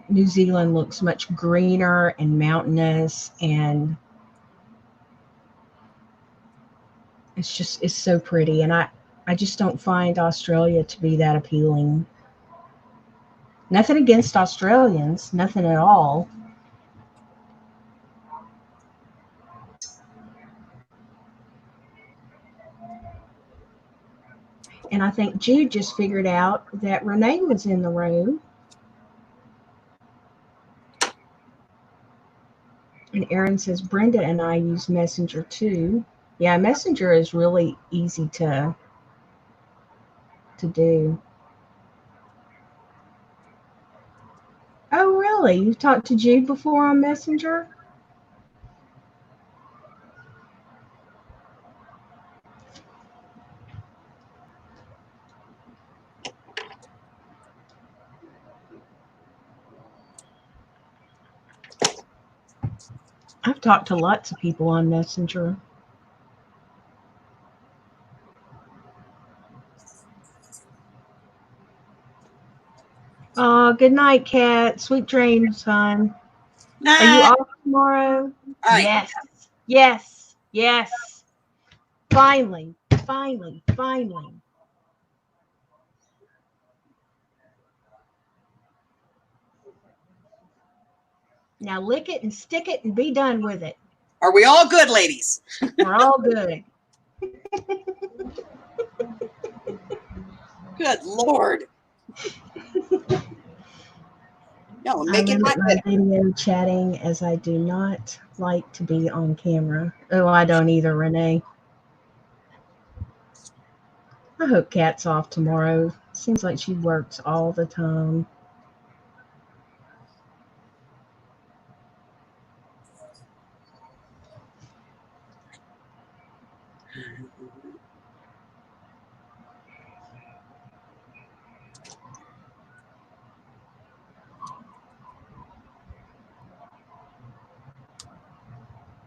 Speaker 1: New Zealand looks much greener and mountainous, and it's so pretty. And I just don't find Australia to be that appealing. Nothing against Australians, nothing at all. And I think Jude just figured out that Renee was in the room. And Aaron says, Brenda and I use Messenger too. Yeah, Messenger is really easy to do. Oh, really? You've talked to Jude before on Messenger? I've talked to lots of people on Messenger. Oh, good night, Kat. Sweet dreams, hon. Are you off tomorrow? Yes. Yes. Yes. Finally. Finally. Finally. Now lick it and stick it and be done with it.
Speaker 2: Are we all good, ladies?
Speaker 1: We're all good.
Speaker 2: Good Lord. No,
Speaker 1: I
Speaker 2: make it
Speaker 1: limit
Speaker 2: hot.
Speaker 1: my video chatting as I do not like to be on camera. Oh, I don't either, Renee. I hope Kat's off tomorrow. Seems like she works all the time.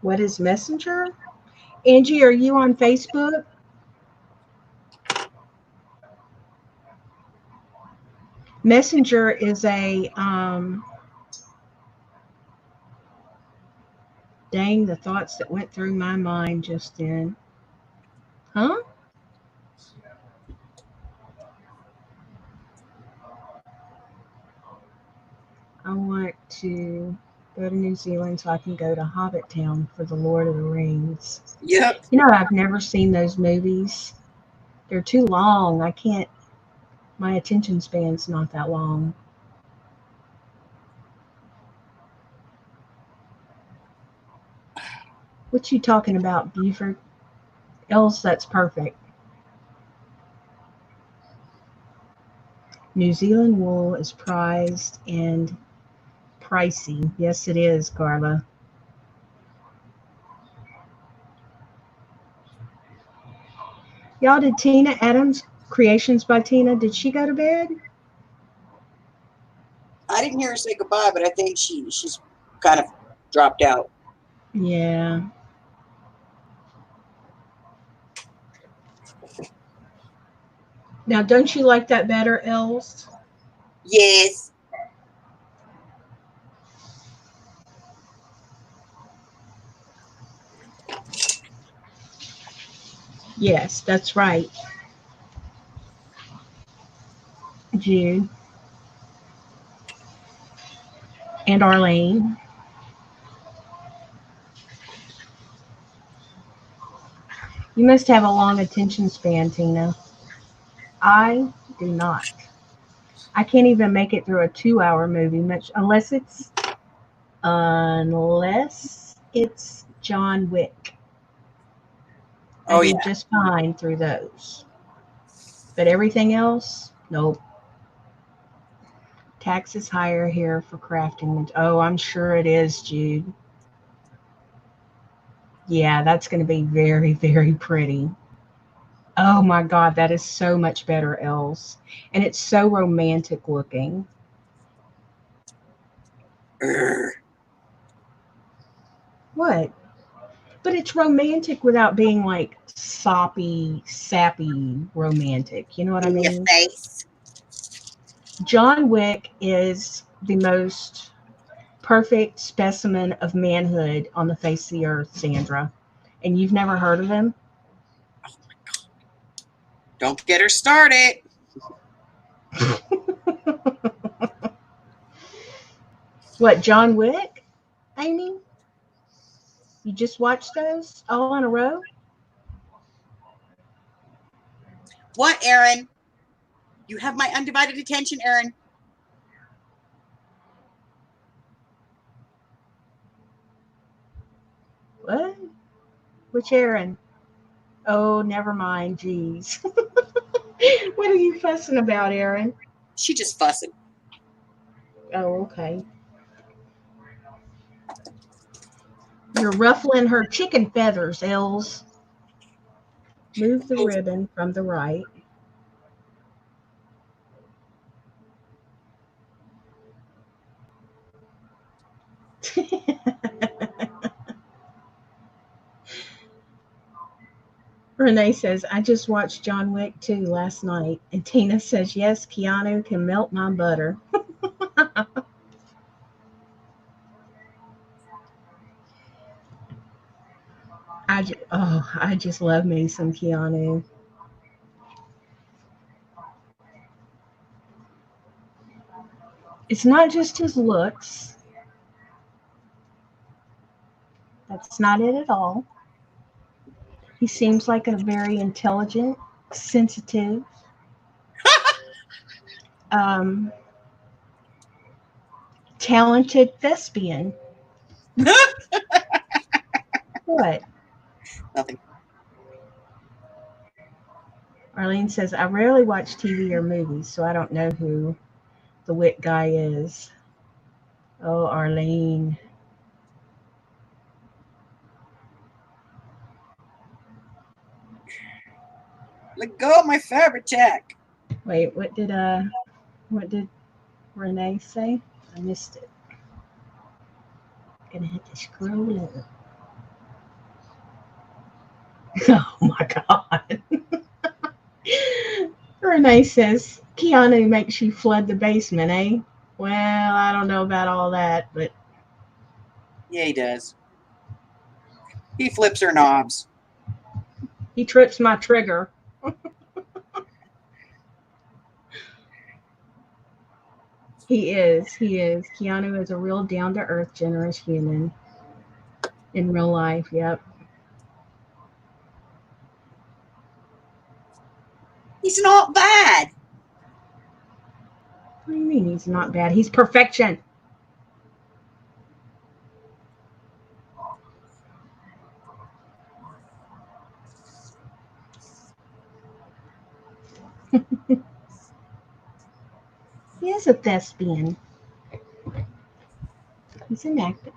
Speaker 1: What is Messenger? Angie, are you on Facebook? Messenger is a dang, the thoughts that went through my mind just then. Huh? I want to go to New Zealand so I can go to Hobbit Town for the Lord of the Rings.
Speaker 2: Yep.
Speaker 1: You know, I've never seen those movies. They're too long. I can't, my attention span's not that long. What you talking about, Buford? Else, that's perfect. New Zealand wool is prized and pricey. Yes, it is, Carla. Y'all, did Tina Adams, Creations by Tina, did she go to bed?
Speaker 2: I didn't hear her say goodbye, but I think she's kind of dropped out.
Speaker 1: Yeah. Now, don't you like that better, Els?
Speaker 2: Yes.
Speaker 1: Yes, that's right. Jude. And Arlene. You must have a long attention span, Tina. I do not. I can't even make it through a 2-hour movie, much unless it's John Wick. I
Speaker 2: Oh
Speaker 1: do
Speaker 2: yeah.
Speaker 1: just fine through those. But everything else, nope. Tax is higher here for crafting. Oh, I'm sure it is, Jude. Yeah, that's going to be very, very pretty. Oh my God, that is so much better, Els. And it's so romantic looking.
Speaker 2: Urgh.
Speaker 1: What? But it's romantic without being like soppy, sappy romantic. You know what I
Speaker 2: In your
Speaker 1: mean?
Speaker 2: face.
Speaker 1: John Wick is the most perfect specimen of manhood on the face of the earth, Sandra. And you've never heard of him?
Speaker 2: Don't get her started.
Speaker 1: What, John Wick, Amy? You just watched those all in a row?
Speaker 2: What, Aaron? You have my undivided attention, Aaron.
Speaker 1: What? Which Aaron? Oh, never mind. Geez. What are you fussing about, Aaron?
Speaker 2: She just fussing.
Speaker 1: Oh, okay. You're ruffling her chicken feathers, Els. Move the ribbon from the right. Renee says, I just watched John Wick 2 last night. And Tina says, yes, Keanu can melt my butter. I just love me some Keanu. It's not just his looks. That's not it at all. He seems like a very intelligent, sensitive, um, talented thespian. What?
Speaker 2: Nothing.
Speaker 1: Arlene says, I rarely watch TV or movies, so I don't know who the wit guy is. Oh, Arlene.
Speaker 2: Let go of my fabric tech.
Speaker 1: Wait, what did Renee say? I missed it. Gonna have to scroll up. Oh my God. Renee says, Keanu makes you flood the basement, eh? Well, I don't know about all that, but
Speaker 2: Yeah, he does. He flips her knobs.
Speaker 1: he trips my trigger. He is. He is. Keanu is a real down to earth, generous human in real life. Yep.
Speaker 2: He's not bad.
Speaker 1: What do you mean he's not bad? He's perfection. He is a thespian. He's an actor.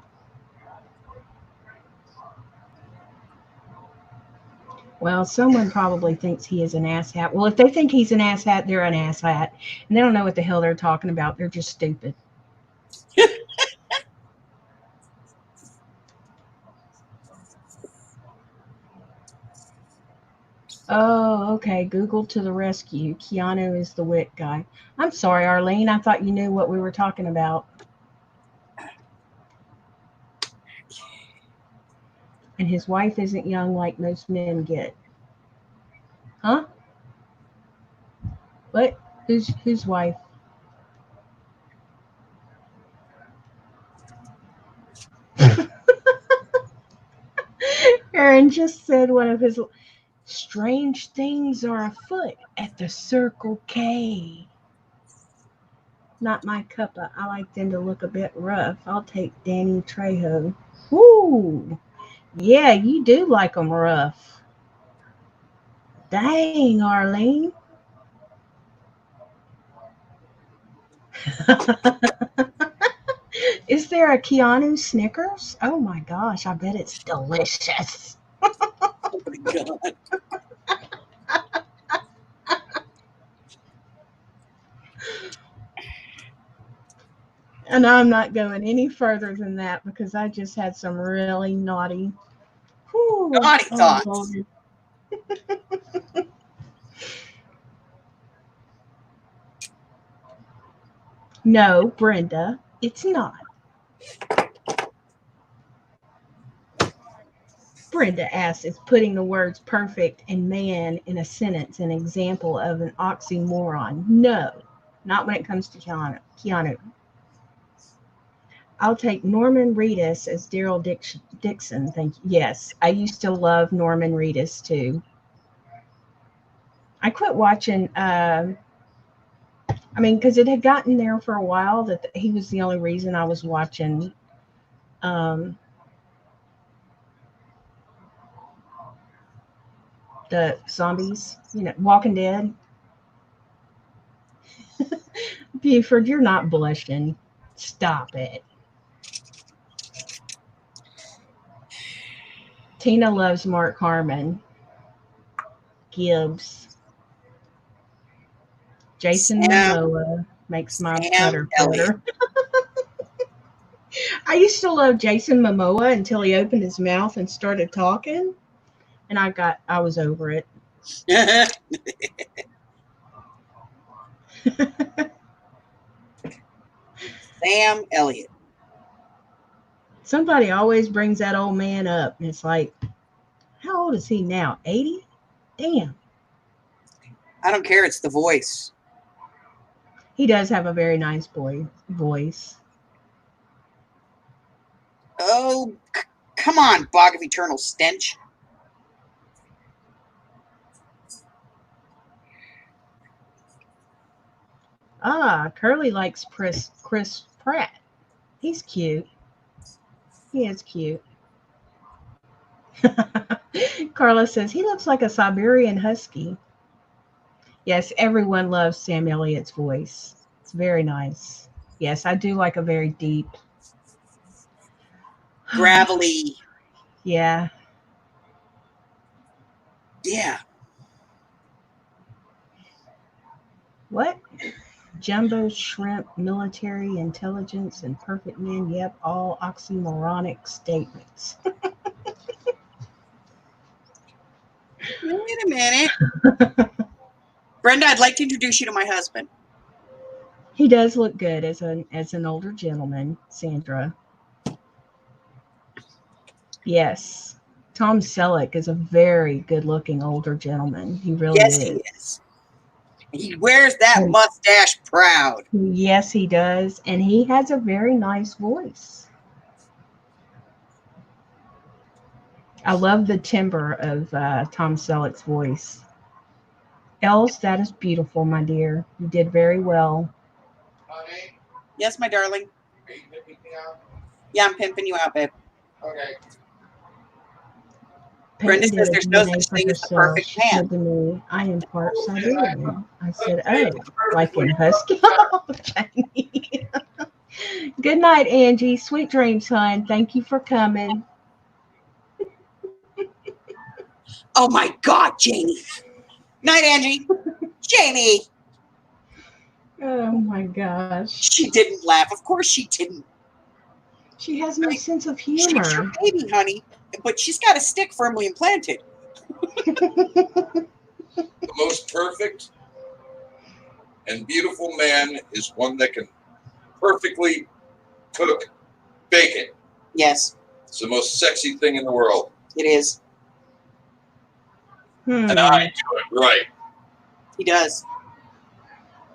Speaker 1: Well, someone probably thinks he is an asshat. Well, if they think he's an asshat, they're an asshat. And they don't know what the hell they're talking about. They're just stupid. Oh, okay. Google to the rescue. Keanu is the wit guy. I'm sorry, Arlene. I thought you knew what we were talking about. And his wife isn't young like most men get. Huh? What? Whose wife? Aaron just said one of his. Strange things are afoot at the Circle K. Not my cuppa. I like them to look a bit rough. I'll take Danny Trejo. Ooh, yeah, you do like them rough. Dang, Arlene. Is there a Keanu Snickers? Oh my gosh, I bet it's delicious.
Speaker 2: Oh my God.
Speaker 1: And I'm not going any further than that because I just had some really naughty. Whew,
Speaker 2: Naughty
Speaker 1: oh,
Speaker 2: thoughts.
Speaker 1: Lord. No, Brenda, it's not. Brenda asks, is putting the words perfect and man in a sentence an example of an oxymoron? No, not when it comes to Keanu. I'll take Norman Reedus as Daryl Dixon. Thank you. Yes, I used to love Norman Reedus too. I quit watching, because it had gotten there for a while that he was the only reason I was watching um, the zombies, Walking Dead. Buford, you're not blushing. Stop it. Tina loves Mark Harmon. Gibbs. Jason Momoa makes my butter better. I used to love Jason Momoa until he opened his mouth and started talking, and I was over it.
Speaker 2: Sam Elliott.
Speaker 1: Somebody always brings that old man up, and it's like, how old is he now? 80? Damn.
Speaker 2: I don't care. It's the voice.
Speaker 1: He does have a very nice voice.
Speaker 2: Oh, come on, Bog of Eternal Stench.
Speaker 1: Curly likes Chris Pratt. He's cute. He is cute. Carla says, he looks like a Siberian Husky. Yes, everyone loves Sam Elliott's voice. It's very nice. Yes, I do like a very deep,
Speaker 2: gravelly.
Speaker 1: Yeah.
Speaker 2: Yeah.
Speaker 1: What? Jumbo shrimp, military intelligence, and perfect men. Yep, all oxymoronic statements.
Speaker 2: Wait a minute. Brenda, I'd like to introduce you to my husband.
Speaker 1: He does look good as an older gentleman, Sandra. Yes. Tom Selleck is a very good-looking older gentleman. He really is.
Speaker 2: Yes, he is. He wears that mustache proud.
Speaker 1: Yes, he does. And he has a very nice voice. I love the timbre of Tom Selleck's voice. Els, that is beautiful, my dear. You did very well.
Speaker 3: Honey,
Speaker 2: Yes, my darling.
Speaker 3: are you pimping me out?
Speaker 2: Yeah, I'm pimping you out, babe.
Speaker 3: Okay.
Speaker 2: Brenda
Speaker 1: Peyton
Speaker 2: says
Speaker 1: did a
Speaker 2: there's no
Speaker 1: DNA
Speaker 2: such
Speaker 1: for
Speaker 2: thing as the
Speaker 1: herself.
Speaker 2: perfect
Speaker 1: She
Speaker 2: man.
Speaker 1: said to me, I am part Siberian. I said,
Speaker 3: Okay,
Speaker 1: oh, like in Husky. Oh, Jamie. Good night, Angie. Sweet dreams, hon. Thank you for coming.
Speaker 2: Oh my God, Jamie. Night, Angie. Jamie.
Speaker 1: Oh my gosh.
Speaker 2: She didn't laugh. Of course she didn't.
Speaker 1: She has no sense of
Speaker 2: She's
Speaker 1: humor.
Speaker 2: your baby, honey. But she's got a stick firmly implanted.
Speaker 3: The most perfect and beautiful man is one that can perfectly cook bacon.
Speaker 2: Yes,
Speaker 3: It's the most sexy thing in the world.
Speaker 2: it is.
Speaker 3: And I do it right.
Speaker 2: He does.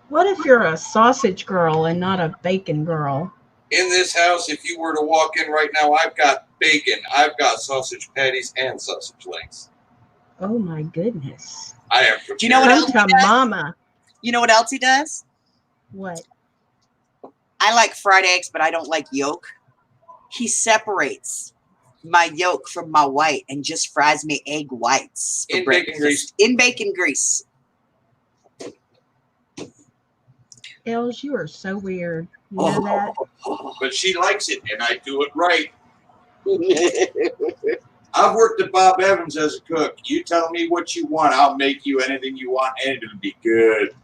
Speaker 1: What if you're a sausage girl and not a bacon girl?
Speaker 3: In this house, if you were to walk in right now, I've got bacon, I've got sausage patties, and sausage links.
Speaker 1: Oh my goodness.
Speaker 3: I am.
Speaker 2: Do you know what
Speaker 1: Come
Speaker 2: else he
Speaker 1: to
Speaker 2: does?
Speaker 1: mama.
Speaker 2: You know what else he does?
Speaker 1: What?
Speaker 2: I like fried eggs, but I don't like yolk. He separates my yolk from my white and just fries me egg whites for
Speaker 3: In bacon grease.
Speaker 2: In bacon grease.
Speaker 1: Els, you are so weird. You know that?
Speaker 3: But she likes it, and I do it right. I've worked at Bob Evans as a cook. You tell me what you want, I'll make you anything you want, and it'll be good.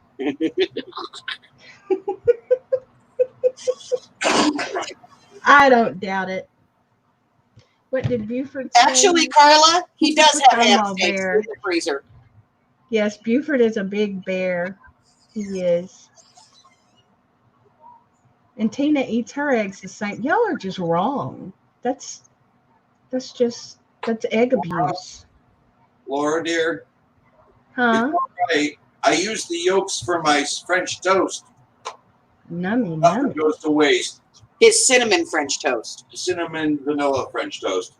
Speaker 1: I don't doubt it. What did Buford say?
Speaker 2: Actually, Carla, he does have ham
Speaker 1: Come on,
Speaker 2: steaks
Speaker 1: bear.
Speaker 2: in the freezer.
Speaker 1: Yes, Buford is a big bear. He is. And Tina eats her eggs the same. Y'all are just wrong. That's egg abuse.
Speaker 3: Laura, dear,
Speaker 1: Huh?
Speaker 3: I use the yolks for my French toast.
Speaker 1: Nummy,
Speaker 3: Nothing
Speaker 1: nummy.
Speaker 3: goes to waste.
Speaker 2: His cinnamon French toast.
Speaker 3: Cinnamon vanilla French toast.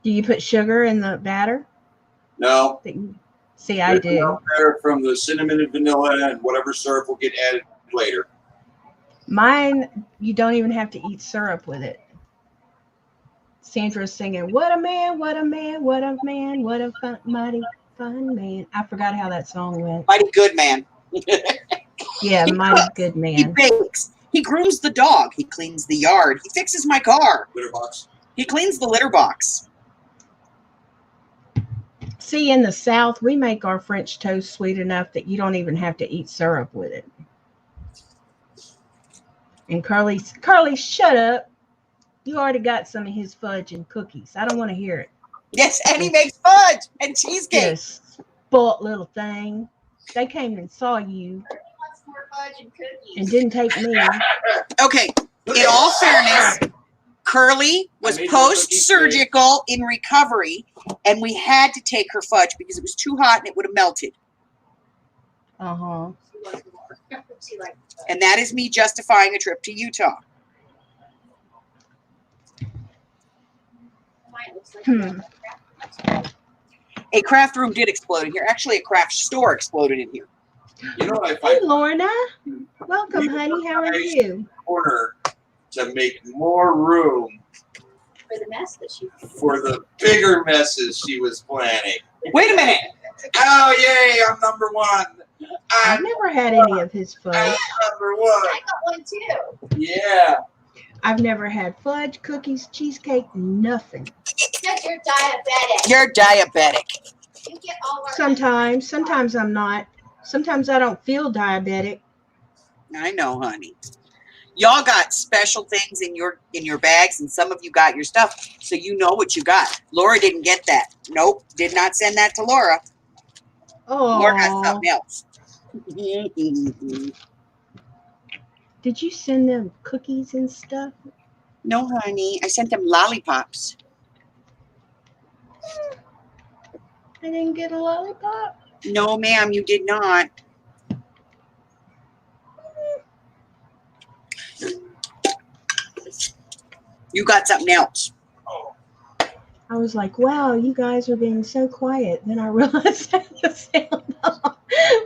Speaker 1: Do you put sugar in the batter?
Speaker 3: No.
Speaker 1: See, I do.
Speaker 3: Out there from the cinnamon and vanilla, and whatever syrup will get added later.
Speaker 1: Mine, you don't even have to eat syrup with it. Sandra's singing, "What a man, what a man, what a man, what a mighty fine man." I forgot how that song went.
Speaker 2: Mighty good man.
Speaker 1: Yeah, mighty good
Speaker 2: He
Speaker 1: man.
Speaker 2: bakes. He grooms the dog. He cleans the yard. He fixes my car.
Speaker 3: Litter box.
Speaker 2: He cleans the litter box.
Speaker 1: See, in the South, we make our French toast sweet enough that you don't even have to eat syrup with it. And Carly, shut up. You already got some of his fudge and cookies. I don't want to hear it.
Speaker 2: Yes, and he makes fudge and cheesecake.
Speaker 1: Yes, spoilt little thing. They came and saw you
Speaker 4: Wants more fudge and cookies.
Speaker 1: and didn't take me.
Speaker 2: Okay, in all fairness, Curly was post-surgical in recovery, and we had to take her fudge because it was too hot and it would have melted.
Speaker 1: Uh-huh.
Speaker 4: She wants more. She likes fudge.
Speaker 2: And that is me justifying a trip to Utah.
Speaker 4: Mine looks like
Speaker 2: A craft room did explode in here. Actually, a craft store exploded in here.
Speaker 3: You know what I
Speaker 1: Hey,
Speaker 3: find
Speaker 1: Lorna. Welcome, honey. How are you?
Speaker 3: corner to make more room
Speaker 4: for the mess that she
Speaker 3: for the bigger messes she was planning.
Speaker 2: Wait a minute.
Speaker 3: Oh, yay, I'm number one.
Speaker 1: I've
Speaker 3: I'm
Speaker 1: never had any of his fudge.
Speaker 3: number one.
Speaker 4: I got one too.
Speaker 3: Yeah.
Speaker 1: I've never had fudge, cookies, cheesecake, nothing.
Speaker 4: Because you're diabetic.
Speaker 2: You're diabetic.
Speaker 4: You get all our
Speaker 1: Sometimes I'm not. Sometimes I don't feel diabetic.
Speaker 2: I know, honey. Y'all got special things in your bags, and some of you got your stuff, so you know what you got. Laura didn't get that. Nope, did not send that to Laura. Laura got
Speaker 1: Oh,
Speaker 2: something else.
Speaker 1: did you send them cookies and stuff?
Speaker 2: No, honey, I sent them lollipops.
Speaker 1: I didn't get a lollipop.
Speaker 2: No, ma'am, you did not. You got something else.
Speaker 1: I was like, wow, you guys are being so quiet. Then I realized I had the sound off.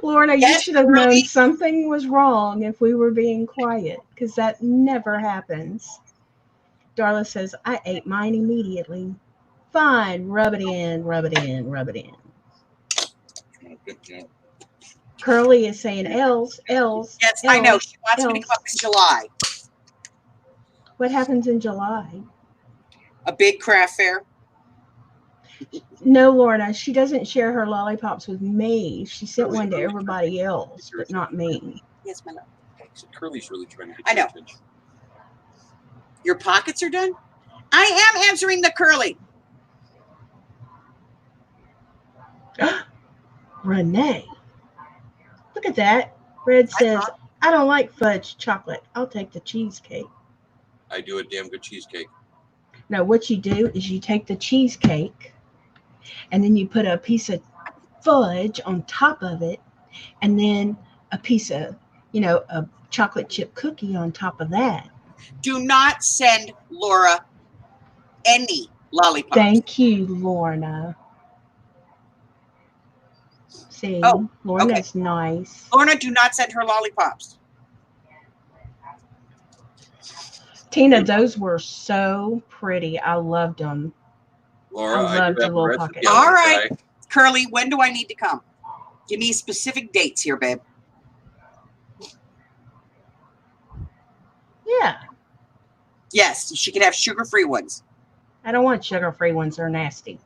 Speaker 1: Lorna, you
Speaker 2: Yes,
Speaker 1: should have
Speaker 2: really?
Speaker 1: known something was wrong if we were being quiet, because that never happens. Darla says, I ate mine immediately. Fine, rub it in, rub it in, rub it in. Curly is saying, Els.
Speaker 2: Yes, I know. She wants me to come in July.
Speaker 1: What happens in July?
Speaker 2: A big craft fair.
Speaker 1: No, Lorna, she doesn't share her lollipops with me. She sent one to everybody else, but not me.
Speaker 2: Yes, my love.
Speaker 3: So Curly's really trying to get
Speaker 2: I know.
Speaker 3: your attention.
Speaker 2: Your pockets are done? I am answering the Curly.
Speaker 1: Renee. Look at that. Red says, I don't like fudge chocolate. I'll take the cheesecake.
Speaker 3: I do a damn good cheesecake.
Speaker 1: No, what you do is you take the cheesecake and then you put a piece of fudge on top of it and then a piece of, a chocolate chip cookie on top of that.
Speaker 2: Do not send Laura any lollipops.
Speaker 1: Thank you, Lorna. See,
Speaker 2: Oh,
Speaker 1: Lorna's nice.
Speaker 2: Lorna, do not send her lollipops.
Speaker 1: Tina, those were so pretty. I loved them.
Speaker 3: Laura,
Speaker 1: I
Speaker 3: I
Speaker 1: loved
Speaker 3: do
Speaker 1: the
Speaker 3: have a
Speaker 1: little
Speaker 3: recipe.
Speaker 1: pocket.
Speaker 3: I
Speaker 2: All
Speaker 3: wanna
Speaker 2: right.
Speaker 3: try.
Speaker 2: Curly, when do I need to come? Give me specific dates here, babe.
Speaker 1: Yeah.
Speaker 2: Yes, she can have sugar-free ones.
Speaker 1: I don't want sugar-free ones. They're nasty.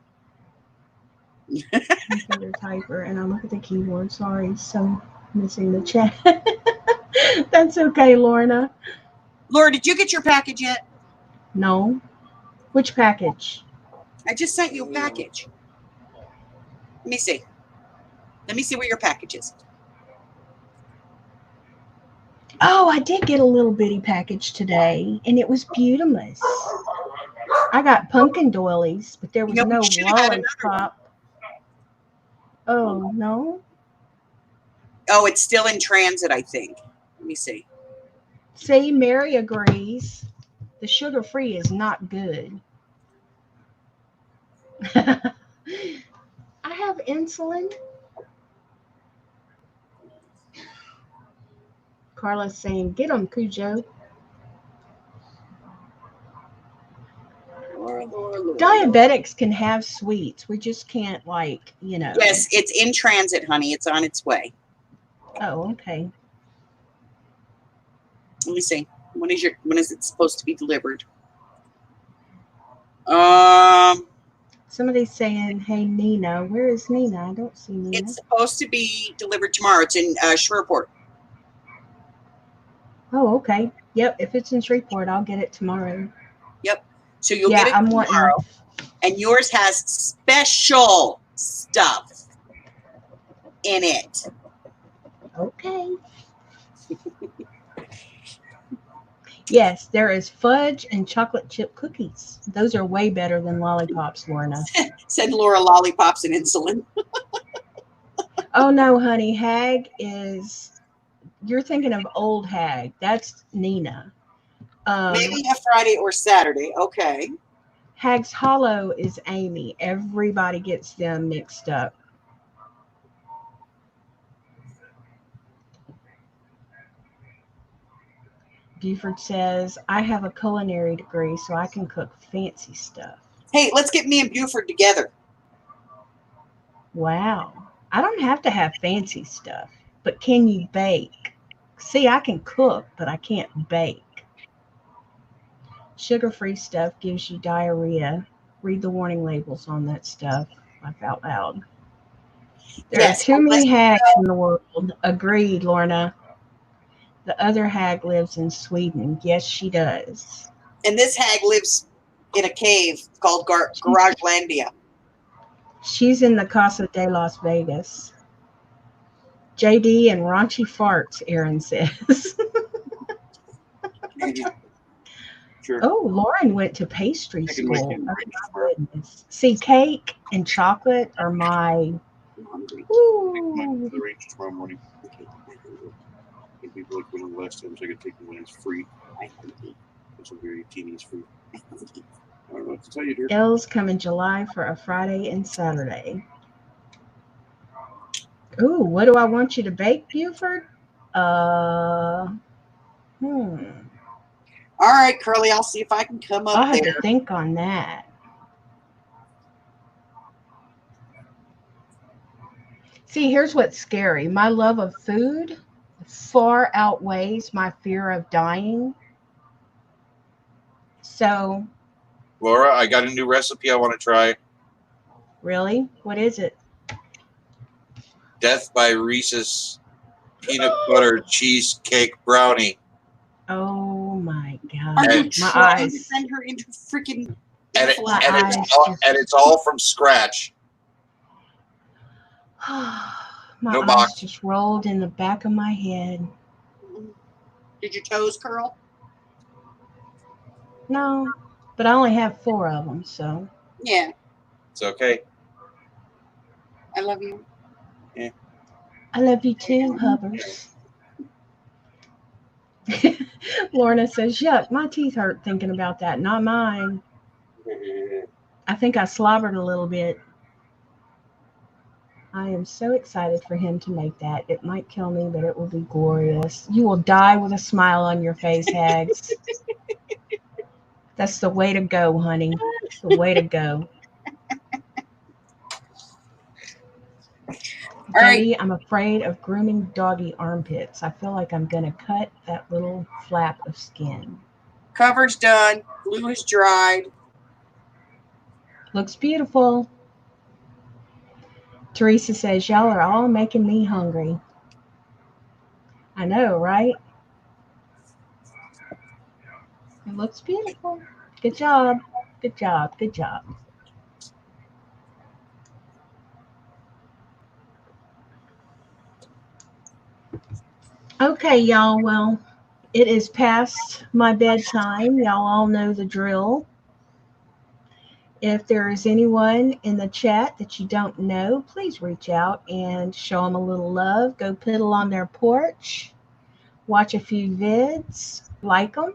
Speaker 1: Computer typer, and I look at the keyboard. Sorry, so missing the chat. That's okay, Lorna.
Speaker 2: Laura, did you get your package yet?
Speaker 1: No. Which package?
Speaker 2: I just sent you a package. Let me see. Let me see where your package is.
Speaker 1: Oh, I did get a little bitty package today, and it was beautimous. I got pumpkin doilies, but there was
Speaker 2: You know, we
Speaker 1: no
Speaker 2: should have had another one.
Speaker 1: lollipop. Oh, no?
Speaker 2: Oh, it's still in transit, I think. Let me see.
Speaker 1: See, Mary agrees. The sugar-free is not good. I have insulin. Carla's saying, get them, Cujo.
Speaker 2: Laura.
Speaker 1: Diabetics can have sweets. We just can't, like, you know.
Speaker 2: Yes, it's in transit, honey. It's on its way.
Speaker 1: Oh, okay.
Speaker 2: Let me see. When is it supposed to be delivered?
Speaker 1: Somebody's saying, hey, Nina. Where is Nina? I don't see Nina.
Speaker 2: It's supposed to be delivered tomorrow. It's in Shreveport.
Speaker 1: Oh, okay. Yep. If it's in Shreveport, I'll get it tomorrow.
Speaker 2: Yep. So you'll
Speaker 1: Yeah,
Speaker 2: get it
Speaker 1: I'm
Speaker 2: tomorrow.
Speaker 1: wanting.
Speaker 2: And yours has special stuff in it.
Speaker 1: Okay. Yes, there is fudge and chocolate chip cookies. Those are way better than lollipops, Lorna.
Speaker 2: Send Laura lollipops and insulin.
Speaker 1: Oh no, honey, Hag is. You're thinking of old Hag. That's Nina.
Speaker 2: Maybe a Friday or Saturday. Okay.
Speaker 1: Hag's Hollow is Amy. Everybody gets them mixed up. Buford says, I have a culinary degree, so I can cook fancy stuff.
Speaker 2: Hey, let's get me and Buford together.
Speaker 1: Wow. I don't have to have fancy stuff, but can you bake? See, I can cook, but I can't bake. Sugar-free stuff gives you diarrhea. Read the warning labels on that stuff. Laugh out loud. There
Speaker 2: Yes,
Speaker 1: are too many hags in the world. Agreed, Lorna. The other hag lives in Sweden. Yes, she does.
Speaker 2: And this hag lives in a cave called Garagelandia.
Speaker 1: She's in the Casa de Las Vegas. JD and raunchy farts, Aaron says.
Speaker 3: Sure.
Speaker 1: Oh, Lauren went to pastry
Speaker 3: I can make
Speaker 1: school.
Speaker 3: it
Speaker 1: Oh,
Speaker 3: reach
Speaker 1: my
Speaker 3: tomorrow.
Speaker 1: goodness. See, cake and chocolate are my.
Speaker 2: I'm hungry.
Speaker 1: Ooh.
Speaker 3: The range tomorrow morning. People like one of the last times I could take them when it's free. It's a very tedious free. I don't know what to tell you, dear.
Speaker 1: L's come in July for a Friday and Saturday. Ooh, what do I want you to bake, Buford?
Speaker 2: All right, Curly, I'll see if I can come up
Speaker 1: I'll have
Speaker 2: there.
Speaker 1: to think on that. See, here's what's scary. My love of food far outweighs my fear of dying. So,
Speaker 3: Laura, I got a new recipe I want to try.
Speaker 1: really? What is it?
Speaker 3: Death by Reese's peanut butter cheesecake brownie.
Speaker 1: Oh my
Speaker 2: Are
Speaker 1: God.
Speaker 2: you
Speaker 3: And-
Speaker 1: My
Speaker 2: trying
Speaker 1: eyes.
Speaker 2: to send her into freaking
Speaker 3: And,
Speaker 1: My eyes
Speaker 3: and it's all from scratch.
Speaker 1: My
Speaker 3: No
Speaker 1: eyes
Speaker 3: box.
Speaker 1: just rolled in the back of my head.
Speaker 2: Did your toes curl?
Speaker 1: No, but I only have 4 of them, so.
Speaker 2: Yeah.
Speaker 3: It's okay.
Speaker 2: I love you.
Speaker 1: I love you too, Hubbers. Lorna says, yuck, my teeth hurt thinking about that. Not mine. I think I slobbered a little bit. I am so excited for him to make that. It might kill me, but it will be glorious. You will die with a smile on your face, Hags. That's the way to go, honey. The way to go.
Speaker 2: All right.
Speaker 1: JD, I'm afraid of grooming doggy armpits. I feel like I'm going to cut that little flap of skin.
Speaker 2: Cover's done. Glue is dried.
Speaker 1: Looks beautiful. Teresa says, y'all are all making me hungry. I know, right? It looks beautiful. Good job. Good job. Good job. Okay, y'all. Well, it is past my bedtime. Y'all all know the drill. If there is anyone in the chat that you don't know, please reach out and show them a little love. Go piddle on their porch. Watch a few vids. Like them.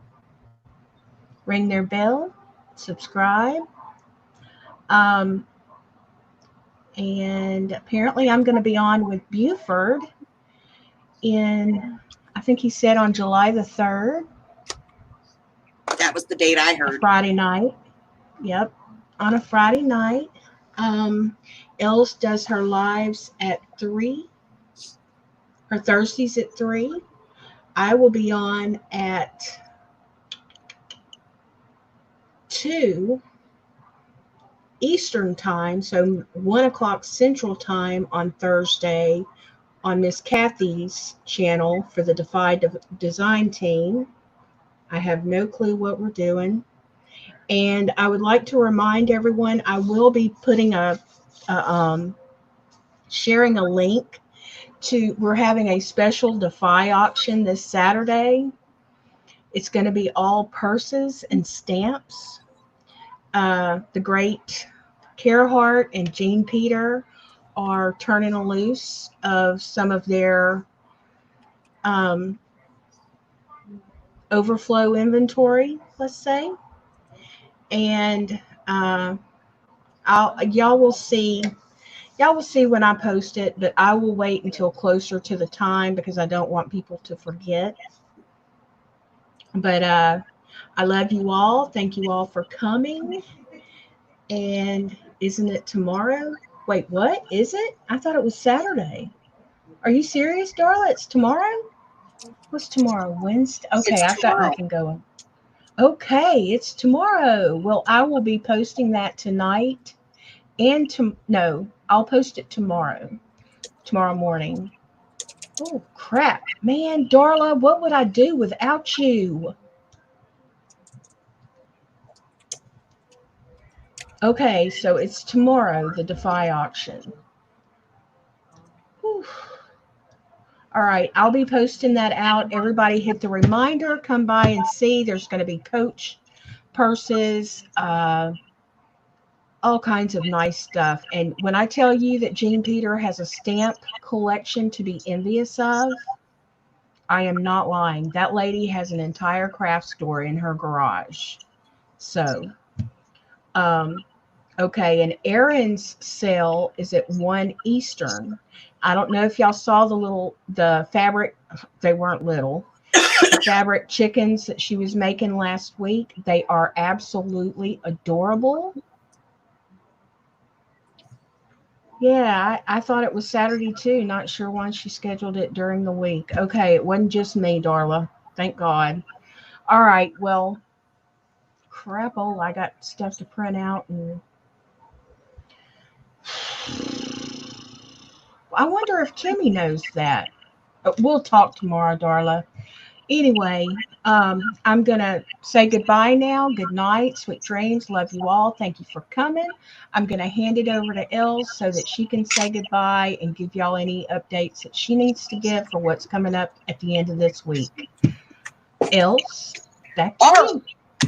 Speaker 1: Ring their bell. Subscribe. And apparently I'm going to be on with Buford I think he said on July the 3rd.
Speaker 2: That was the date I heard.
Speaker 1: Friday night. Yep. On a Friday night. Els does her lives at 3. Her Thursdays at 3. I will be on at 2 Eastern time, so 1 o'clock Central time on Thursday on Miss Kathy's channel for the Defy Design team. I have no clue what we're doing. And I would like to remind everyone, I will be putting sharing a link to, we're having a special Defy auction this Saturday. It's going to be all purses and stamps. The great Carahart and Jean Peter are turning loose of some of their overflow inventory, let's say. And y'all will see when I post it, but I will wait until closer to the time because I don't want people to forget. But I love you all. Thank you all for coming. And isn't it tomorrow? Wait, what? Is it? I thought it was Saturday. Are you serious, Darla? It's tomorrow? What's tomorrow? Wednesday? Okay, I've got nothing going. Okay, it's tomorrow. Well, I will be posting that tonight I'll post it tomorrow morning. Oh, crap. Man, Darla, what would I do without you? Okay, so it's tomorrow, the Defy auction. Whew. All right, I'll be posting that out. Everybody hit the reminder. Come by and see. There's going to be Coach purses, all kinds of nice stuff. And when I tell you that Jean Peter has a stamp collection to be envious of, I am not lying. That lady has an entire craft store in her garage. So, okay, and Erin's sale is at 1 Eastern. I don't know if y'all saw the fabric, they weren't little, the fabric chickens that she was making last week. They are absolutely adorable. Yeah, I thought it was Saturday too. Not sure why she scheduled it during the week. Okay, it wasn't just me, Darla. Thank God. All right, well, crapple, I got stuff to print out and I wonder if Kimmy knows that. We'll talk tomorrow, Darla. Anyway, I'm going to say goodbye now. Good night. Sweet dreams. Love you all. Thank you for coming. I'm going to hand it over to Els so that she can say goodbye and give y'all any updates that she needs to give for what's coming up at the end of this week. Els, back to you.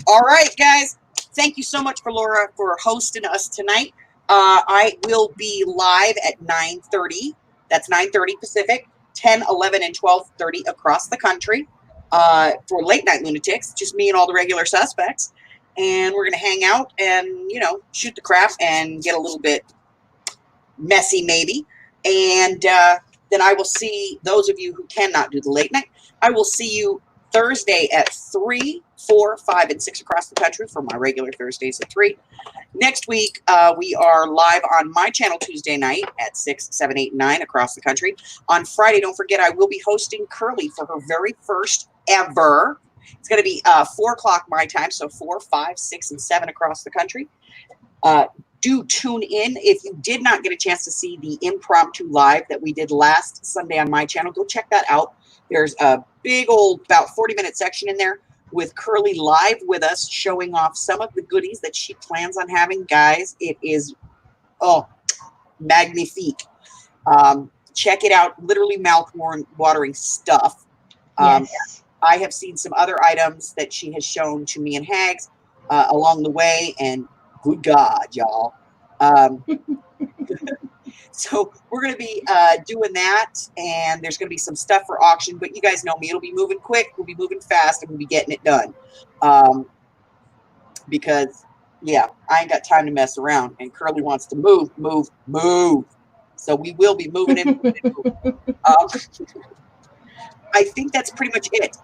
Speaker 2: All right, guys. Thank you so much for Laura for hosting us tonight. I will be live at 9:30. That's 9:30 Pacific, 10, 11, and 12:30 across the country for Late Night Lunatics, just me and all the regular suspects. And we're going to hang out and, shoot the crap and get a little bit messy maybe. And then I will see those of you who cannot do the late night. I will see you Thursday at 3, 4, 5, and 6 across the country for my regular Thursdays at 3. Next week, we are live on my channel Tuesday night at 6, 7, 8, 9 across the country. On Friday, don't forget, I will be hosting Curly for her very first ever. It's going to be 4 o'clock my time, so 4, 5, 6, and 7 across the country. Do tune in. If you did not get a chance to see the impromptu live that we did last Sunday on my channel, go check that out. There's a big old about 40-minute section in there with Curly live with us, showing off some of the goodies that she plans on having. Guys, it is, oh, magnifique. Check it out. Literally mouth-watering stuff.
Speaker 1: Yes.
Speaker 2: I have seen some other items that she has shown to me and Hags along the way, and good God, y'all. So we're going to be doing that, and there's going to be some stuff for auction, but you guys know me. It'll be moving quick. We'll be moving fast, and we'll be getting it done. Because, yeah, I ain't got time to mess around, and Curly wants to move. So we will be moving in. I think that's pretty much it.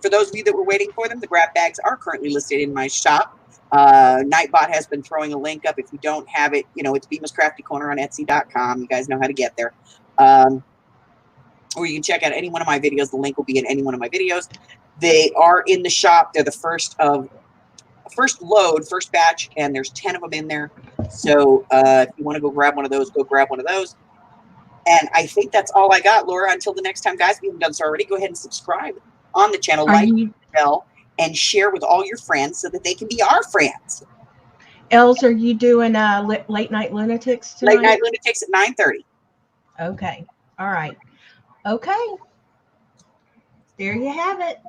Speaker 2: For those of you that were waiting for them, the grab bags are currently listed in my shop. Nightbot has been throwing a link up. If you don't have it, you know, it's Bemis Crafty Corner on Etsy.com. You guys know how to get there. Or you can check out any one of my videos. The link will be in any one of my videos. They are in the shop. They're the first batch, and there's 10 of them in there. So if you want to go grab one of those, go grab one of those. And I think that's all I got, Laura. Until the next time, guys, if you haven't done so already, go ahead and subscribe on the channel, like the bell, and share with all your friends so that they can be our friends.
Speaker 1: Els, are you doing late night lunatics tonight?
Speaker 2: Late night lunatics at 9:30.
Speaker 1: Okay. All right. Okay. There you have it.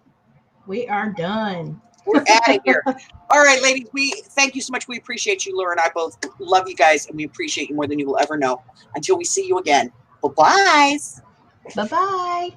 Speaker 1: We are done.
Speaker 2: We're out of here. All right, ladies, we thank you so much. We appreciate you. Laura and I both love you guys, and we appreciate you more than you will ever know. Until we see you again. Bye-bye.
Speaker 1: Bye-bye.